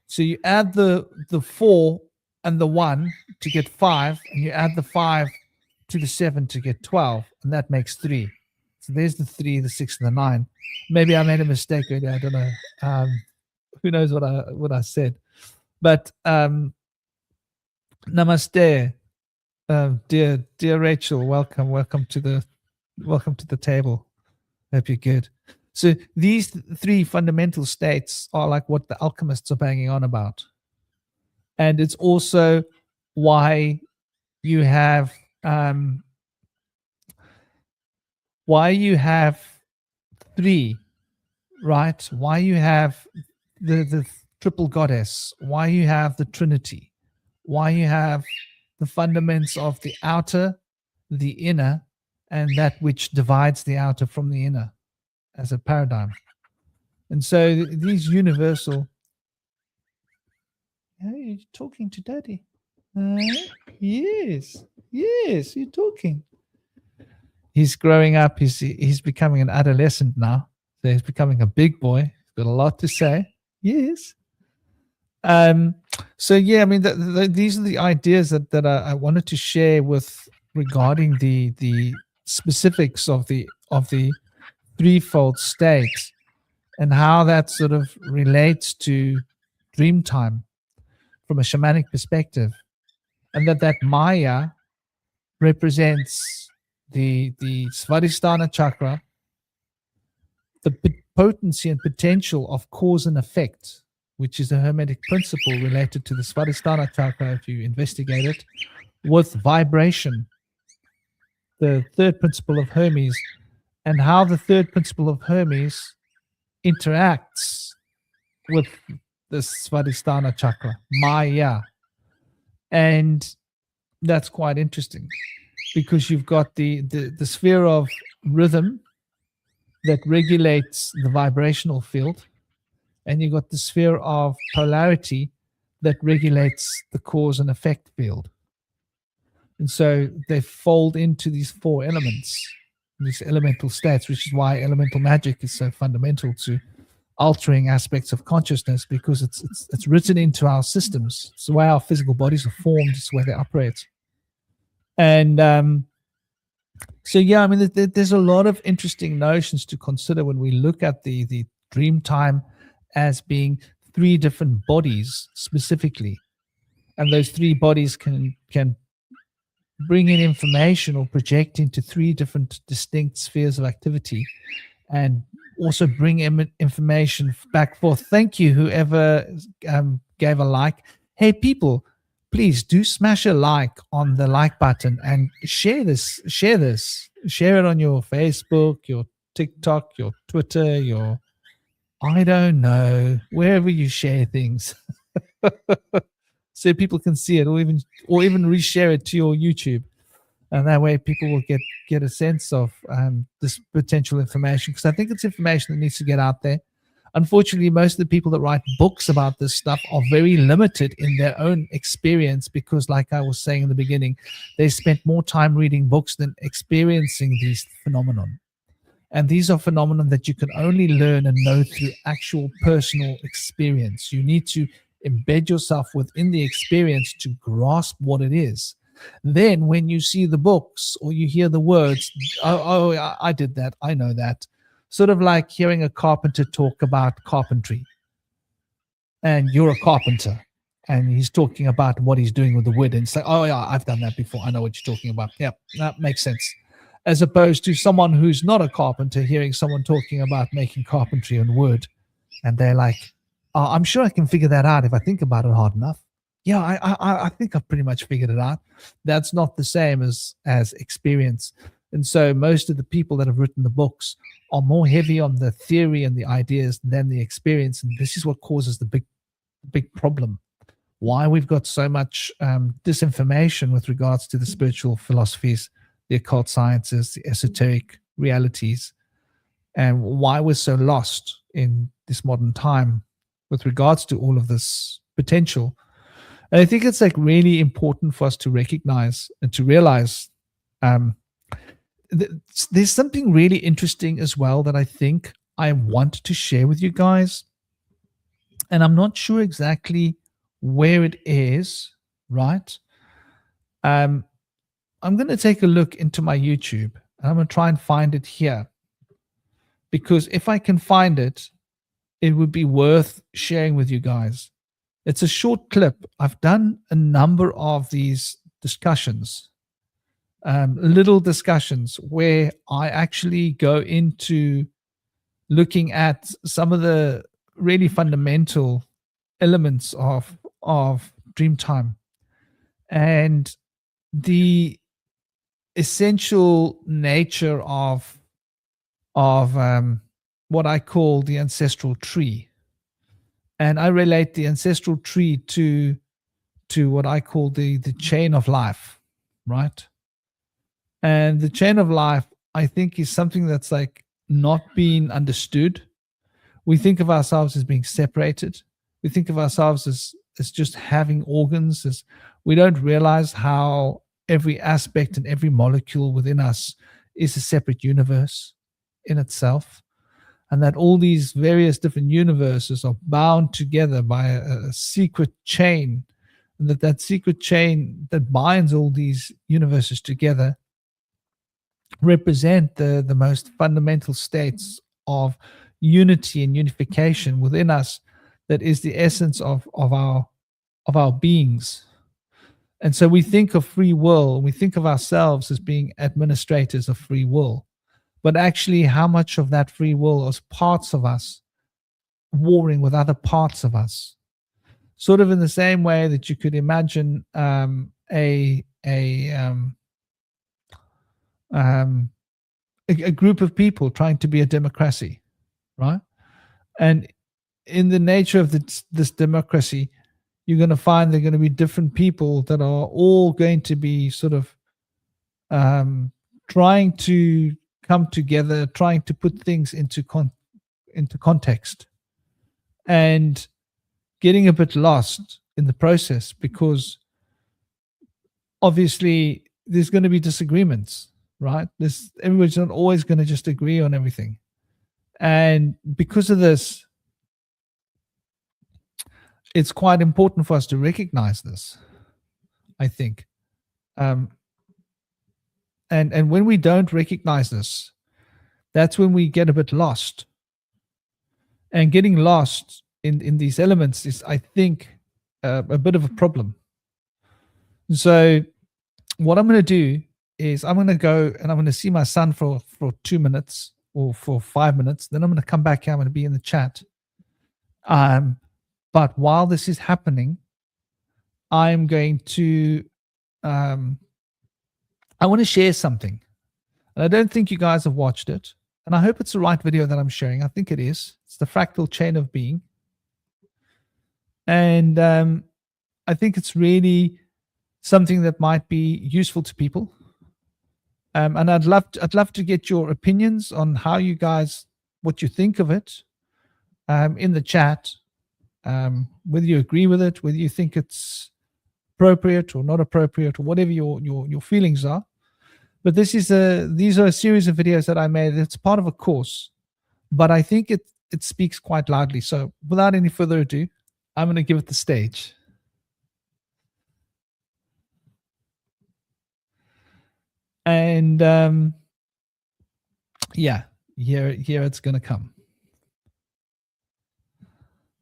So you add the 4 and the 1 to get 5, and you add the 5 to the 7 to get 12, and that makes 3. So there's the 3, the 6, and the 9. Maybe I made a mistake earlier. I don't know. Who knows what I said? But namaste. Dear Rachel, welcome to the table. Hope you're good. So these 3 fundamental states are like what the alchemists are banging on about. And it's also why you have um, three, right? Why you have the triple goddess, why you have the Trinity, why you have the fundaments of the outer, the inner, and that which divides the outer from the inner as a paradigm. And so these universal. Hey, you're talking to daddy. Yes, yes, you're talking. He's growing up. He's becoming an adolescent now. So he's becoming a big boy. He's got a lot to say. Yes. So yeah, I mean, these are the ideas that I wanted to share with regarding the specifics of the threefold state and how that sort of relates to Dreamtime from a shamanic perspective, and that Maya represents the Svadhisthana chakra, the potency and potential of cause and effect, which is a hermetic principle related to the Svadhisthana chakra if you investigate it, with vibration, the third principle of Hermes, and how the third principle of Hermes interacts with the Svadhisthana chakra, Maya. And that's quite interesting because you've got the sphere of rhythm that regulates the vibrational field, and you've got the sphere of polarity that regulates the cause and effect field. And so they fold into these four elements, these elemental states, which is why elemental magic is so fundamental to altering aspects of consciousness, because it's written into our systems. It's the way our physical bodies are formed. It's the way they operate. And so, yeah, I mean, there's a lot of interesting notions to consider when we look at the Dreamtime as being three different bodies specifically. And those three bodies can bring in information or project into three different distinct spheres of activity, and also bring information back forth. Thank you, whoever gave a like. Hey, people, please do smash a like on the like button and share it on your Facebook, your TikTok, your Twitter, your, I don't know, wherever you share things. So people can see it, or even reshare it to your YouTube, and that way people will get a sense of this potential information, because I think it's information that needs to get out there. Unfortunately, most of the people that write books about this stuff are very limited in their own experience, because, like I was saying in the beginning, they spent more time reading books than experiencing these phenomenon. And these are phenomena that you can only learn and know through actual personal experience. You need to embed yourself within the experience to grasp what it is. Then when you see the books or you hear the words, oh, I did that, I know that. Sort of like hearing a carpenter talk about carpentry. And you're a carpenter, and he's talking about what he's doing with the wood. And it's like, oh, yeah, I've done that before. I know what you're talking about. Yeah, that makes sense. As opposed to someone who's not a carpenter hearing someone talking about making carpentry and wood. And they're like, oh, I'm sure I can figure that out if I think about it hard enough. Yeah, I think I've pretty much figured it out. That's not the same as experience. And so most of the people that have written the books are more heavy on the theory and the ideas than the experience. And this is what causes the big problem. Why we've got so much disinformation with regards to the spiritual philosophies, the occult sciences, the esoteric realities, and why we're so lost in this modern time with regards to all of this potential. And I think it's like really important for us to recognize and to realize there's something really interesting as well that I think I want to share with you guys. And I'm not sure exactly where it is, right? I'm going to take a look into my YouTube, and I'm going to try and find it here. Because if I can find it, it would be worth sharing with you guys. It's a short clip. I've done a number of these discussions, little discussions, where I actually go into looking at some of the really fundamental elements of Dreamtime, and the essential nature of what I call the ancestral tree. And I relate the ancestral tree to what I call the chain of life, right? And the chain of life, I think, is something that's like not being understood. We think of ourselves as being separated. We think of ourselves as just having organs. As we don't realize how every aspect and every molecule within us is a separate universe in itself, and that all these various different universes are bound together by a secret chain, and that secret chain that binds all these universes together represent the most fundamental states of unity and unification within us, that is the essence of our beings. And so we think of free will, we think of ourselves as being administrators of free will, but actually how much of that free will is parts of us warring with other parts of us, sort of in the same way that you could imagine um, a group of people trying to be a democracy, right? And in the nature of this democracy, you're going to find there are going to be different people that are all going to be sort of trying to come together, trying to put things into context, and getting a bit lost in the process, because obviously there's going to be disagreements, right? Everybody's not always going to just agree on everything. And because of this, it's quite important for us to recognize this, I think. Um, and when we don't recognize this, that's when we get a bit lost. And getting lost in these elements is, I think, a bit of a problem. So what I'm going to do is I'm going to go and I'm going to see my son for 2 minutes or for 5 minutes. Then I'm going to come back here. I'm going to be in the chat. But while this is happening, I'm going to I want to share something. And I don't think you guys have watched it. And I hope it's the right video that I'm sharing. I think it is. It's the fractal chain of being. And I think it's really something that might be useful to people. And I'd love to get your opinions on how you guys, what you think of it, in the chat. Whether you agree with it, whether you think it's appropriate or not appropriate, or whatever your feelings are. But these are a series of videos that I made. It's part of a course, but I think it speaks quite loudly. So without any further ado, I'm going to give it the stage. And yeah, here it's going to come.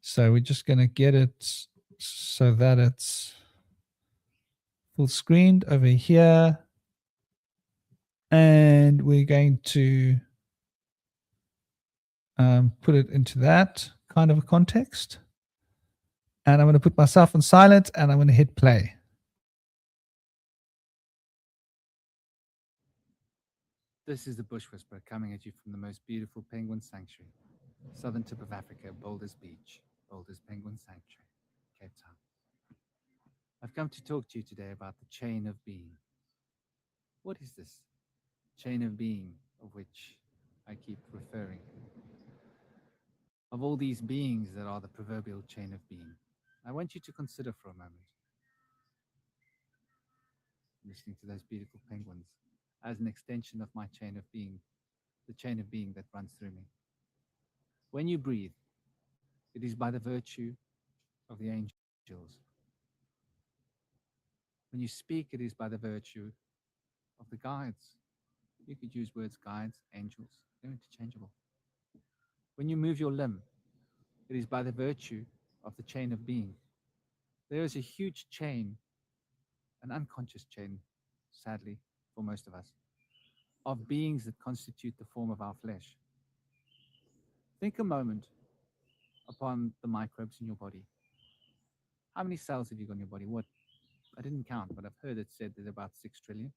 So we're just going to get it so that it's full screened over here. And we're going to put it into that kind of a context. And I'm going to put myself on silent and I'm going to hit play. This is the Bush Whisperer coming at you from the most beautiful penguin sanctuary, southern tip of Africa, Boulders Beach, Boulders Penguin Sanctuary, Cape Town. I've come to talk to you today about the chain of being. What is this chain of being of which I keep referring? Of all these beings that are the proverbial chain of being, I want you to consider for a moment, listening to those beautiful penguins, as an extension of my chain of being, the chain of being that runs through me. When you breathe, it is by the virtue of the angels. When you speak, it is by the virtue of the guides. You could use words guides, angels, they're interchangeable. When you move your limb, it is by the virtue of the chain of being. There is a huge chain, an unconscious chain, sadly, for most of us, of beings that constitute the form of our flesh. Think a moment upon the microbes in your body. How many cells have you got in your body? What? I didn't count, but I've heard it said there's about 6 trillion.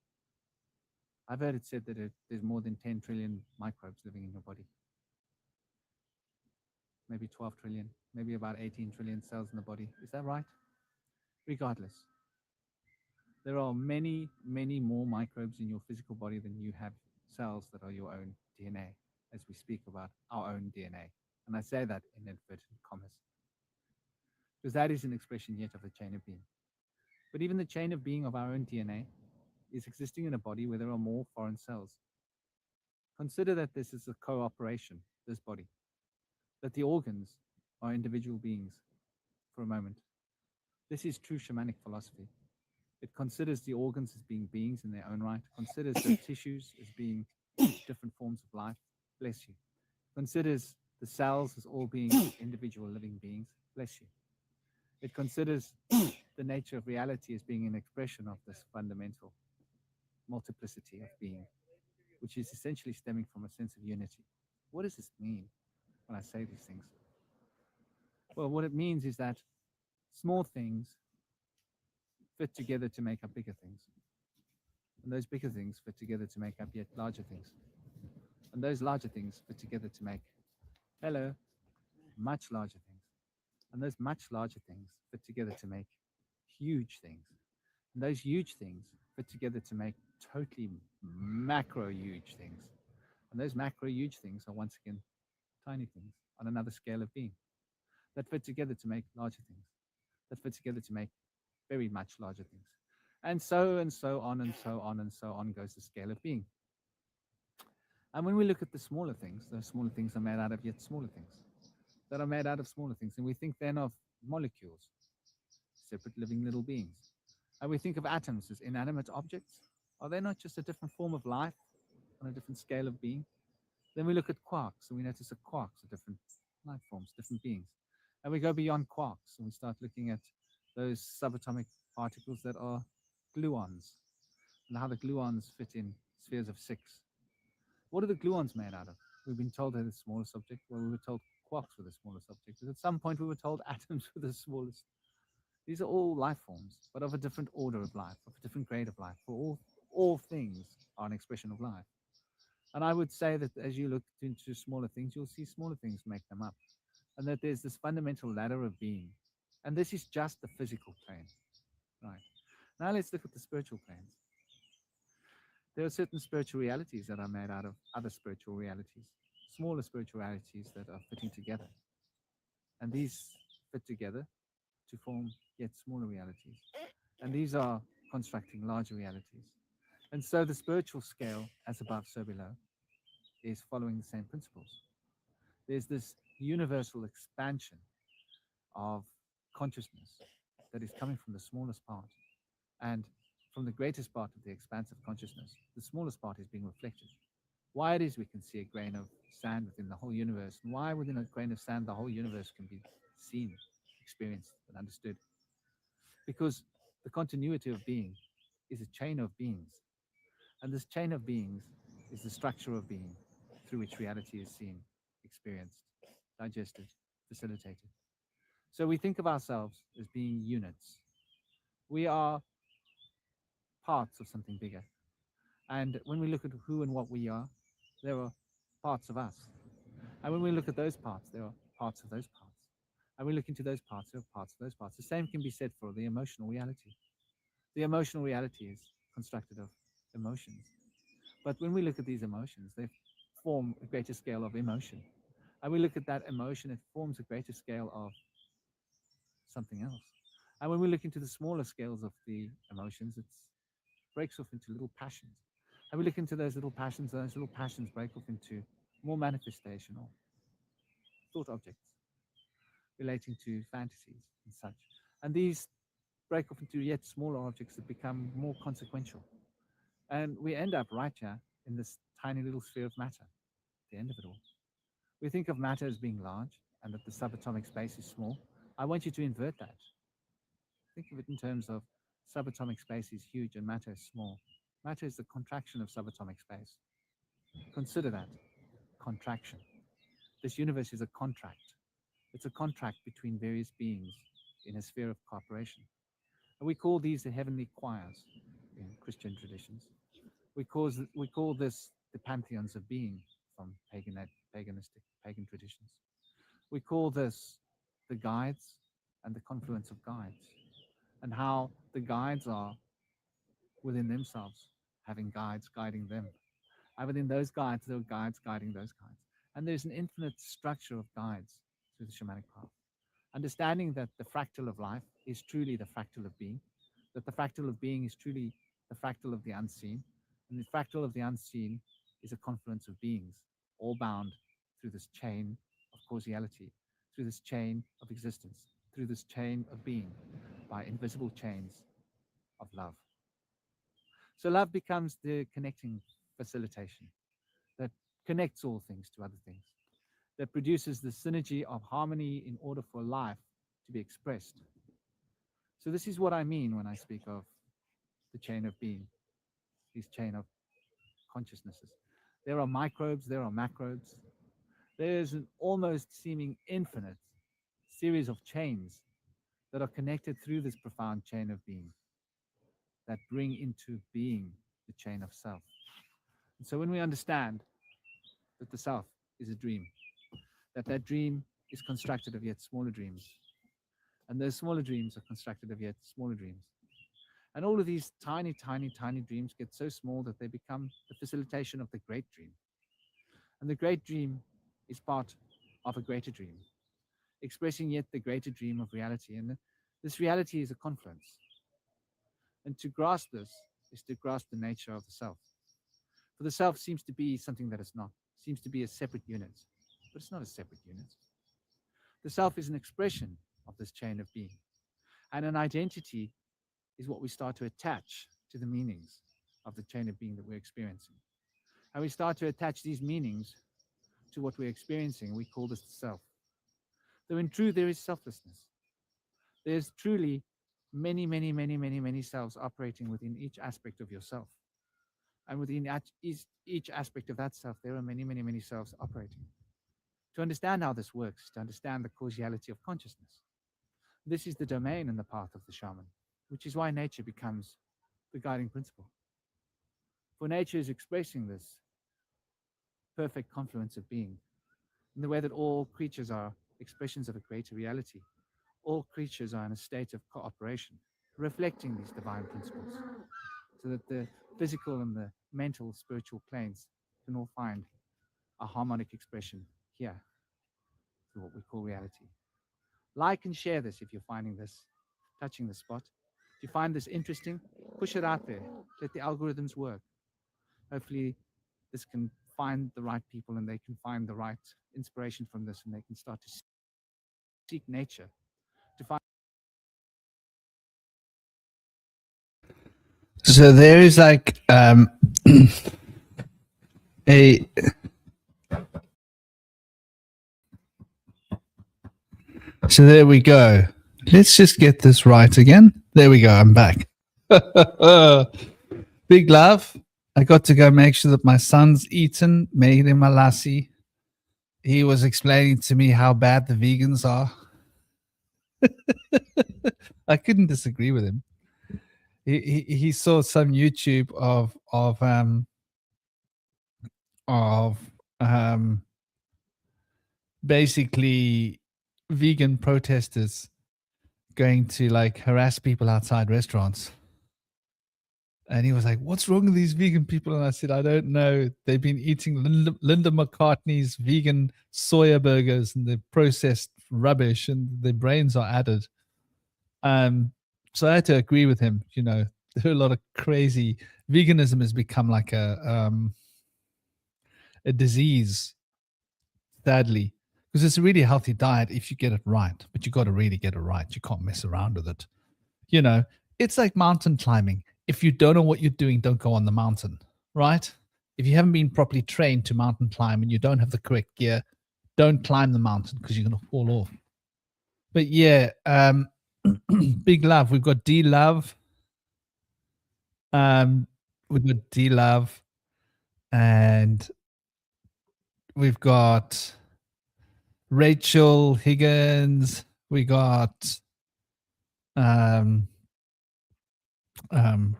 I've heard it said that there's more than 10 trillion microbes living in your body. Maybe 12 trillion, maybe about 18 trillion cells in the body. Is that right? Regardless, there are many, many more microbes in your physical body than you have cells that are your own DNA, as we speak about our own DNA. And I say that in inverted commas, because that is an expression yet of the chain of being. But even the chain of being of our own DNA is existing in a body where there are more foreign cells. Consider that this is a cooperation, this body, that the organs are individual beings for a moment. This is true shamanic philosophy. It considers the organs as being beings in their own right, considers the tissues as being different forms of life. Bless you. Considers the cells as all being individual living beings. Bless you. It considers the nature of reality as being an expression of this fundamental multiplicity of being, which is essentially stemming from a sense of unity. What does this mean when I say these things? Well, what it means is that small things fit together to make up bigger things. And those bigger things fit together to make up yet larger things. And those larger things fit together to make, hello, much larger things. And those much larger things fit together to make huge things. And those huge things fit together to make totally macro huge things. And those macro huge things are once again tiny things on another scale of being that fit together to make larger things, that fit together to make very much larger things. And so on and so on and so on goes the scale of being. And when we look at the smaller things, those smaller things are made out of yet smaller things that are made out of smaller things. And we think then of molecules, separate living little beings. And we think of atoms as inanimate objects. Are they not just a different form of life on a different scale of being? Then we look at quarks and we notice that quarks are different life forms, different beings. And we go beyond quarks and we start looking at those subatomic particles that are gluons and how the gluons fit in spheres of 6. What are the gluons made out of? We've been told they're the smallest object. Well, we were told quarks were the smallest object. But at some point, we were told atoms were the smallest. These are all life forms, but of a different order of life, of a different grade of life. For all things are an expression of life. And I would say that as you look into smaller things, you'll see smaller things make them up. And that there's this fundamental ladder of being. And this is just the physical plane. Right. Now let's look at the spiritual planes. There are certain spiritual realities that are made out of other spiritual realities, smaller spiritual realities that are fitting together. And these fit together to form yet smaller realities. And these are constructing larger realities. And so the spiritual scale, as above, so below, is following the same principles. There's this universal expansion of consciousness that is coming from the smallest part. And from the greatest part of the expanse of consciousness, the smallest part is being reflected. Why it is we can see a grain of sand within the whole universe, and why within a grain of sand the whole universe can be seen, experienced, and understood. Because the continuity of being is a chain of beings. And this chain of beings is the structure of being through which reality is seen, experienced, digested, facilitated. So we think of ourselves as being units. We are parts of something bigger. And when we look at who and what we are, there are parts of us. And when we look at those parts, there are parts of those parts. And we look into those parts, there are parts of those parts. The same can be said for the emotional reality. The emotional reality is constructed of emotions. But when we look at these emotions, they form a greater scale of emotion. And we look at that emotion, it forms a greater scale of something else. And when we look into the smaller scales of the emotions, it breaks off into little passions. And we look into those little passions break off into more manifestational thought objects relating to fantasies and such. And these break off into yet smaller objects that become more consequential. And we end up right here in this tiny little sphere of matter, the end of it all. We think of matter as being large and that the subatomic space is small. I want you to invert that. Think of it in terms of subatomic space is huge and matter is small. Matter is the contraction of subatomic space. Consider that, contraction. This universe is a contract. It's a contract between various beings in a sphere of cooperation. And we call these the heavenly choirs in Christian traditions. We call this the pantheons of being from pagan traditions. We call this the guides and the confluence of guides, and how the guides are within themselves, having guides guiding them. And within those guides, there are guides guiding those guides. And there's an infinite structure of guides through the shamanic path. Understanding that the fractal of life is truly the fractal of being, that the fractal of being is truly the fractal of the unseen, and the fractal of the unseen is a confluence of beings, all bound through this chain of causality, through this chain of existence, through this chain of being, by invisible chains of love. So love becomes the connecting facilitation that connects all things to other things, that produces the synergy of harmony in order for life to be expressed. So this is what I mean when I speak of the chain of being, these chain of consciousnesses. There are microbes, there are macrobes. There's an almost seeming infinite series of chains that are connected through this profound chain of being, that bring into being the chain of self. And so when we understand that the self is a dream, that dream is constructed of yet smaller dreams, and those smaller dreams are constructed of yet smaller dreams, and all of these tiny, tiny, tiny dreams get so small that they become the facilitation of the great dream. And the great dream is part of a greater dream, expressing yet the greater dream of reality. And this reality is a confluence. And to grasp this is to grasp the nature of the self. For the self seems to be something that it's not, seems to be a separate unit, but it's not a separate unit. The self is an expression of this chain of being. And an identity is what we start to attach to the meanings of the chain of being that we're experiencing. And we start to attach these meanings to what we're experiencing. We call this the self. Though in truth, there is selflessness. There's truly many, many, many, many, many selves operating within each aspect of yourself. And within each aspect of that self, there are many, many, many selves operating. To understand how this works, to understand the causality of consciousness, this is the domain and the path of the shaman, which is why nature becomes the guiding principle. For nature is expressing this perfect confluence of being in the way that all creatures are expressions of a greater reality. All creatures are in a state of cooperation, reflecting these divine principles, so that the physical and the mental, spiritual planes can all find a harmonic expression here through what we call reality. Like and share this if you're finding this, touching the spot. If you find this interesting, push it out there. Let the algorithms work. Hopefully this can find the right people and they can find the right inspiration from this and they can start to seek nature to find. So there is like a so there we go. Let's just get this right again. There we go. I'm back. Big love. I got to go make sure that my son's eaten, made him a lassi. He was explaining to me how bad the vegans are. I couldn't disagree with him. He saw some YouTube of basically vegan protesters going to like harass people outside restaurants. And he was like, what's wrong with these vegan people? And I said, I don't know. They've been eating Linda McCartney's vegan soya burgers and the processed rubbish and their brains are added. So I had to agree with him. You know, there are a lot of crazy. Veganism has become like a disease, sadly, because it's a really healthy diet if you get it right. But you got to really get it right. You can't mess around with it. You know, it's like mountain climbing. If you don't know what you're doing, don't go on the mountain, right? If you haven't been properly trained to mountain climb and you don't have the correct gear, don't climb the mountain because you're going to fall off. But yeah, big love. We've got D Love. We've got D Love. And we've got Rachel Higgins. We got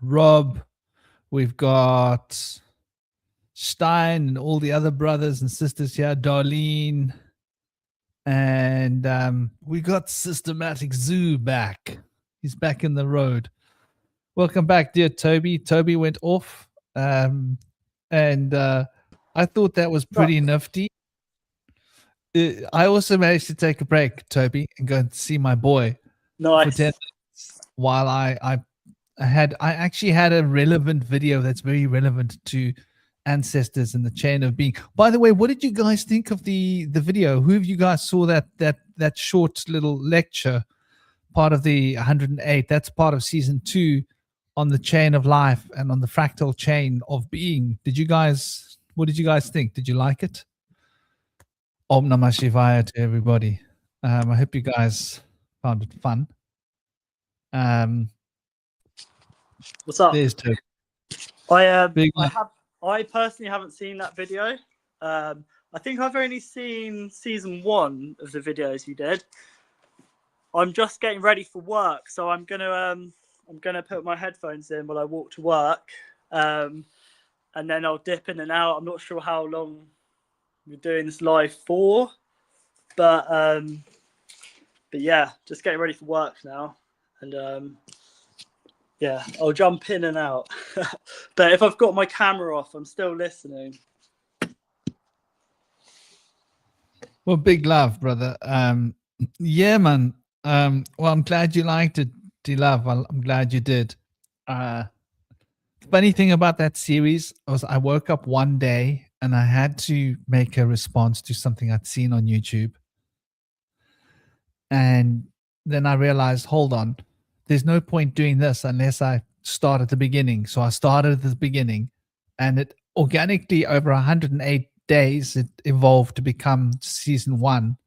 Rob, we've got Stein and all the other brothers and sisters here, Darlene, and we got Systematic Zoo back. He's back in the road. Welcome back, dear Toby. Toby went off, and I thought that was pretty nifty. I also managed to take a break, Toby, and go and see my boy for 10 Nice. minutes while I actually had a relevant video that's very relevant to ancestors and the chain of being. By the way, what did you guys think of the video? Who of you guys saw that short little lecture, part of the 108? That's part of season 2 on the chain of life and on the fractal chain of being. What did you guys think? Did you like it? Om Namah Shivaya to everybody. I hope you guys found it fun. What's up? There's Toby. I personally haven't seen that video. I think I've only seen season 1 of the videos you did. I'm just getting ready for work, so I'm gonna put my headphones in while I walk to work, and then I'll dip in and out. I'm not sure how long we're doing this live for, but yeah, just getting ready for work now, and yeah, I'll jump in and out. But if I've got my camera off, I'm still listening. Well, big love, brother. Yeah, man. Well, I'm glad you liked it, D-Love. I'm glad you did. Funny thing about that series was I woke up one day and I had to make a response to something I'd seen on YouTube. And then I realized, hold on, there's no point doing this unless I start at the beginning. So I started at the beginning, and it organically, over 108 days, it evolved to become season 1,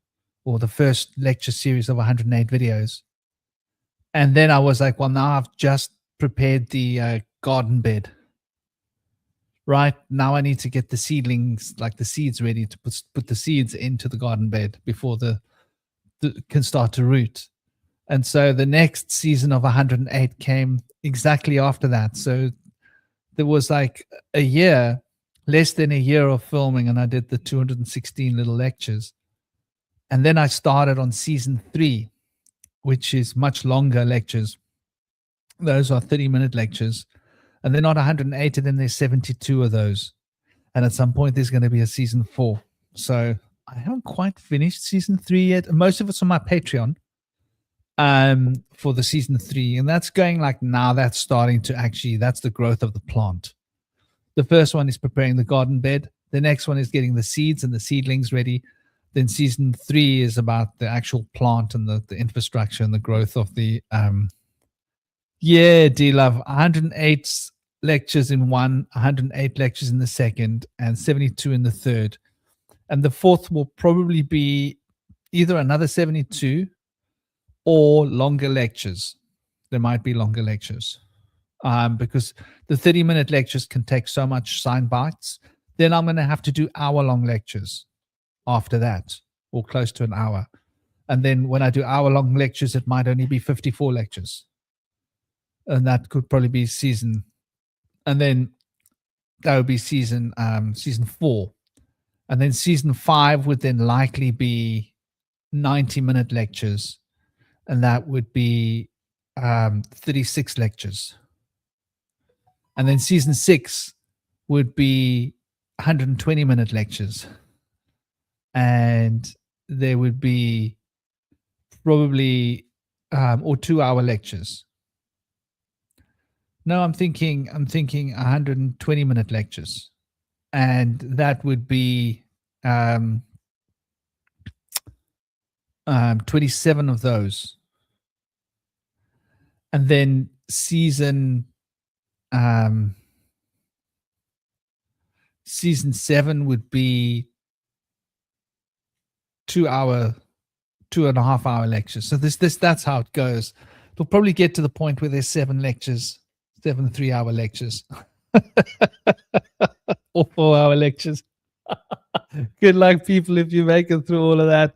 or the first lecture series of 108 videos. And then I was like, well, now I've just prepared the garden bed. Right now I need to get the seedlings, like the seeds, ready to put the seeds into the garden bed before the can start to root. And so the next season of 108 came exactly after that. So there was like a year, less than a year of filming, and I did the 216 little lectures. And then I started on season 3, which is much longer lectures. Those are 30-minute lectures. And they're not 108, and then there's 72 of those. And at some point, there's going to be a season 4. So I haven't quite finished season 3 yet. Most of it's on my Patreon for the season 3. And that's going like now, that's starting to actually, that's the growth of the plant. The first one is preparing the garden bed. The next one is getting the seeds and the seedlings ready. Then season 3 is about the actual plant and the infrastructure and the growth of the yeah, D-Love. 108 lectures in one, 108 lectures in the second, and 72 in the third. And the fourth will probably be either another 72 or longer lectures. There might be longer lectures because the 30-minute lectures can take so much sound bites. Then I'm going to have to do hour-long lectures after that, or close to an hour. And then when I do hour-long lectures, it might only be 54 lectures. And that could probably be season, and then that would be season 4, and then season 5 would then likely be 90-minute lectures, and that would be 36 lectures, and then season 6 would be 120-minute lectures, and there would be probably or 2-hour lectures. No, I'm thinking 120-minute lectures, and that would be 27 of those. And then season 7 would be 2.5 hour lectures. So that's how it goes. It'll probably get to the point where there's 7 lectures. 7 3-hour lectures or 4-hour lectures. Good luck, people, if you make it through all of that.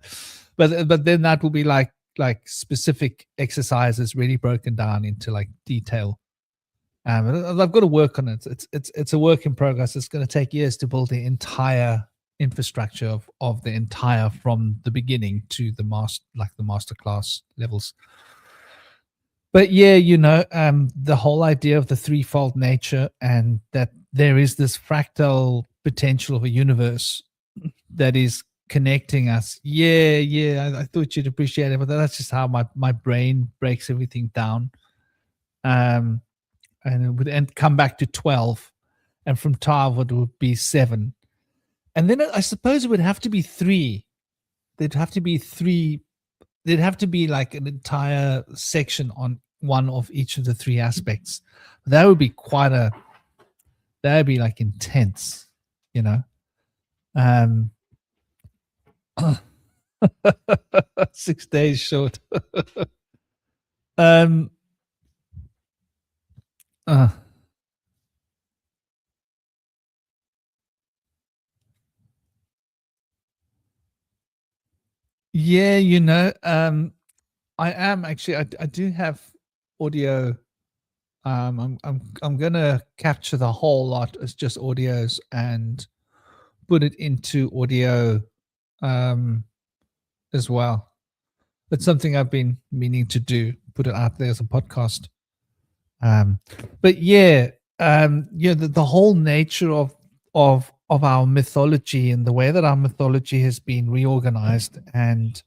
But then that will be like like specific exercises really broken down into like detail. And I've got to work on it. It's a work in progress. It's going to take years to build the entire infrastructure of the entire, from the beginning to the master class levels. But yeah, the whole idea of the threefold nature, and that there is this fractal potential of a universe that is connecting us. I thought you'd appreciate it, but that's just how my brain breaks everything down. And it would come back to 12, and from 12 it would be 7, and then I suppose it would have to be 3. There'd have to be 3. There'd have to be like an entire section on one of each of the 3 aspects. That would be that would be like intense, 6 days short. Yeah, I am actually. I do have audio. I'm gonna capture the whole lot as just audios and put it into audio, as well. It's something I've been meaning to do. Put it out there as a podcast. But yeah, the whole nature of our mythology, and the way that our mythology has been reorganized, and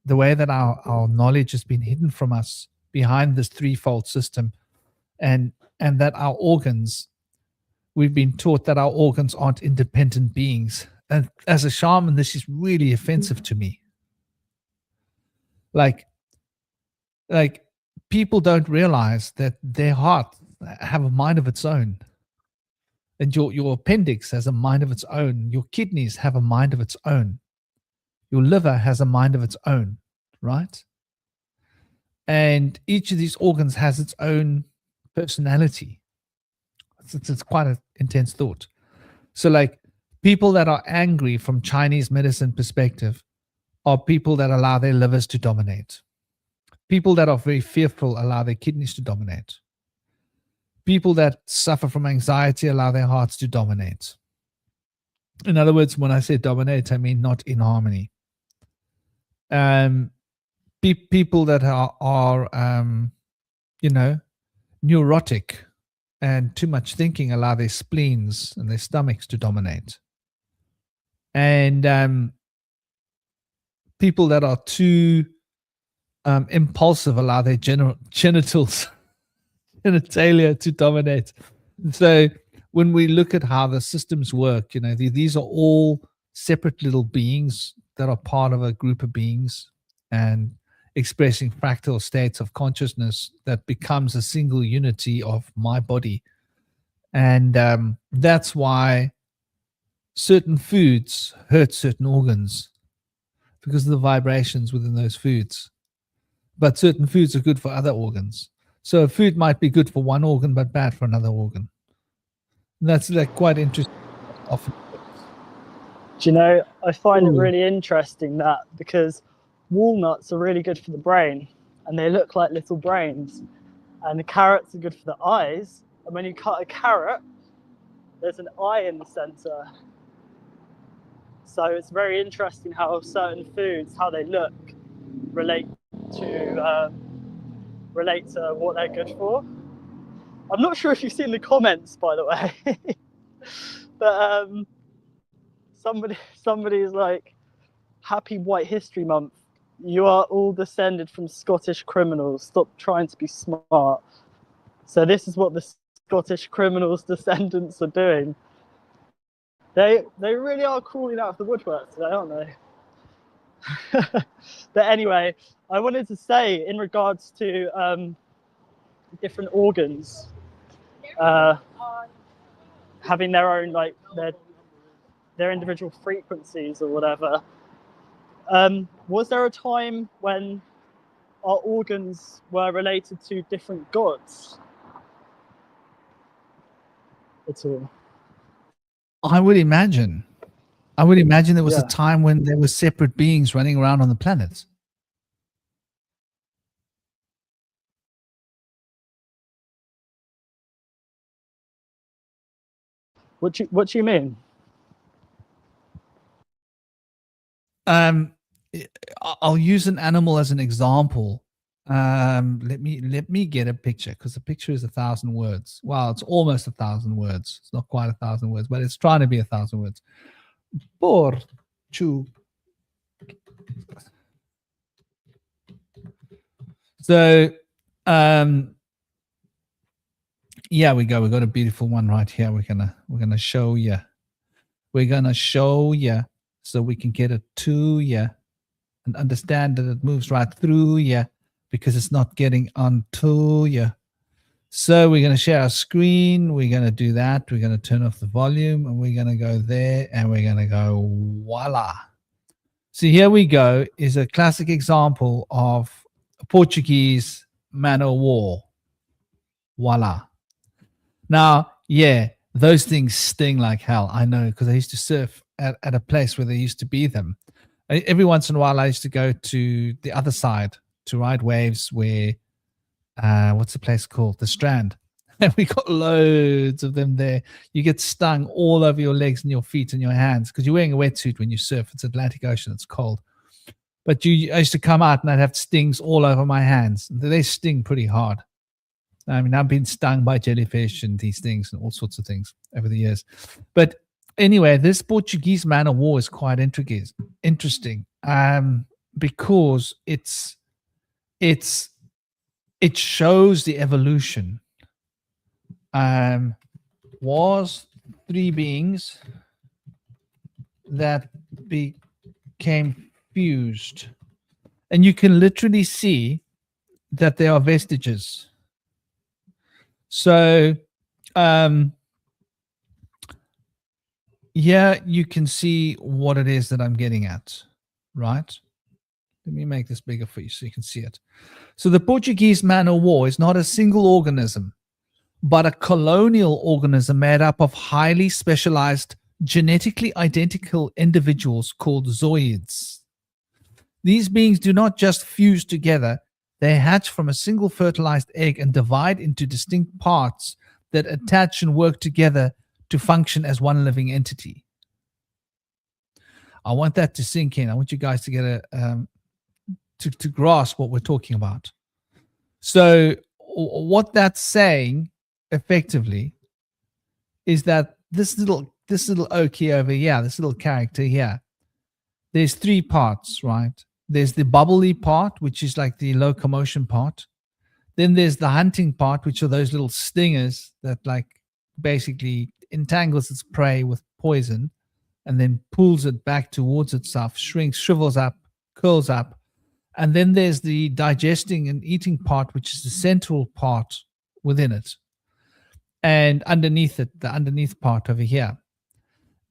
the way that our knowledge has been hidden from us behind this threefold system, and that our organs, we've been taught that our organs aren't independent beings. And as a shaman, this is really offensive to me. Like people don't realize that their heart have a mind of its own, and your appendix has a mind of its own. Your kidneys have a mind of its own. Your liver has a mind of its own, right? And each of these organs has its own personality. It's quite an intense thought. So like, people that are angry from Chinese medicine perspective are people that allow their livers to dominate. People that are very fearful allow their kidneys to dominate. People that suffer from anxiety allow their hearts to dominate. In other words, when I say dominate, I mean not in harmony. People that are neurotic and too much thinking allow their spleens and their stomachs to dominate. And people that are too impulsive allow their genitalia to dominate. So when we look at how the systems work, these are all separate little beings that are part of a group of beings and expressing fractal states of consciousness that becomes a single unity of my body. And that's why certain foods hurt certain organs, because of the vibrations within those foods. But certain foods are good for other organs. So a food might be good for one organ but bad for another organ. And that's like quite interesting. Often. Do you know, I find it really interesting that, because walnuts are really good for the brain, and they look like little brains, and the carrots are good for the eyes. And when you cut a carrot, there's an eye in the center. So it's very interesting how certain foods, how they look, relate to what they're good for. I'm not sure if you've seen the comments, by the way, but somebody's like, "Happy White History Month. You are all descended from Scottish criminals. Stop trying to be smart." So this is what the Scottish criminals' descendants are doing. They really are crawling out of the woodwork today, aren't they? But anyway, I wanted to say, in regards to different organs having their own, like their individual frequencies or whatever, was there a time when our organs were related to different gods at all? I would imagine there was a time when there were separate beings running around on the planet. What do you mean? I'll use an animal as an example. Let me get a picture, because a picture is 1,000 words. Well, it's almost 1,000 words. It's not quite 1,000 words, but it's trying to be 1,000 words. So, yeah, we go. We got a beautiful one right here. We're gonna show you. We're gonna show you so we can get it to you and understand that it moves right through you, because it's not getting onto you. So we're going to share our screen. We're going to do that. We're going to turn off the volume, and we're going to go there, and we're going to go voila. So here we go, is a classic example of a Portuguese man o' war. Voila. Now, yeah, those things sting like hell. I know, because I used to surf at a place where there used to be them. Every once in a while, I used to go to the other side to ride waves where, what's the place called? The Strand. And we got loads of them there. You get stung all over your legs and your feet and your hands, because you're wearing a wetsuit when you surf. It's Atlantic Ocean. It's cold. But I used to come out and I'd have stings all over my hands. They sting pretty hard. I mean, I've been stung by jellyfish and these things and all sorts of things over the years. But anyway, this Portuguese man of war is quite interesting, because it shows the evolution. Was three beings that became fused, and you can literally see that there are vestiges. So yeah, you can see what it is that I'm getting at, right? Let me make this bigger for you so you can see it. So the Portuguese man o' war is not a single organism, but a colonial organism made up of highly specialized, genetically identical individuals called zooids. These beings do not just fuse together, they hatch from a single fertilized egg and divide into distinct parts that attach and work together to function as one living entity. I want that to sink in. I want you guys to get to grasp what we're talking about. So what that's saying effectively is that this little Oki over here, this little character here, there's three parts, right? There's the bubbly part, which is like the locomotion part. Then there's the hunting part, which are those little stingers that like basically entangles its prey with poison and then pulls it back towards itself, shrinks, shrivels up, curls up. And then there's the digesting and eating part, which is the central part within it. And underneath it, the underneath part over here.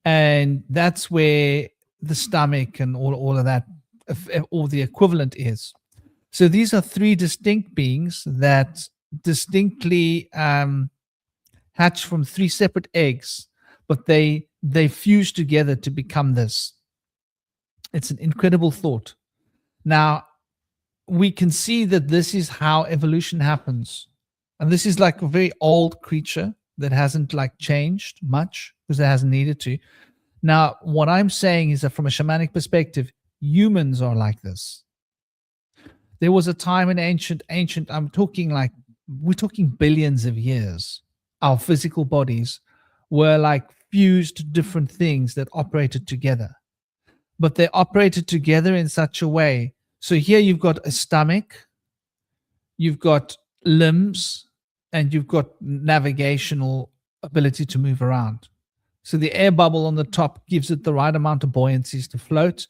And that's where the stomach and all of that, or the equivalent is. So these are three distinct beings that distinctly hatch from three separate eggs, but they fuse together to become this. It's an incredible thought. Now, we can see that this is how evolution happens. And this is like a very old creature that hasn't like changed much because it hasn't needed to. Now, what I'm saying is that from a shamanic perspective, humans are like this. There was a time in ancient, we're talking billions of years. Our physical bodies were like fused different things that operated together. But they operated together in such a way. So here you've got a stomach, you've got limbs, and you've got navigational ability to move around. So the air bubble on the top gives it the right amount of buoyancy to float,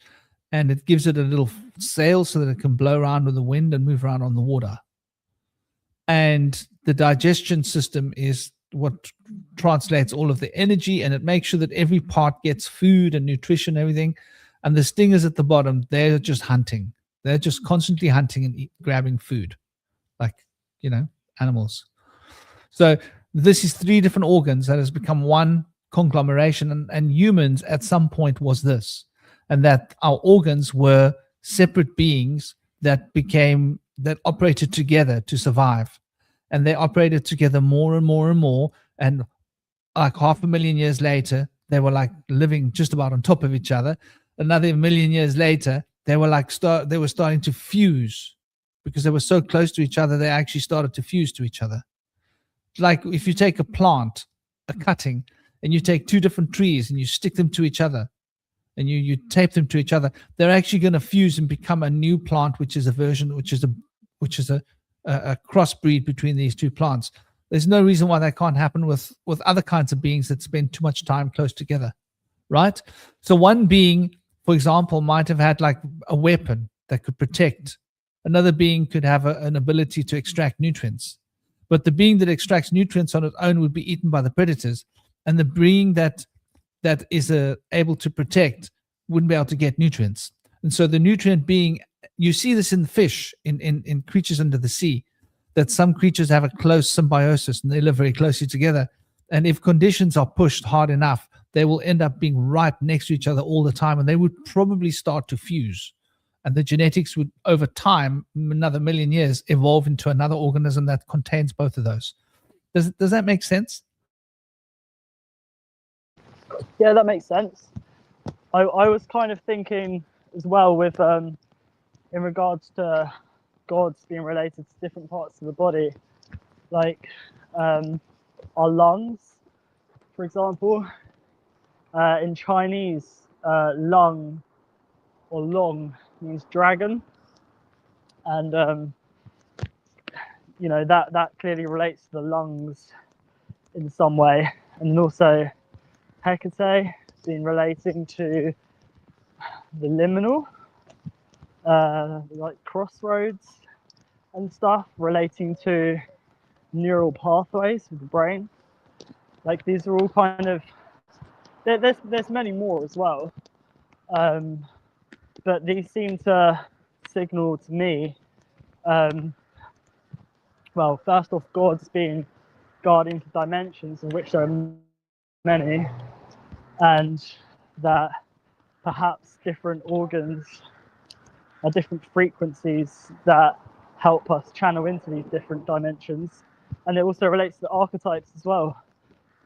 and it gives it a little sail so that it can blow around with the wind and move around on the water. And the digestion system is what translates all of the energy, and it makes sure that every part gets food and nutrition and everything. And the stingers at the bottom, they're just hunting. They're just constantly hunting and grabbing food, like, animals. So this is three different organs that has become one conglomeration, and humans at some point was this, and that our organs were separate beings that operated together to survive, and they operated together more and more and more, and like 500,000 years later, they were like living just about on top of each other. Another million years later, they were like they were starting to fuse because they were so close to each other. They actually started to fuse to each other. Like if you take a plant, a cutting, and you take two different trees and you stick them to each other, and you tape them to each other, they're actually going to fuse and become a new plant, which is a crossbreed between these two plants. There's no reason why that can't happen with other kinds of beings that spend too much time close together, right? So one being, for example, might have had like a weapon that could protect. Another being could have an ability to extract nutrients. But the being that extracts nutrients on its own would be eaten by the predators. And the being that is able to protect wouldn't be able to get nutrients. And so the nutrient being, you see this in fish, in creatures under the sea, that some creatures have a close symbiosis and they live very closely together. And if conditions are pushed hard enough, they will end up being right next to each other all the time, and they would probably start to fuse. And the genetics would, over time, another million years, evolve into another organism that contains both of those. Does that make sense? Yeah, that makes sense. I was kind of thinking as well with in regards to gods being related to different parts of the body, like our lungs, for example. In Chinese, lung or long means dragon, and you know that clearly relates to the lungs in some way, and also Hecate being relating to the liminal, like crossroads and stuff, relating to neural pathways with the brain. Like these are all kind of, there's many more as well, but these seem to signal to me, well, first off, gods being guardians of dimensions, in which there are many, and that perhaps different organs are different frequencies that help us channel into these different dimensions. And it also relates to the archetypes as well,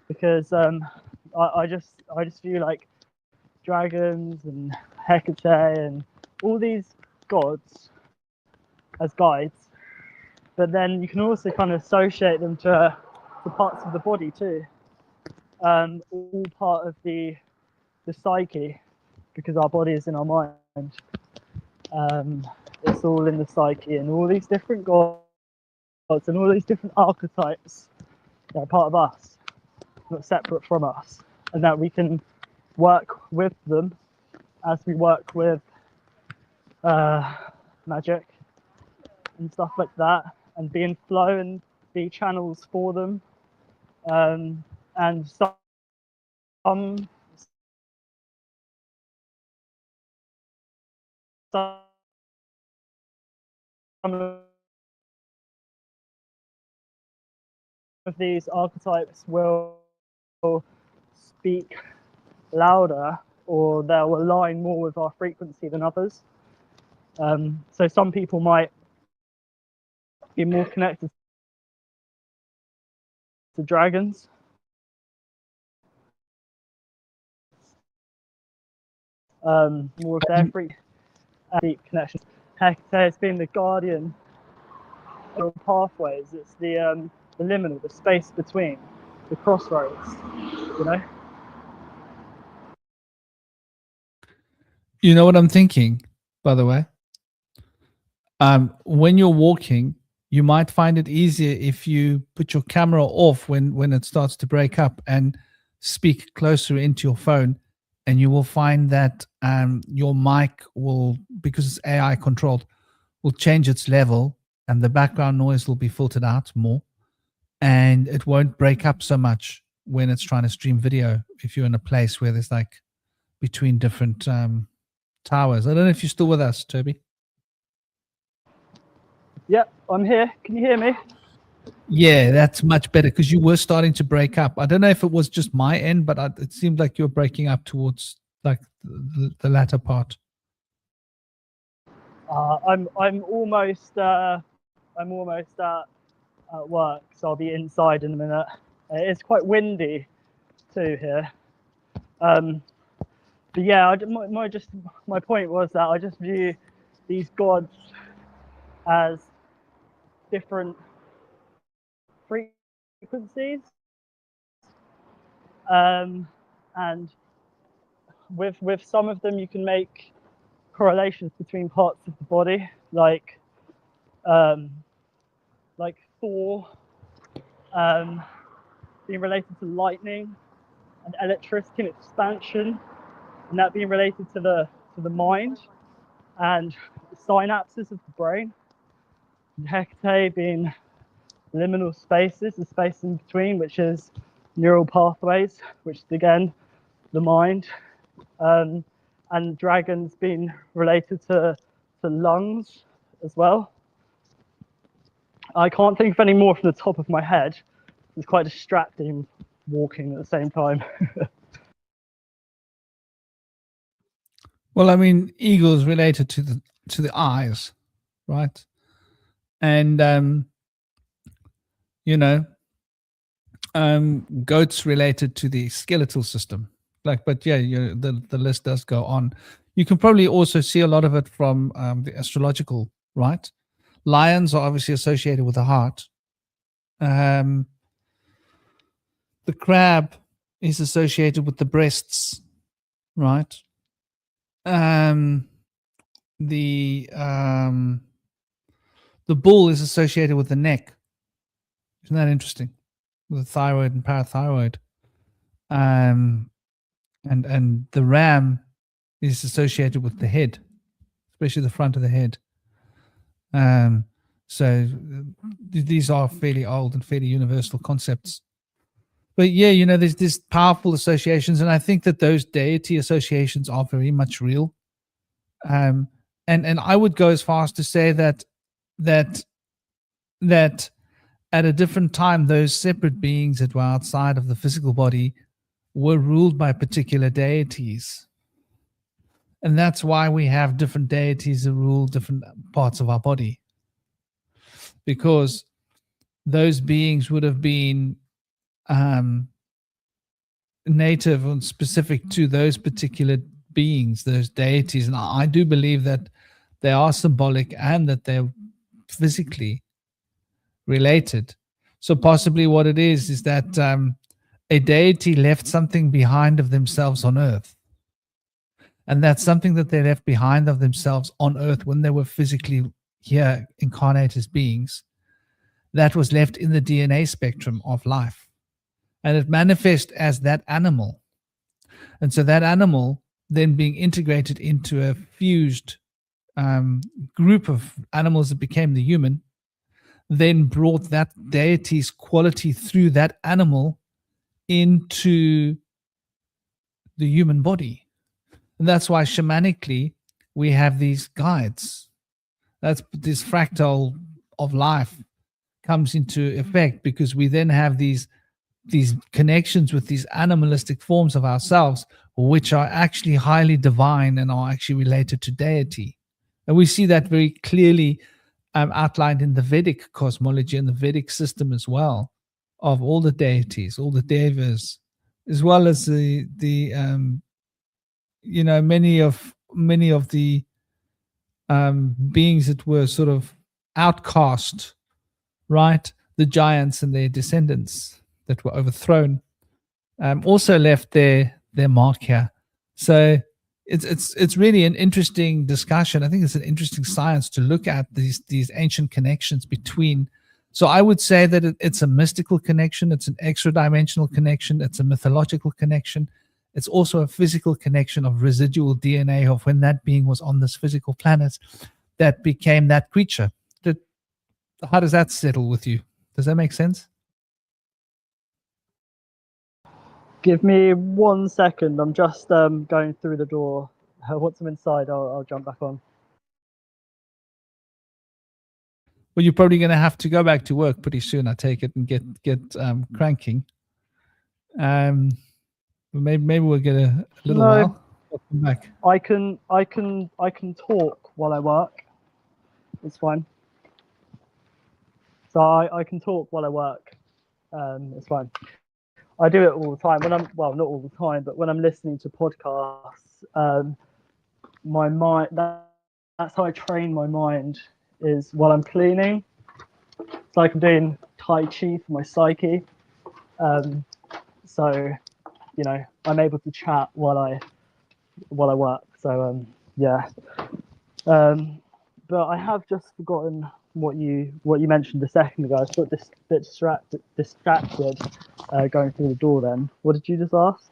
because I just view like dragons and Hecate and all these gods as guides, but then you can also kind of associate them to parts of the body too, all part of the psyche, because our body is in our mind. It's all in the psyche, and all these different gods and all these different archetypes that are part of us, not separate from us, and that we can work with them as we work with magic and stuff like that, and be in flow and be channels for them. And some of these archetypes will speak louder, or they'll align more with our frequency than others. So some people might be more connected to dragons, more of their free deep connection. Hecate has been the guardian of pathways. It's the liminal, the space between, the crossroads, you know? You know what I'm thinking, by the way? When you're walking, you might find it easier if you put your camera off when it starts to break up and speak closer into your phone, and you will find that your mic will, because it's AI controlled, will change its level, and the background noise will be filtered out more, and it won't break up so much when it's trying to stream video if you're in a place where there's like between different towers. I don't know if you're still with us, Toby. Yep, I'm here. Can you hear me? Yeah, that's much better, because you were starting to break up. I don't know if it was just my end, but it seemed like you were breaking up towards like the latter part. I'm almost at work, so I'll be inside in a minute. It's quite windy two here. But yeah, my point was that I just view these gods as different frequencies, and with some of them you can make correlations between parts of the body, like Thor being related to lightning and electricity and expansion, and that being related to the mind and the synapses of the brain. And Hecate being liminal spaces, the space in between, which is neural pathways, which is again the mind. And dragons being related to lungs as well. I can't think of any more from the top of my head. It's quite distracting walking at the same time. Well, I mean, eagles related to the eyes, right? And you know, goats related to the skeletal system. Like, but yeah, the list does go on. You can probably also see a lot of it from the astrological, right? Lions are obviously associated with the heart. The crab is associated with the breasts, right? The bull is associated with the neck. Isn't that interesting? With the thyroid and parathyroid. And the ram is associated with the head, especially the front of the head. So these are fairly old and fairly universal concepts. But yeah, there's these powerful associations, and I think that those deity associations are very much real. And I would go as far as to say that at a different time, those separate beings that were outside of the physical body were ruled by particular deities. And that's why we have different deities that rule different parts of our body. Because those beings would have been native and specific to those particular beings, those deities. And I do believe that they are symbolic and that they're physically related. So possibly what it is that a deity left something behind of themselves on earth. And that's something that they left behind of themselves on earth when they were physically here incarnate as beings. That was left in the DNA spectrum of life. And it manifests as that animal. And so that animal then being integrated into a fused group of animals that became the human, then brought that deity's quality through that animal into the human body. And that's why shamanically we have these guides. That's this fractal of life comes into effect, because we then have these connections with these animalistic forms of ourselves, which are actually highly divine and are actually related to deity. And we see that very clearly outlined in the Vedic cosmology and the Vedic system as well, of all the deities, all the devas, as well as the many of the beings that were sort of outcast, right? The giants and their descendants that were overthrown also left their mark here. So it's really an interesting discussion. I think it's an interesting science to look at these ancient connections between. So I would say that it's a mystical connection, it's an extra dimensional connection, it's a mythological connection. It's also a physical connection of residual DNA of when that being was on this physical planet that became that creature. How does that settle with you? Does that make sense? Give me 1 second. I'm just going through the door. Once I'm inside, I'll jump back on. Well, you're probably going to have to go back to work pretty soon, I take it, and get cranking. Maybe we'll get a little while. Welcome back. I can talk while I work. It's fine. So I can talk while I work. It's fine. I do it all the time when I'm, well, not all the time, but when I'm listening to podcasts, my mind, that's how I train my mind, is while I'm cleaning. It's like I'm doing Tai Chi for my psyche. So, you know, I'm able to chat while I work. So, yeah. But I have just forgotten what you mentioned a second ago. I was sort of a bit distracted going through the door then. What did you just ask?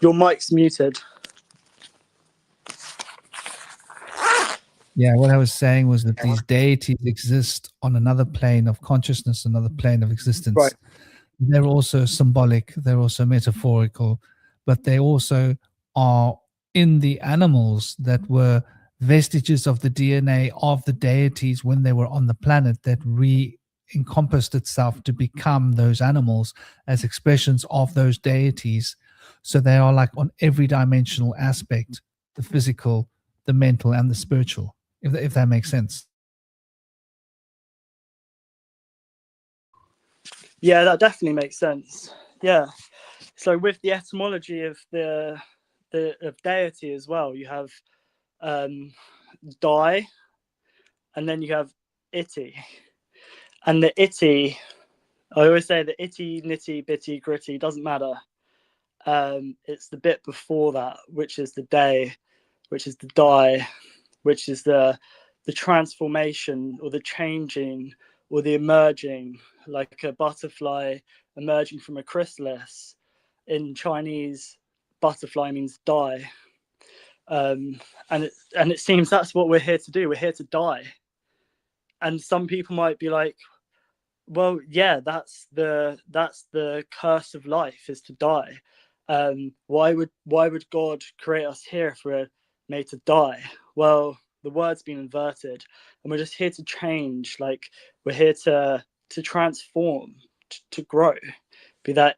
Your mic's muted. Yeah, what I was saying was that these deities exist on another plane of consciousness, another plane of existence. Right. They're also symbolic, they're also metaphorical, but they also are in the animals that were vestiges of the DNA of the deities when they were on the planet, that encompassed itself to become those animals as expressions of those deities. So they are like on every dimensional aspect, the physical, the mental, and the spiritual, if that makes sense. Yeah, that definitely makes sense. Yeah. So with the etymology of the of deity as well, you have die, and then you have itty. And the itty, I always say the itty, nitty, bitty, gritty, doesn't matter. It's the bit before that, which is the day, which is the die, which is the transformation or the changing or the emerging, like a butterfly emerging from a chrysalis. In Chinese, butterfly means die. And it seems that's what we're here to do. We're here to die. And some people might be like, well, yeah, that's the curse of life, is to die. Why would God create us here if we're made to die? Well, the word's been inverted, and we're just here to change. Like, we're here to transform, to grow. Be that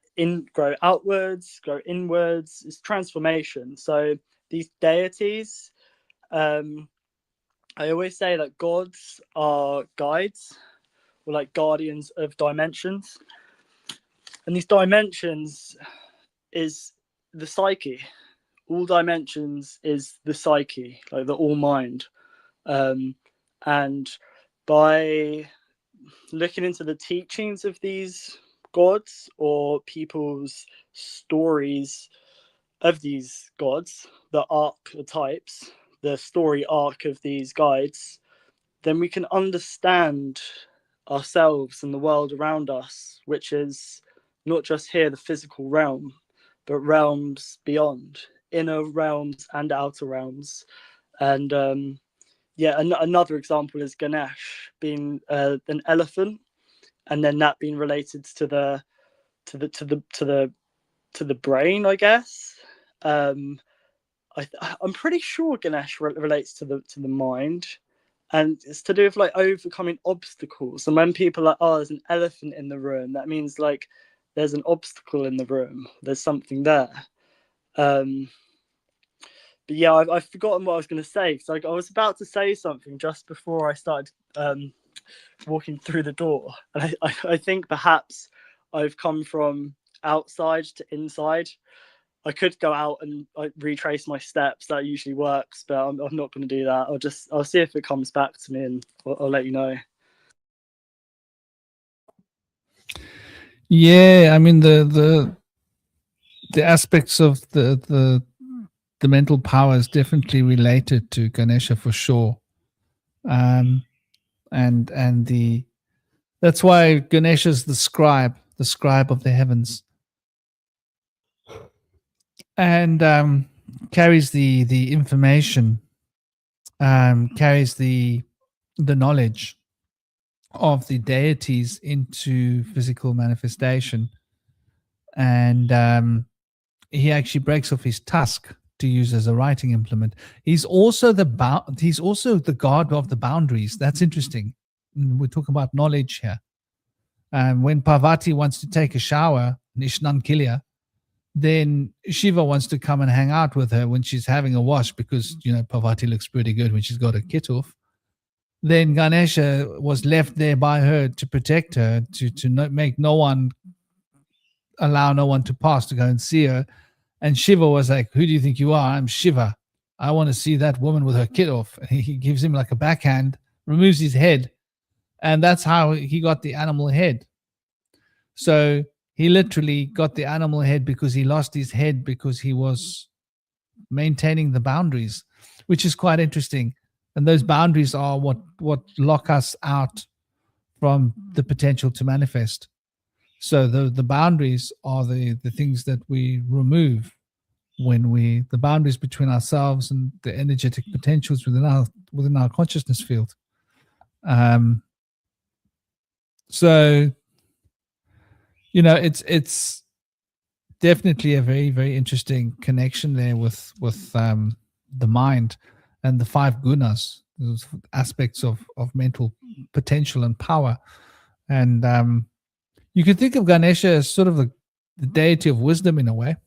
grow outwards, grow inwards. It's transformation. So these deities, I always say that gods are guides, or like guardians of dimensions. And these dimensions is the psyche. All dimensions is the psyche, like the all mind. And by looking into the teachings of these gods or people's stories of these gods, the archetypes, the story arc of these guides, then we can understand ourselves and the world around us, which is not just here, the physical realm, but realms beyond, inner realms and outer realms. And another example is Ganesh being an elephant, and then that being related to the brain, I guess. I'm pretty sure Ganesh relates to the mind, and it's to do with like overcoming obstacles. And when people are like, oh, there's an elephant in the room, that means like there's an obstacle in the room, there's something there. But yeah, I've forgotten what I was going to say, because I was about to say something just before I started walking through the door, and I think perhaps I've come from outside to inside. I could go out and retrace my steps. That usually works, but I'm not going to do that. I'll see if it comes back to me, and I'll let you know. Yeah, I mean the aspects of the mental power is definitely related to Ganesha for sure, and that's why Ganesha is the scribe of the heavens, and carries the information, carries the knowledge of the deities into physical manifestation, and he actually breaks off his tusk to use as a writing implement. He's also the god of the boundaries. That's interesting. We're talking about knowledge here. When Parvati wants to take a shower, Nishnan Kilya, then Shiva wants to come and hang out with her when she's having a wash because, Parvati looks pretty good when she's got her kit off. Then Ganesha was left there by her to protect her, to not allow no one to pass to go and see her. And Shiva was like, who do you think you are? I'm Shiva. I want to see that woman with her kit off. And he gives him like a backhand, removes his head. And that's how he got the animal head. So he literally got the animal head because he lost his head because he was maintaining the boundaries, which is quite interesting. And those boundaries are what lock us out from the potential to manifest. So the boundaries are the things that we remove when the boundaries between ourselves and the energetic potentials within our consciousness field. So, it's definitely a very, very interesting connection there with the mind and the 5 gunas, those aspects of mental potential and power. And you could think of Ganesha as sort of the deity of wisdom in a way,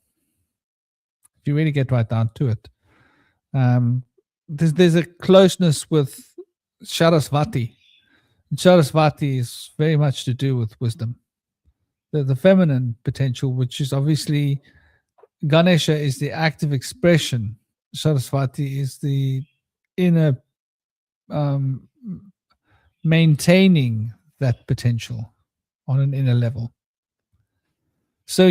if you really get right down to it. There's a closeness with Sarasvati. And Sarasvati is very much to do with wisdom. The feminine potential, which is obviously Ganesha is the active expression. Sarasvati is the inner maintaining that potential on an inner level. So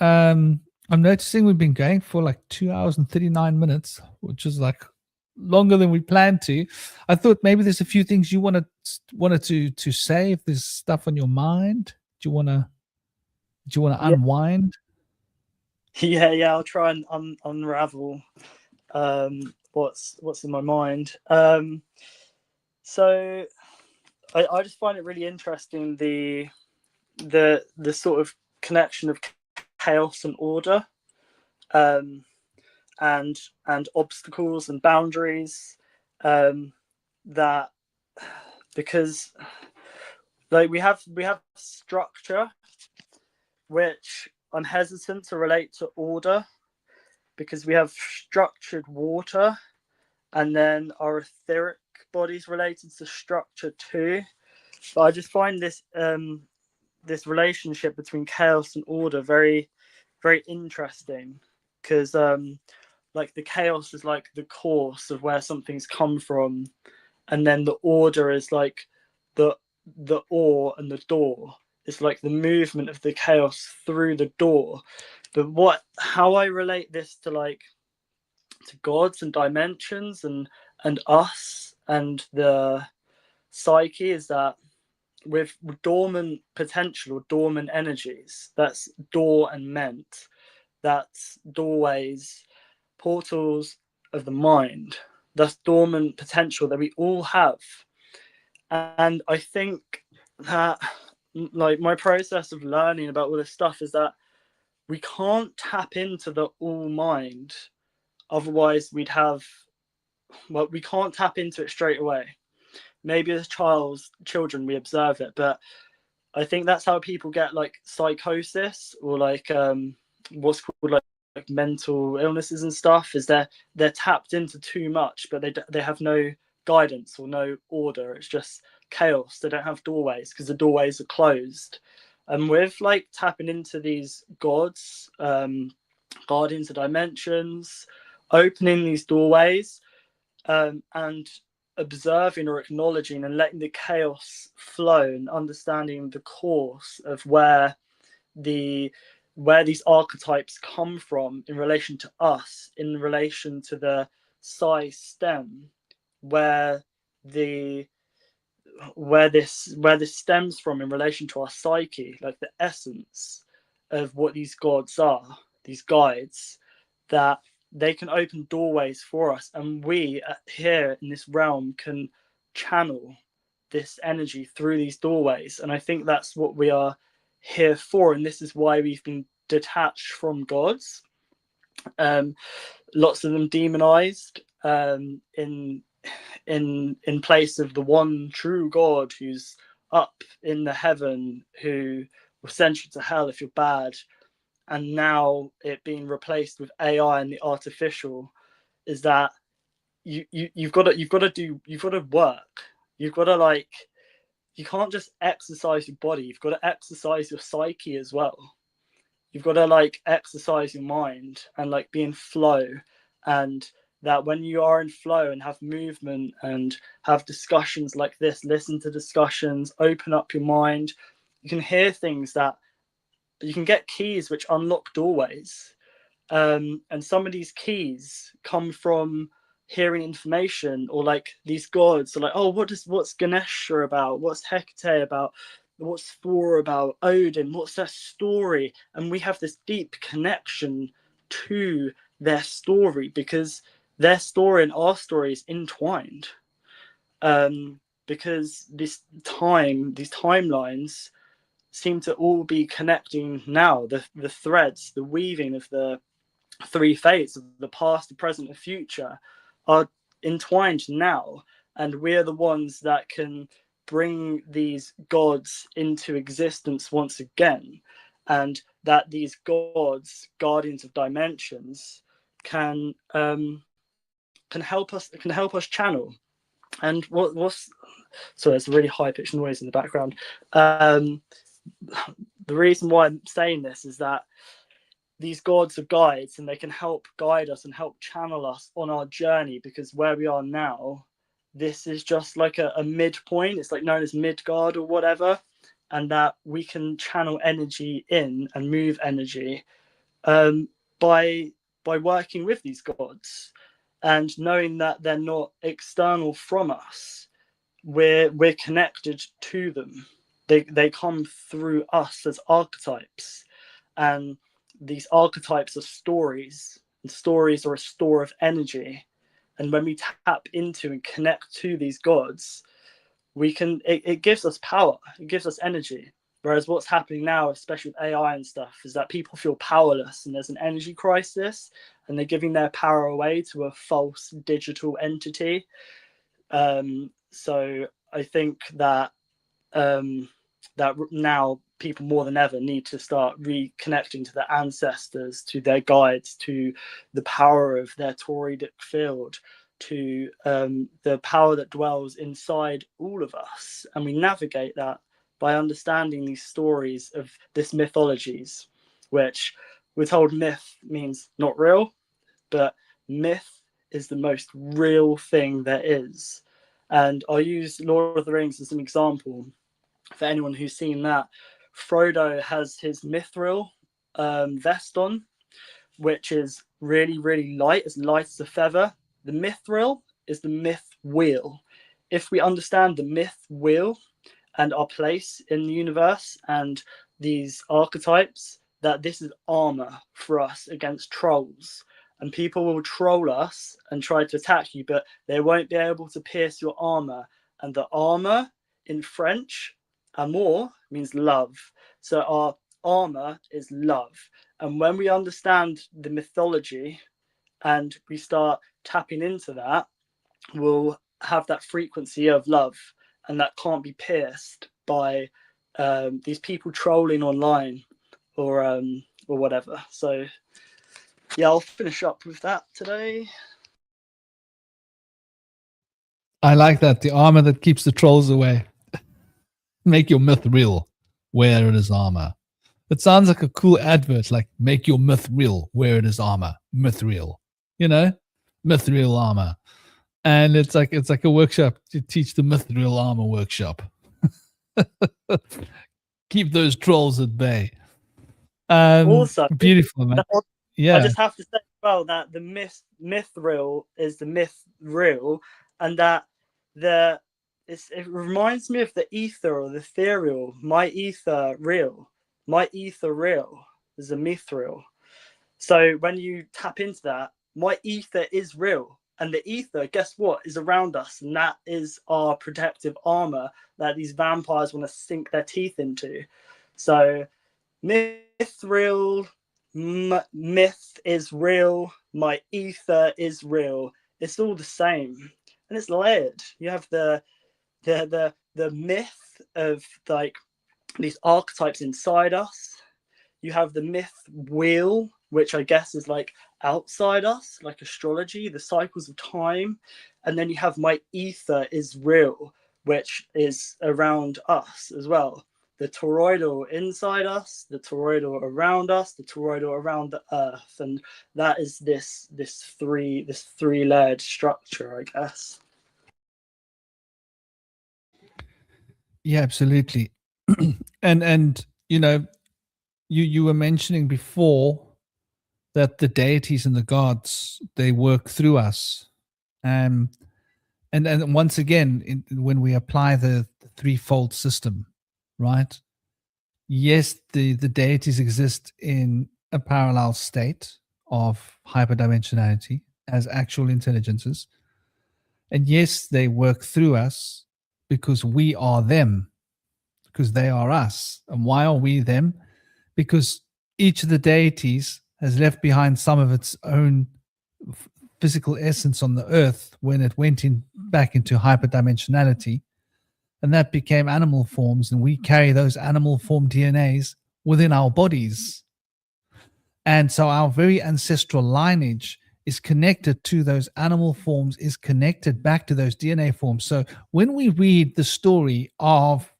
I'm noticing we've been going for like 2 hours and 39 minutes, which is like longer than we planned to. I thought maybe there's a few things you wanted to say. If there's stuff on your mind, do you want to unwind? Yeah, I'll try and unravel what's in my mind. So I just find it really interesting the sort of connection of chaos and order, and obstacles and boundaries, that because like we have structure, which I'm hesitant to relate to order, because we have structured water, and then our etheric bodies related to structure too. But I just find this this relationship between chaos and order very, very interesting, because like the chaos is like the course of where something's come from, and then the order is like the ore and the door. It's like the movement of the chaos through the door. But how I relate this to gods and dimensions and us and the psyche is that with dormant potential or dormant energies, that's door and ment, that's doorways, portals of the mind, that's dormant potential that we all have. And I think that like my process of learning about all this stuff is that we can't tap into the all mind, otherwise we can't tap into it straight away. Maybe as children we observe it, but I think that's how people get like psychosis or like what's called like mental illnesses and stuff, is they're tapped into too much, but they have no guidance or no order. It's just chaos. They don't have doorways because the doorways are closed. And with like tapping into these gods, guardians of dimensions, opening these doorways, and observing or acknowledging and letting the chaos flow and understanding the course of where these archetypes come from in relation to us, in relation to the psi stem, where this stems from in relation to our psyche, like the essence of what these gods are, these guides, that they can open doorways for us, and we here in this realm can channel this energy through these doorways. And I think that's what we are here for, and this is why we've been detached from gods, lots of them demonized, in place of the one true God who's up in the heaven, who will send you to hell if you're bad. and now it being replaced with AI and the artificial, is that you've got to work. You've got to, like, you can't just exercise your body. You've got to exercise your psyche as well. You've got to, like, exercise your mind and, like, be in flow. And that when you are in flow and have movement and have discussions like this, listen to discussions, open up your mind, you can hear things that you can get keys which unlock doorways. And some of these keys come from hearing information, or like these gods are like, oh, what's Ganesha about? What's Hecate about? What's Thor about? Odin, what's their story? And we have this deep connection to their story because their story and our story is entwined. Because these timelines seem to all be connecting now. The threads, the weaving of the three fates of the past, the present, and future are entwined now, and we're the ones that can bring these gods into existence once again, and that these gods, guardians of dimensions, can help us channel. And what's so there's a really high-pitched noise in the background. The reason why I'm saying this is that these gods are guides, and they can help guide us and help channel us on our journey, because where we are now, this is just like a midpoint. It's like known as Midgard or whatever, and that we can channel energy in and move energy by working with these gods, and knowing that they're not external from us. We're connected to them. They come through us as archetypes, and these archetypes are stories, and stories are a store of energy. And when we tap into and connect to these gods, we can, it gives us power, it gives us energy. Whereas what's happening now, especially with AI and stuff, is that people feel powerless, and there's an energy crisis, and they're giving their power away to a false digital entity. So I think that that now people more than ever need to start reconnecting to their ancestors, to their guides, to the power of their toridic field, to the power that dwells inside all of us. And we navigate that by understanding these stories of this mythologies, which we're told myth means not real, but myth is the most real thing there is. And I'll use Lord of the Rings as an example. For anyone who's seen that, Frodo has his mithril vest on, which is really, really light, as light as a feather. The mithril is the myth wheel. If we understand the myth wheel and our place in the universe and these archetypes, that this is armor for us against trolls. And people will troll us and try to attack you, but they won't be able to pierce your armor. And the armor in French, amour, means love. So our armor is love. And when we understand the mythology and we start tapping into that, we'll have that frequency of love, and that can't be pierced by these people trolling online or whatever. So yeah, I'll finish up with that today. I like that. The armor that keeps the trolls away. Make your myth real. Wear it as armor. It sounds like a cool advert, like make your myth real. Wear it as armor. Myth real. You know? Myth real armor. And it's like a workshop to teach the myth real armor workshop. Keep those trolls at bay. Also, beautiful, man. Yeah. I just have to say as well that the myth real is the myth real, and that it reminds me of the ether or the ethereal. My ether real is a mithril. So when you tap into that, my ether is real, and the ether, guess what, is around us, and that is our protective armor that these vampires want to sink their teeth into. So mithril, myth is real, my ether is real. It's all the same, and it's layered. You have the myth of like these archetypes inside us. you have the myth wheel, which I guess is like outside us, like astrology, the cycles of time. And then you have my ether is real, which is around us as well. The toroidal inside us, the toroidal around us, the toroidal around the earth. And that is this three layered structure, I guess. Yeah, absolutely. and you know, you were mentioning before that the deities and the gods, they work through us. And once again, when we apply the threefold system, right? Yes, the deities exist in a parallel state of hyperdimensionality as actual intelligences. And yes, they work through us because we are them, because they are us. And why are we them? Because each of the deities has left behind some of its own physical essence on the earth when it went in back into hyperdimensionality, and that became animal forms, and we carry those animal form DNAs within our bodies. And so our very ancestral lineage is connected to those animal forms, is connected back to those DNA forms. So when we read the story of,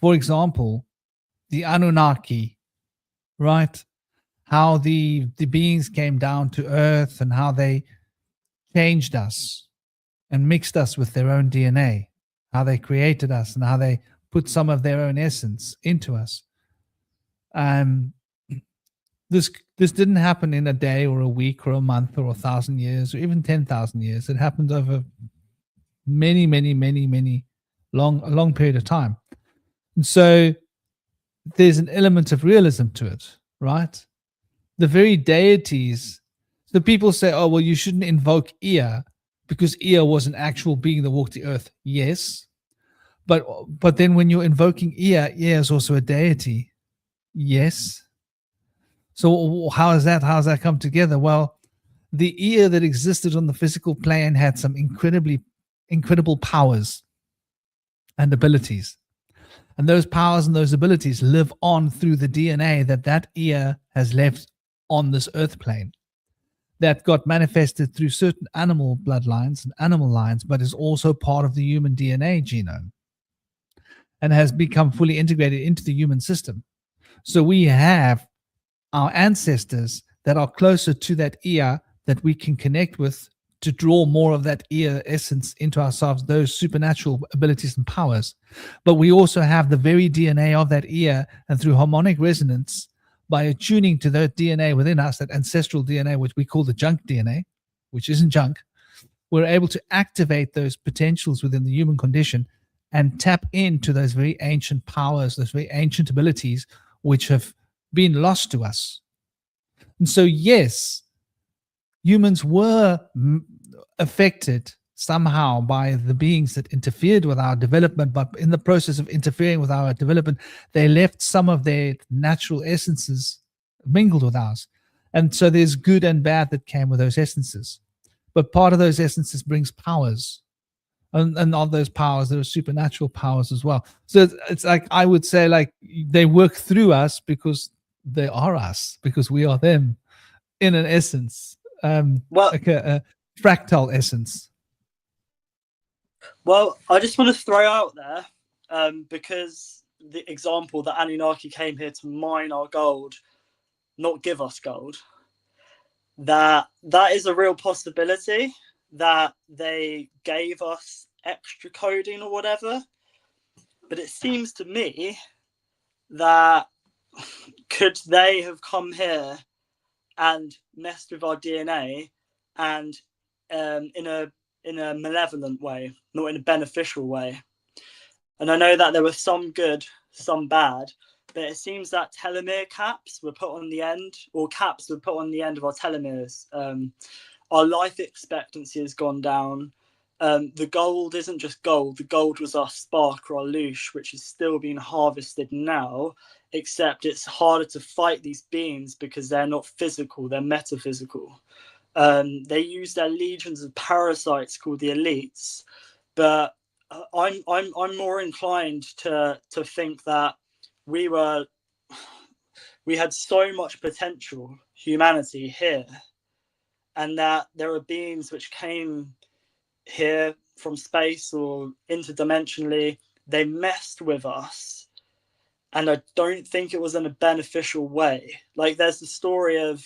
for example, the Anunnaki, right? How the beings came down to earth and how they changed us and mixed us with their own DNA, how they created us and how they put some of their own essence into us. This didn't happen in a day or a week or a month or 1,000 years or even 10,000 years. It happened over many, many, many, many a long period of time. And so there's an element of realism to it, right? The very deities. So people say, oh, well, you shouldn't invoke Ea because Ea was an actual being that walked the earth. Yes. But then when you're invoking Ea, Ea is also a deity. Yes. So how does that come together? Well, the Ea that existed on the physical plane had some incredible powers and abilities. And those powers and those abilities live on through the DNA that Ea has left on this earth plane, that got manifested through certain animal bloodlines and animal lines, but is also part of the human DNA genome and has become fully integrated into the human system. So we have our ancestors that are closer to that Ea that we can connect with to draw more of that Ea essence into ourselves, those supernatural abilities and powers. But we also have the very DNA of that Ea, and through harmonic resonance, by attuning to that DNA within us, that ancestral DNA, which we call the junk DNA, which isn't junk, we're able to activate those potentials within the human condition and tap into those very ancient powers, those very ancient abilities, which have been lost to us. And so, yes, humans were affected somehow by the beings that interfered with our development, but in the process of interfering with our development, they left some of their natural essences mingled with ours. And so there's good and bad that came with those essences. But part of those essences brings powers. And of those powers, there are supernatural powers as well. So it's like, I would say, like, they work through us because they are us, because we are them in an essence, like a fractal essence. Well, I just want to throw out there, because the example that Anunnaki came here to mine our gold, not give us gold, that is a real possibility, that they gave us extra coding or whatever. But it seems to me that could they have come here and messed with our DNA and in a malevolent way, not in a beneficial way. And I know that there were some good, some bad, but it seems that telomere caps were put on the end, or caps were put on the end of our telomeres. Our life expectancy has gone down. The gold isn't just gold. The gold was our spark or our louche, which is still being harvested now, except it's harder to fight these beings because they're not physical, they're metaphysical. They use their legions of parasites called the elites, but I'm more inclined to think that we were we had so much potential, humanity here, and that there are beings which came here from space or interdimensionally. They messed with us, and I don't think it was in a beneficial way. Like, there's the story of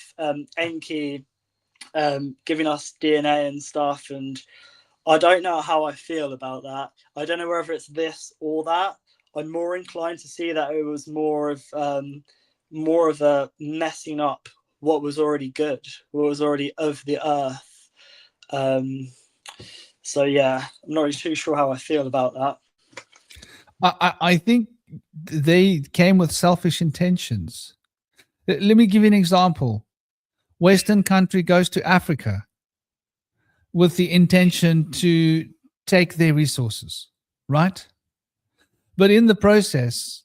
Enki giving us DNA and stuff, and I don't know how I feel about that. I don't know whether it's this or that. I'm more inclined to see that it was more of a messing up what was already good, what was already of the earth. So yeah, I'm not really too sure how I feel about that. I think they came with selfish intentions. Let me give you an example. Western country goes to Africa with the intention to take their resources, right? But in the process,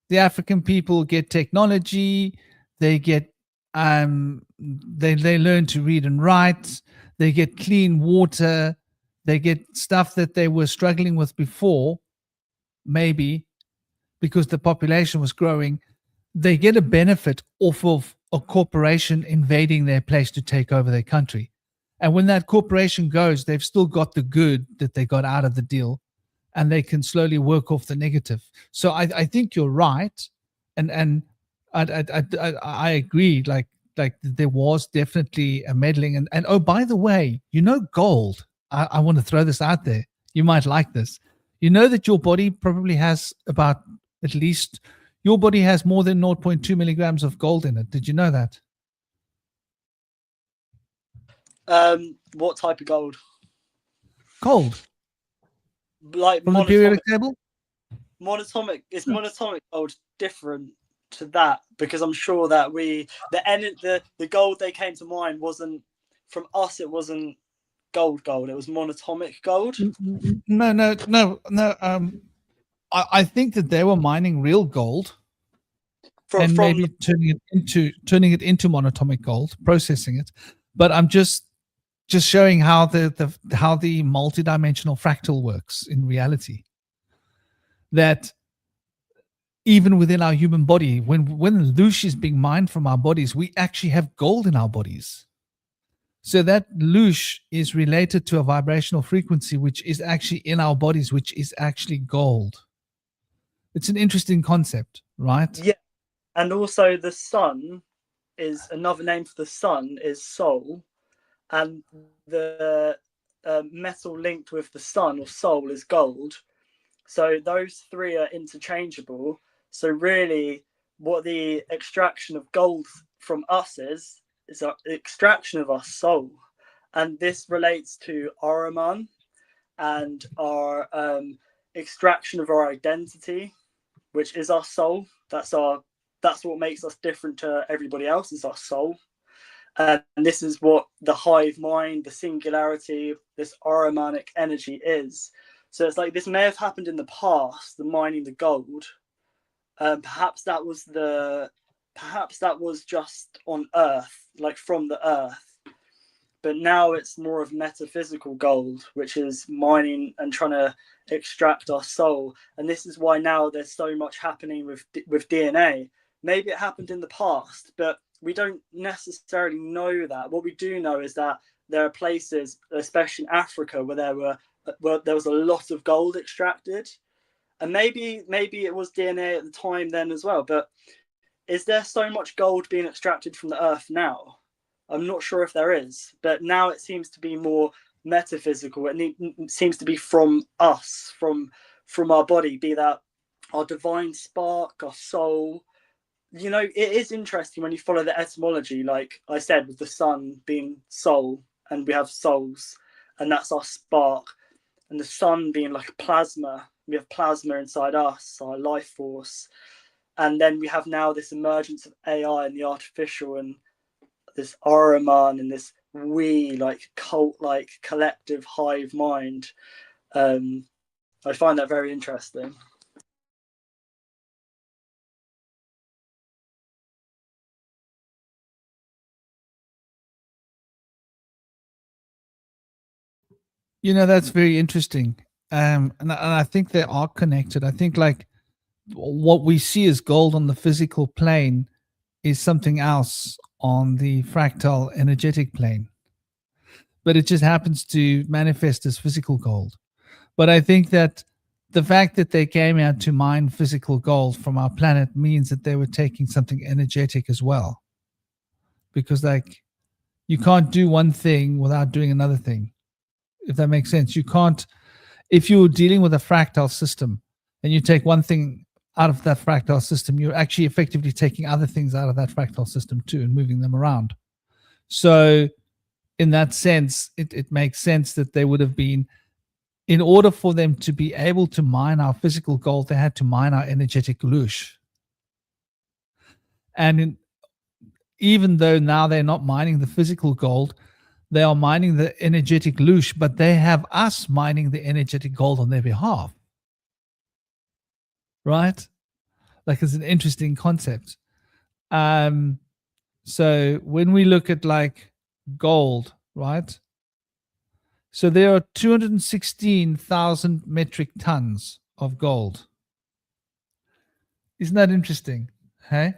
the African people get technology, they get they learn to read and write, they get clean water, they get stuff that they were struggling with before, maybe because the population was growing. They get a benefit off of a corporation invading their place to take over their country. And when that corporation goes, they've still got the good that they got out of the deal, and they can slowly work off the negative. So I think you're right, and I agree. Like there was definitely a meddling, and oh, by the way, gold. I want to throw this out there. You might like this. You know that your body probably has about, at least your body has more than 0.2 milligrams of gold in it. Did you know that? What type of gold? Gold. Like from the periodic table? Monatomic. Is monatomic gold different to that? Because I'm sure that the gold they came to mine wasn't from us. It wasn't gold. It was monatomic gold. No. I think that they were mining real gold and maybe turning it into monatomic gold, processing it. But I'm just showing how the multidimensional fractal works in reality. That even within our human body, when loosh is being mined from our bodies, we actually have gold in our bodies. So that loosh is related to a vibrational frequency, which is actually in our bodies, which is actually gold. It's an interesting concept, right? Yeah. And also the sun is another name for the sun is soul. And the metal linked with the sun or soul is gold. So those three are interchangeable. So really what the extraction of gold from us is an extraction of our soul. And this relates to Ahriman and our extraction of our identity, which is our soul. That's what makes us different to everybody else, is our soul. And this is what the hive mind, the singularity, this Ahrimanic energy is. So it's like this may have happened in the past, the mining the gold. Perhaps that was just on Earth, like from the Earth. But now it's more of metaphysical gold, which is mining and trying to extract our soul. And this is why now there's so much happening with DNA. Maybe it happened in the past, but we don't necessarily know that. What we do know is that there are places, especially in Africa, where there was a lot of gold extracted. And maybe it was DNA at the time then as well. But is there so much gold being extracted from the earth now? I'm not sure if there is. But now it seems to be more metaphysical. It seems to be from us, from our body, be that our divine spark, our soul. It is interesting when you follow the etymology, like I said, with the sun being soul, and we have souls, and that's our spark, and the sun being like a plasma. We have plasma inside us, our life force, and then we have now this emergence of AI and the artificial, and this Ahriman and this cult-like collective hive mind. I find that very interesting. That's very interesting. And I think they are connected. I think like what we see as gold on the physical plane is something else on the fractal energetic plane, but it just happens to manifest as physical gold. But I think that the fact that they came out to mine physical gold from our planet means that they were taking something energetic as well. Because, like, you can't do one thing without doing another thing, if that makes sense. You can't, if you're dealing with a fractal system and you take one thing out of that fractal system, you're actually effectively taking other things out of that fractal system too and moving them around. So in that sense, it makes sense that they would have been, in order for them to be able to mine our physical gold, they had to mine our energetic loosh. And even though now they're not mining the physical gold, they are mining the energetic loosh, but they have us mining the energetic gold on their behalf. Right? Like, it's an interesting concept. So when we look at like gold, right? So there are 216,000 metric tons of gold. Isn't that interesting? Hey?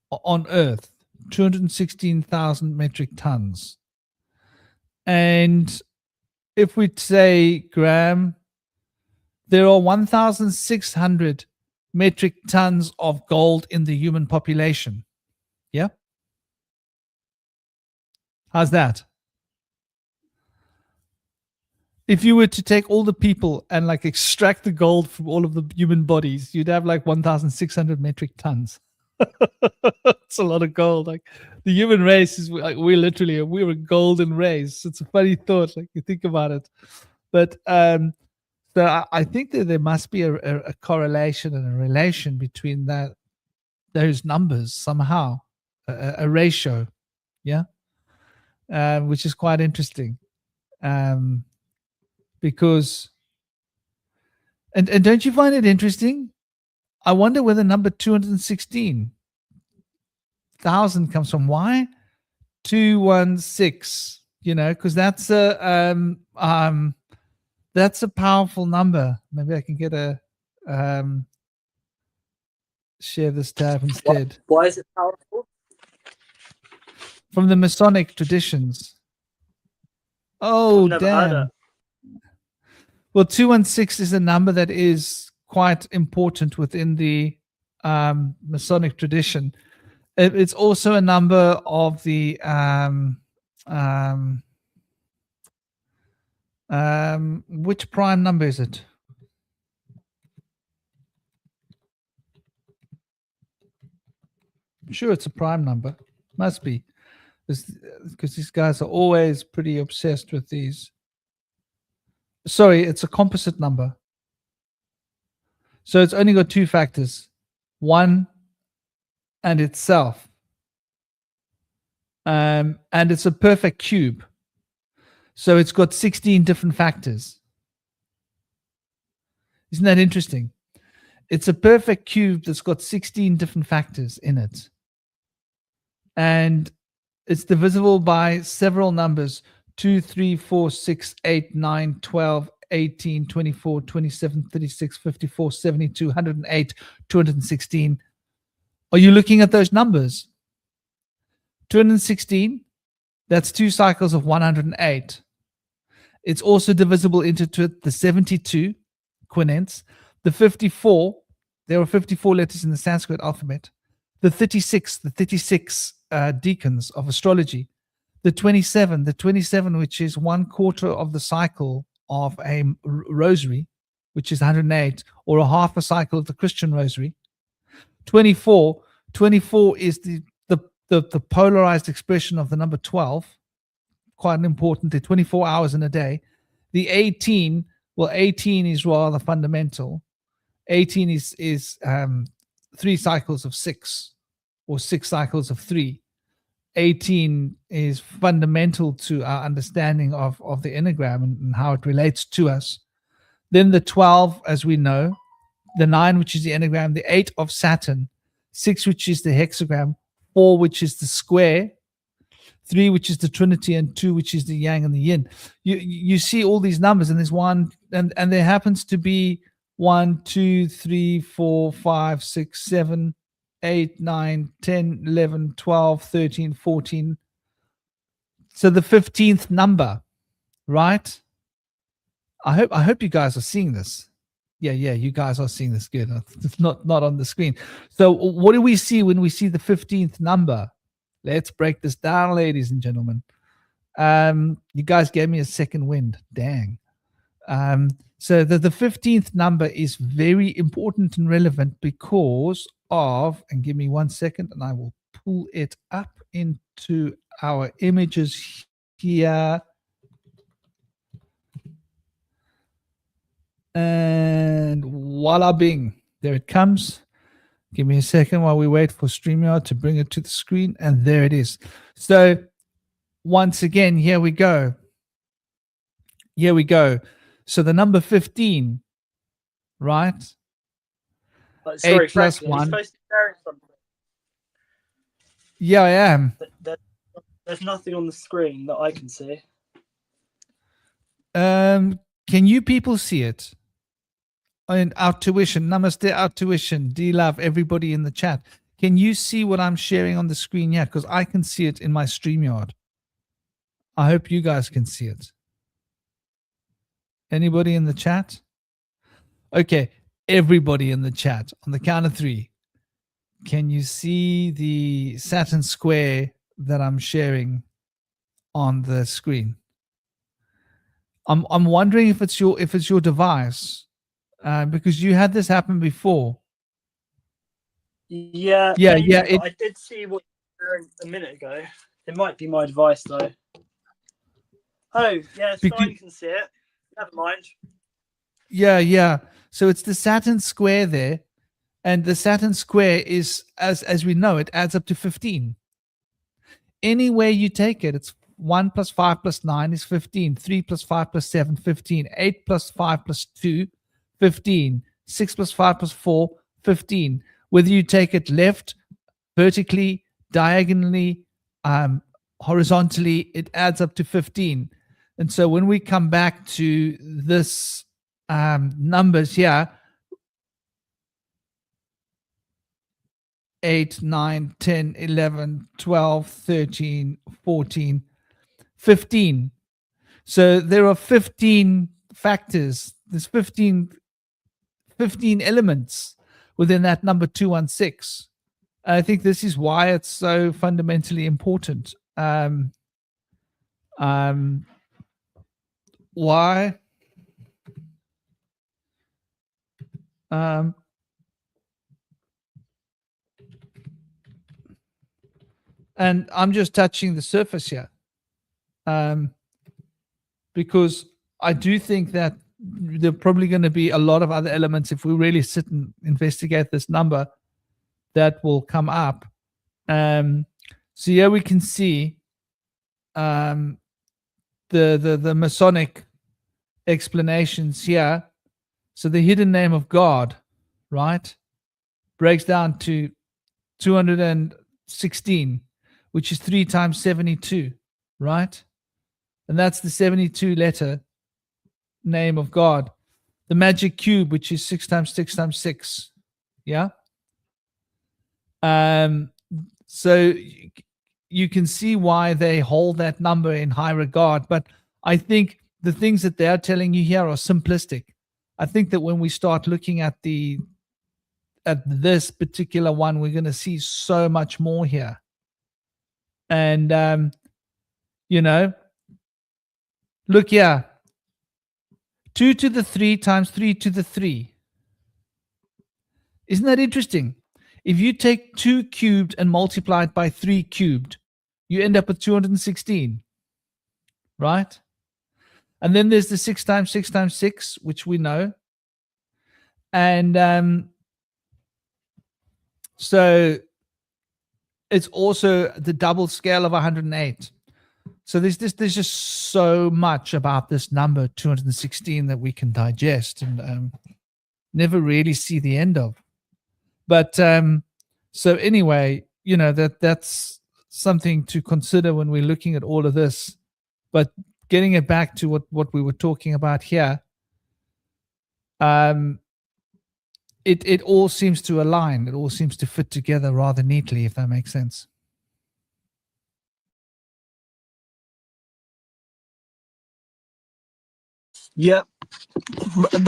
On Earth, 216,000 metric tons. And if we say Graham, there are 1,600 metric tons of gold in the human population. Yeah? How's that? If you were to take all the people and like extract the gold from all of the human bodies, you'd have like 1,600 metric tons. It's a lot of gold. Like, the human race is like, we're a golden race. It's a funny thought, like, you think about it. But so I think that there must be a correlation and a relation between those numbers somehow, a ratio, yeah, which is quite interesting. Because, and don't you find it interesting? I wonder where the number 216,000 comes from. Why 216? Because that's a powerful number. Maybe I can get a share this tab instead. Why is it powerful? From the Masonic traditions. Oh, I've never heard damn. it. Well, 216 is a number that is quite important within the Masonic tradition. It's also a number of the which prime number is it? I'm sure it's a prime number. Must be. Because these guys are always pretty obsessed with these. Sorry, it's a composite number. So it's only got two factors, 1 and itself. And it's a perfect cube. So it's got 16 different factors. Isn't that interesting? It's a perfect cube that's got 16 different factors in it. And it's divisible by several numbers: 2, 3, 4, 6, 8, 9, 12, 18, 24, 27, 36, 54, 72, 108, 216. Are you looking at those numbers? 216, that's 2 cycles of 108. It's also divisible into the 72 quinets, the 54, there are 54 letters in the Sanskrit alphabet, the 36 decans of astrology, the 27, which is 1/4 of the cycle of a rosary, which is 108, or a half a cycle of the Christian rosary. 24 is the polarized expression of the number 12, quite important. There are 24 hours in a day. The 18 is rather fundamental. 18 is 3 cycles of 6, or 6 cycles of 3. 18 is fundamental to our understanding of the Enneagram and how it relates to us. Then the 12, as we know, the 9, which is the Enneagram, the 8 of Saturn, 6, which is the hexagram, 4, which is the square, 3, which is the Trinity, and 2, which is the Yang and the Yin. You see all these numbers, and there's one, and there happens to be 1, 2, 3, 4, 5, 6, 7, 8, 9, 10, 11, 12, 13, 14. So the 15th number, right? I hope you guys are seeing this. Yeah, you guys are seeing this. Good. It's not on the screen. So what do we see when we see the 15th number? Let's break this down, ladies and gentlemen. You guys gave me a second wind. Dang. So the 15th number is very important and relevant because of, and give me 1 second and I will pull it up into our images here. And voila, bing. There it comes. Give me a second while we wait for StreamYard to bring it to the screen. And there it is. So once again, here we go. Here we go. So the number 15, right? Sorry, 8 plus Franklin, you're 1. supposed to be sharing something. Yeah, I am. There's nothing on the screen that I can see. Can you people see it? And our tuition, namaste, our tuition, D-Love, everybody in the chat. Can you see what I'm sharing on the screen? Yeah, because I can see it in my StreamYard. I hope you guys can see it. Anybody in the chat? Okay, everybody in the chat. On the count of 3. Can you see the Saturn square that I'm sharing on the screen? I'm wondering if it's your device, because you had this happen before. Yeah. I did see what you were sharing a minute ago. It might be my device though. Oh, yeah, it's fine. You can see it. Never mind. Yeah. So it's the Saturn square there, and the Saturn square is, as we know, it adds up to 15. Any way you take it, it's 1 plus 5 plus 9 is 15. 3 plus 5 plus 7, 15. 8 plus 5 plus 2, 15. 6 plus 5 plus 4, 15. Whether you take it left, vertically, diagonally, horizontally, it adds up to 15. And so when we come back to this numbers here, 8, 9, 10, 11, 12, 13, 14, 15. So there are 15 factors. There's 15 elements within that number 216. I think this is why it's so fundamentally important. Why? And I'm just touching the surface here, because I do think that there are probably going to be a lot of other elements if we really sit and investigate this number that will come up. So here we can see the Masonic explanations here. So the hidden name of God, right, breaks down to 216, which is 3 times 72, right? And that's the 72 letter name of God. The magic cube, which is 6 times 6 times 6. Yeah. So you can see why they hold that number in high regard. But I think the things that they're telling you here are simplistic. I think that when we start looking at this particular one, we're going to see so much more here. And, look here. 2 to the 3 times 3 to the 3. Isn't that interesting? If you take 2 cubed and multiply it by 3 cubed, you end up with 216, right? And then there's the 6 times 6 times 6, which we know. And so it's also the double scale of 108. So there's just so much about this number 216 that we can digest and never really see the end of. But so anyway, that's something to consider when we're looking at all of this. But getting it back to what we were talking about here, it all seems to align. It all seems to fit together rather neatly, if that makes sense. Yeah,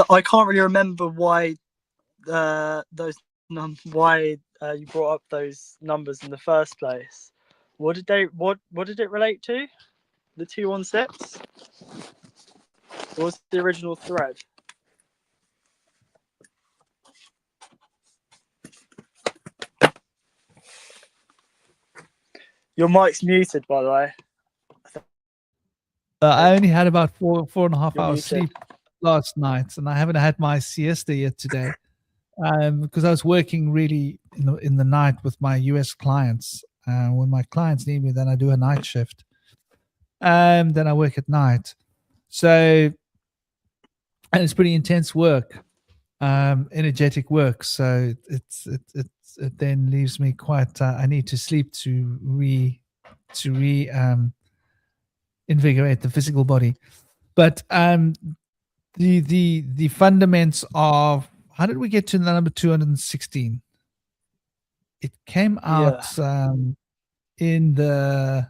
I can't really remember why why you brought up those numbers in the first place. What did it relate to? The 216? What was the original thread? Your mic's muted, by the way. I only had about 4.5 You're hours muted. sleep last night, and I haven't had my siesta yet today, because I was working really in the night with my US clients. When my clients need me, then I do a night shift. Then I work at night. So, and it's pretty intense work, energetic work. So it then leaves me quite. I need to sleep to invigorate the physical body. But the fundaments of how did we get to the number 216? It came out in the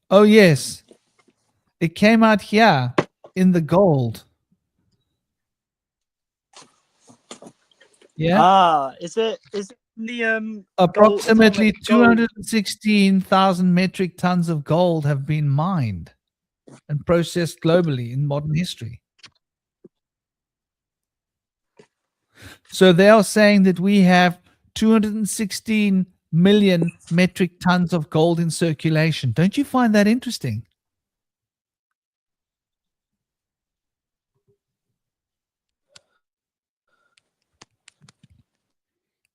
oh yes, it came out here in the gold. Yeah. Is it the Approximately atomic gold? 216,000 metric tons of gold have been mined and processed globally in modern history. So they are saying that we have 216 million metric tons of gold in circulation. Don't you find that interesting?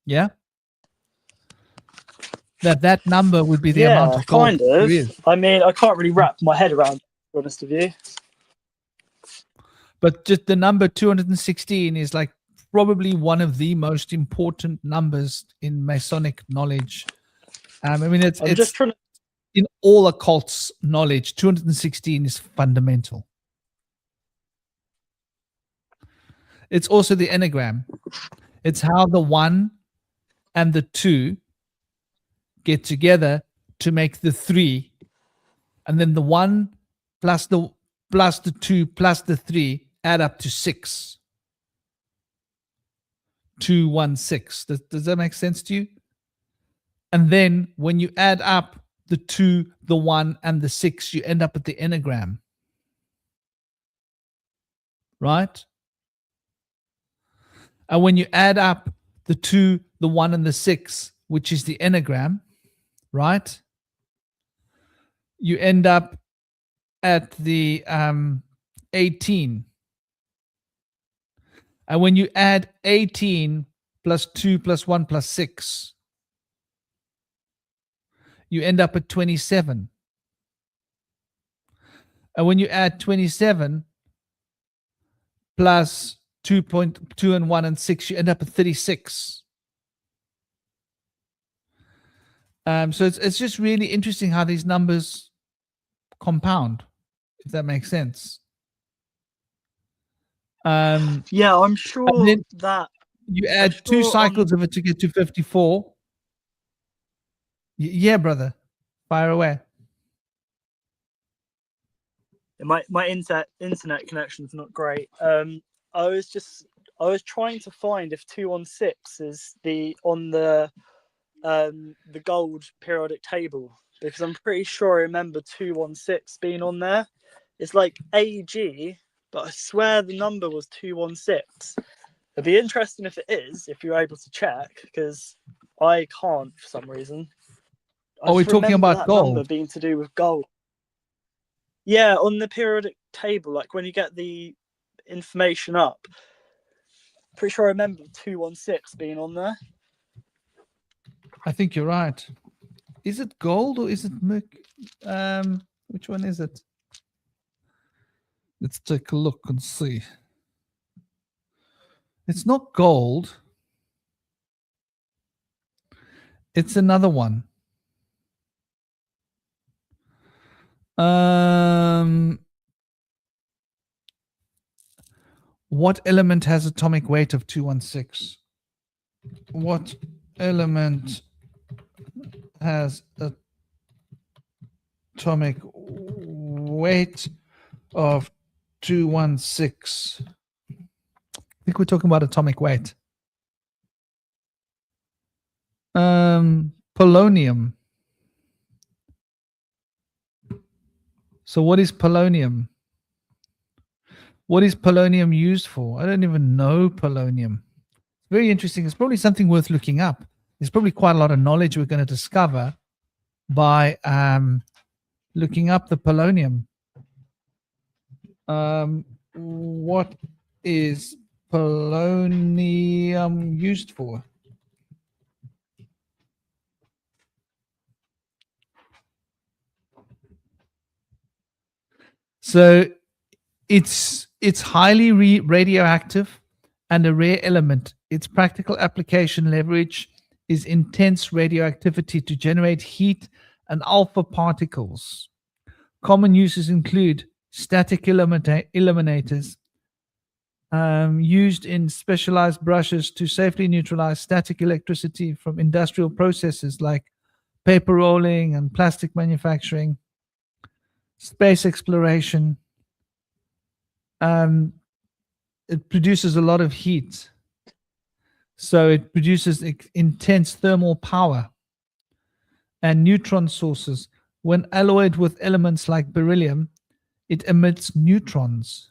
Yeah. That number would be the amount of gold Kind of. there is. I mean, I can't really wrap my head around it, to be honest with you. But just the number 216 is like probably one of the most important numbers in Masonic knowledge. I mean, it's just trying to. In all occults knowledge, 216 is fundamental. It's also the enneagram. It's how the 1 and the 2 get together to make the 3, and then the 1 plus the 2 plus the 3 add up to 6. 216. Does that make sense to you? And then when you add up the 2, the 1, and the 6, you end up at the enneagram. Right? And when you add up the 2, the 1, and the 6, which is the enneagram, right? You end up at the 18. And when you add 18 plus 2 plus 1 plus 6, you end up at 27. And when you add 27 plus 2.2 and 1 and 6, you end up at 36. So it's just really interesting how these numbers compound, if that makes sense. I'm sure that you add 2 cycles of it to get to 54. Yeah, brother, fire away. My internet connection is not great. I was trying to find if 216 is on the gold periodic table, because I'm pretty sure I remember 216 being on there. It's like AG, but I swear the number was 216. It'd be interesting if it is, if you're able to check, because I can't for some reason. Are we talking about gold? Number being to do with gold. Yeah, on the periodic table, like when you get the information up. Pretty sure I remember 216 being on there. I think you're right. Is it gold or is it mercury? Which one is it? Let's take a look and see. It's not gold. It's another one. What element has atomic weight of 216? What element has atomic weight of 216? I think we're talking about atomic weight. Polonium. So what is polonium? What is polonium used for? I don't even know polonium. Very interesting. It's probably something worth looking up. There's probably quite a lot of knowledge we're going to discover by looking up the polonium. What is polonium used for? So it's highly radioactive and a rare element. Its practical application leverage is intense radioactivity to generate heat and alpha particles. Common uses include static illuminators, used in specialized brushes to safely neutralize static electricity from industrial processes like paper rolling and plastic manufacturing, space exploration. It produces a lot of heat. So it produces intense thermal power and neutron sources. When alloyed with elements like beryllium, it emits neutrons,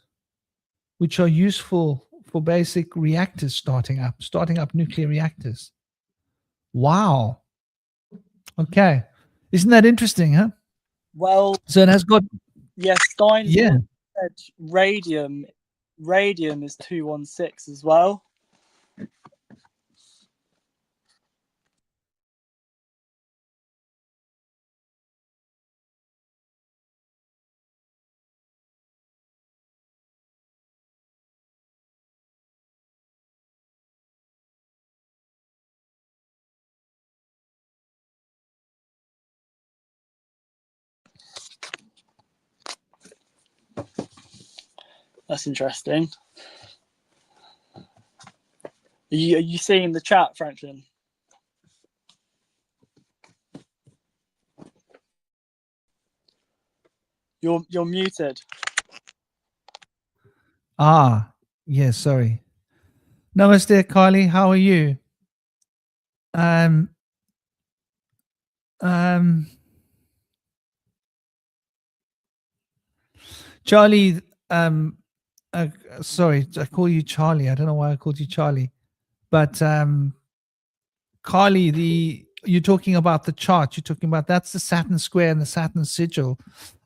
which are useful for basic reactors starting up nuclear reactors. Wow. Okay. Isn't that interesting, huh? Well, So it has got, yes, Stein's yeah. said radium is 216 as well. That's interesting. Are you seeing the chat, Franklin? You're muted. Yeah, sorry. Namaste, Carly. How are you? Charlie, sorry, I call you Charlie. I don't know why I called you Charlie. But Carly, you're talking about the chart. You're talking about that's the Saturn square and the Saturn sigil.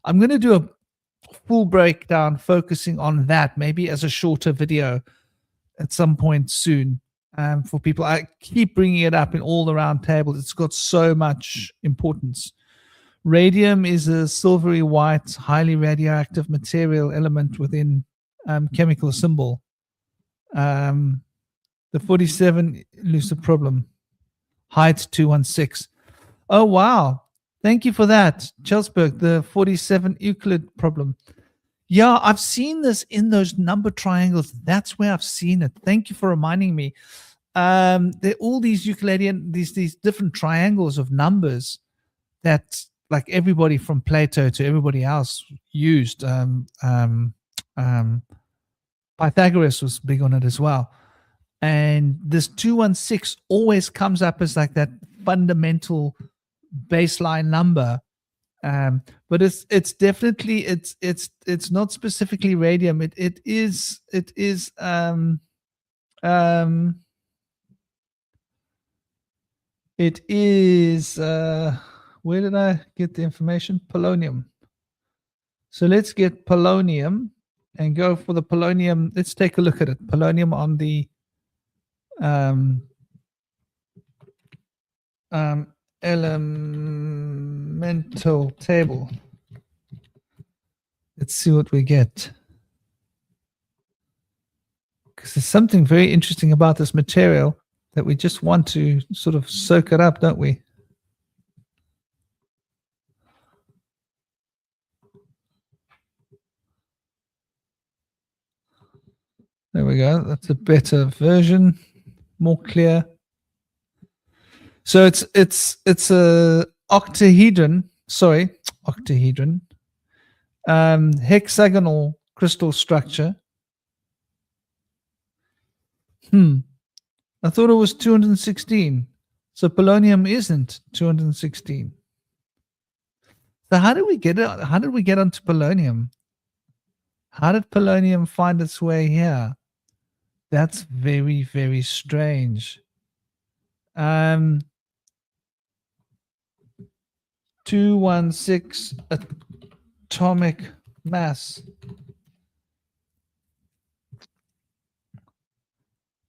I'm going to do a full breakdown focusing on that, maybe as a shorter video at some point soon. For people, I keep bringing it up in all the round tables. It's got so much importance. Radium is a silvery white, highly radioactive material element within chemical symbol. The 47 elusive problem, height 216. Oh, wow. Thank you for that, Chelsberg, the 47 Euclid problem. Yeah, I've seen this in those number triangles. That's where I've seen it. Thank you for reminding me. There are all these Euclidean, these different triangles of numbers that like everybody from Plato to everybody else used. Pythagoras was big on it as well. And this 216 always comes up as like that fundamental baseline number. But it's definitely it's not specifically radium. It is where did I get the information? Polonium. So let's get polonium and go for the polonium. Let's take a look at it. Polonium on the elemental table. Let's see what we get. Because there's something very interesting about this material that we just want to sort of soak it up, don't we? There we go. That's a better version, more clear. So it's a octahedron. Sorry, octahedron. Hexagonal crystal structure. I thought it was 216. So polonium isn't 216. So how did we get it? How did we get onto polonium? How did polonium find its way here? That's very, very strange. 216 atomic mass.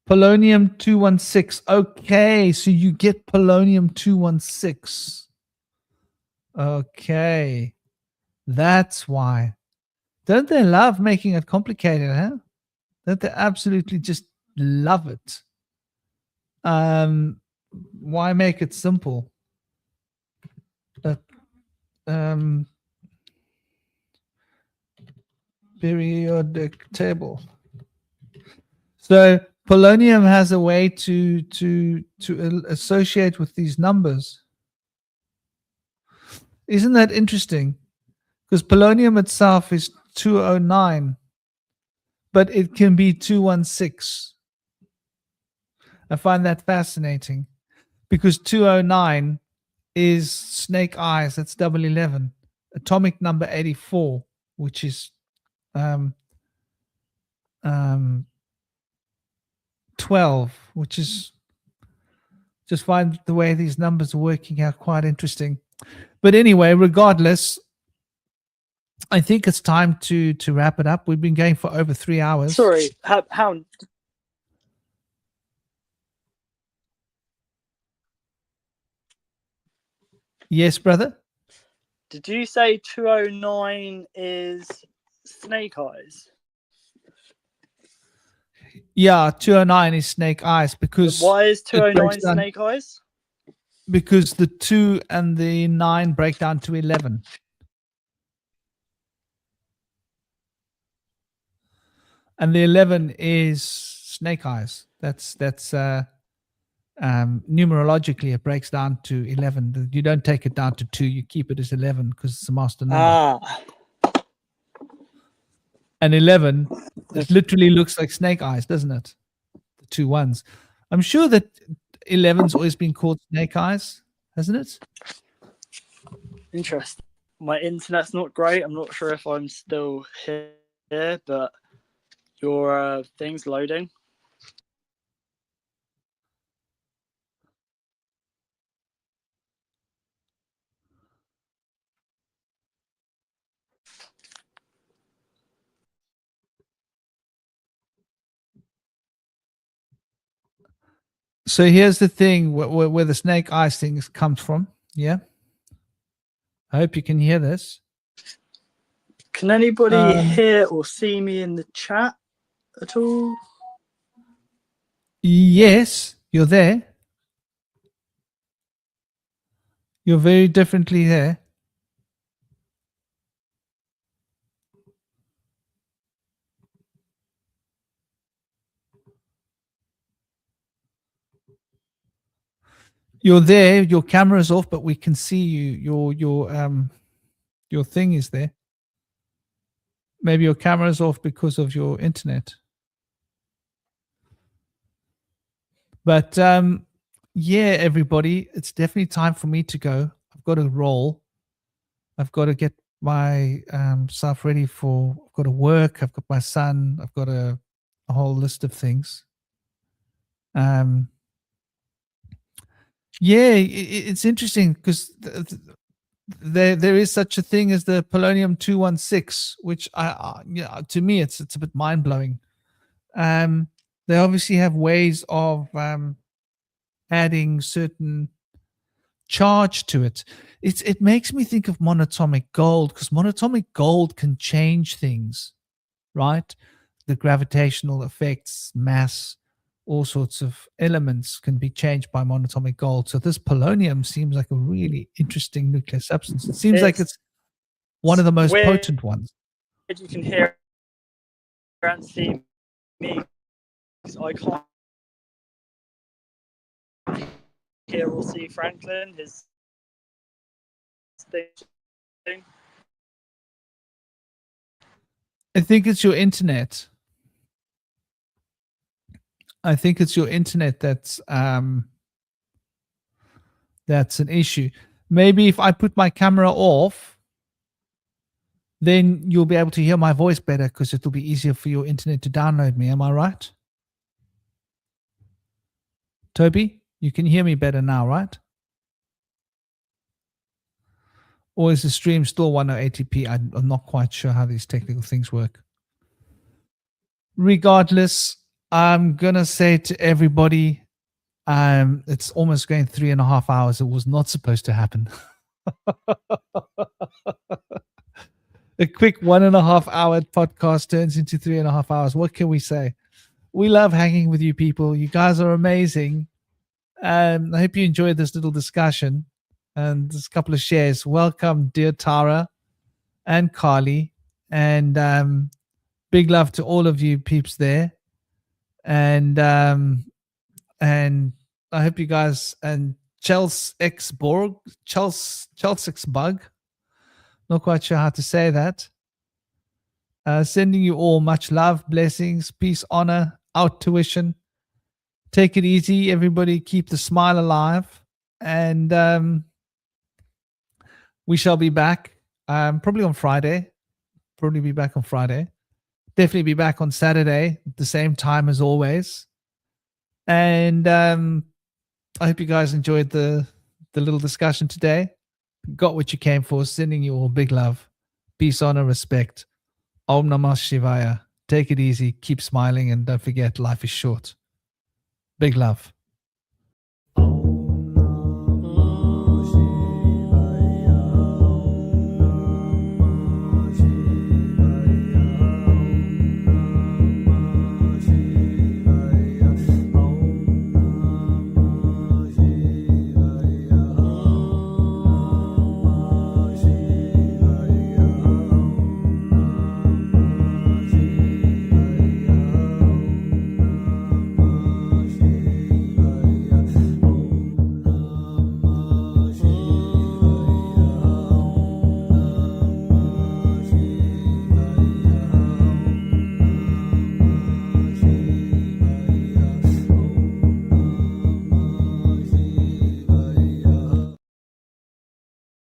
Polonium 216. Okay, so you get polonium 216. Okay, that's why. Don't they love making it complicated, huh? Don't they absolutely just love it? Why make it simple? Periodic table. So polonium has a way to associate with these numbers. Isn't that interesting? Because polonium itself is 209, but it can be 216. I find that fascinating because 209 is snake eyes. That's double 11. Atomic number 84, which is 12, which is just find the way these numbers are working out quite interesting. But anyway, regardless, I think it's time to wrap it up. We've been going for over 3 hours. Sorry, Hound. Yes, brother. Did you say 209 is snake eyes? Yeah, 209 is snake eyes because Why is it 209 breaks down- snake eyes? because the 2 and the 9 break down to 11. And the 11 is snake eyes. That's numerologically it breaks down to 11. You don't take it down to 2, you keep it as 11 because it's a master number. And 11, it literally looks like snake eyes, doesn't it? The 2 ones. I'm sure that 11's always been called snake eyes, hasn't it? Interesting. My internet's not great. I'm not sure if I'm still here, but your thing's loading. So here's the thing where the snake eyes thing comes from. Yeah. I hope you can hear this. Can anybody hear or see me in the chat at all? Yes, you're there. You're very differently there. You're there. Your camera's off, but we can see you. Your thing is there. Maybe your camera's off because of your internet. But yeah, everybody, it's definitely time for me to go. I've got to roll. I've got to get my self ready for. I've got to work. I've got my son. I've got a whole list of things. Yeah, it's interesting because there is such a thing as the polonium 216, which to me it's a bit mind blowing. They obviously have ways of adding certain charge to it. It makes me think of monatomic gold because monatomic gold can change things, right? The gravitational effects, mass, all sorts of elements can be changed by monatomic gold. So this polonium seems like a really interesting nuclear substance. It seems like it's one of the most potent ones. You can hear and see me I can't hear or see Franklin. His thing. I think it's your internet. I think it's your internet that's an issue. Maybe if I put my camera off, then you'll be able to hear my voice better because it'll be easier for your internet to download me. Am I right? Toby, you can hear me better now, right? Or is the stream still 1080p? I'm not quite sure how these technical things work. Regardless, I'm going to say to everybody, it's almost going 3.5 hours. It was not supposed to happen. A quick 1.5 hour podcast turns into 3.5 hours. What can we say? We love hanging with you people. You guys are amazing. I hope you enjoyed this little discussion and this couple of shares. Welcome, dear Tara and Carly. And big love to all of you peeps there. And I hope you guys, and Chelsea X Bug, not quite sure how to say that. Sending you all much love, blessings, peace, honor, out tuition. Take it easy, everybody. Keep the smile alive. And we shall be back probably on Friday. Probably be back on Friday. Definitely be back on Saturday at the same time as always. And I hope you guys enjoyed the little discussion today. Got what you came for. Sending you all big love, peace, honor, respect. Om Namah Shivaya. Take it easy. Keep smiling. And don't forget, life is short. Big love.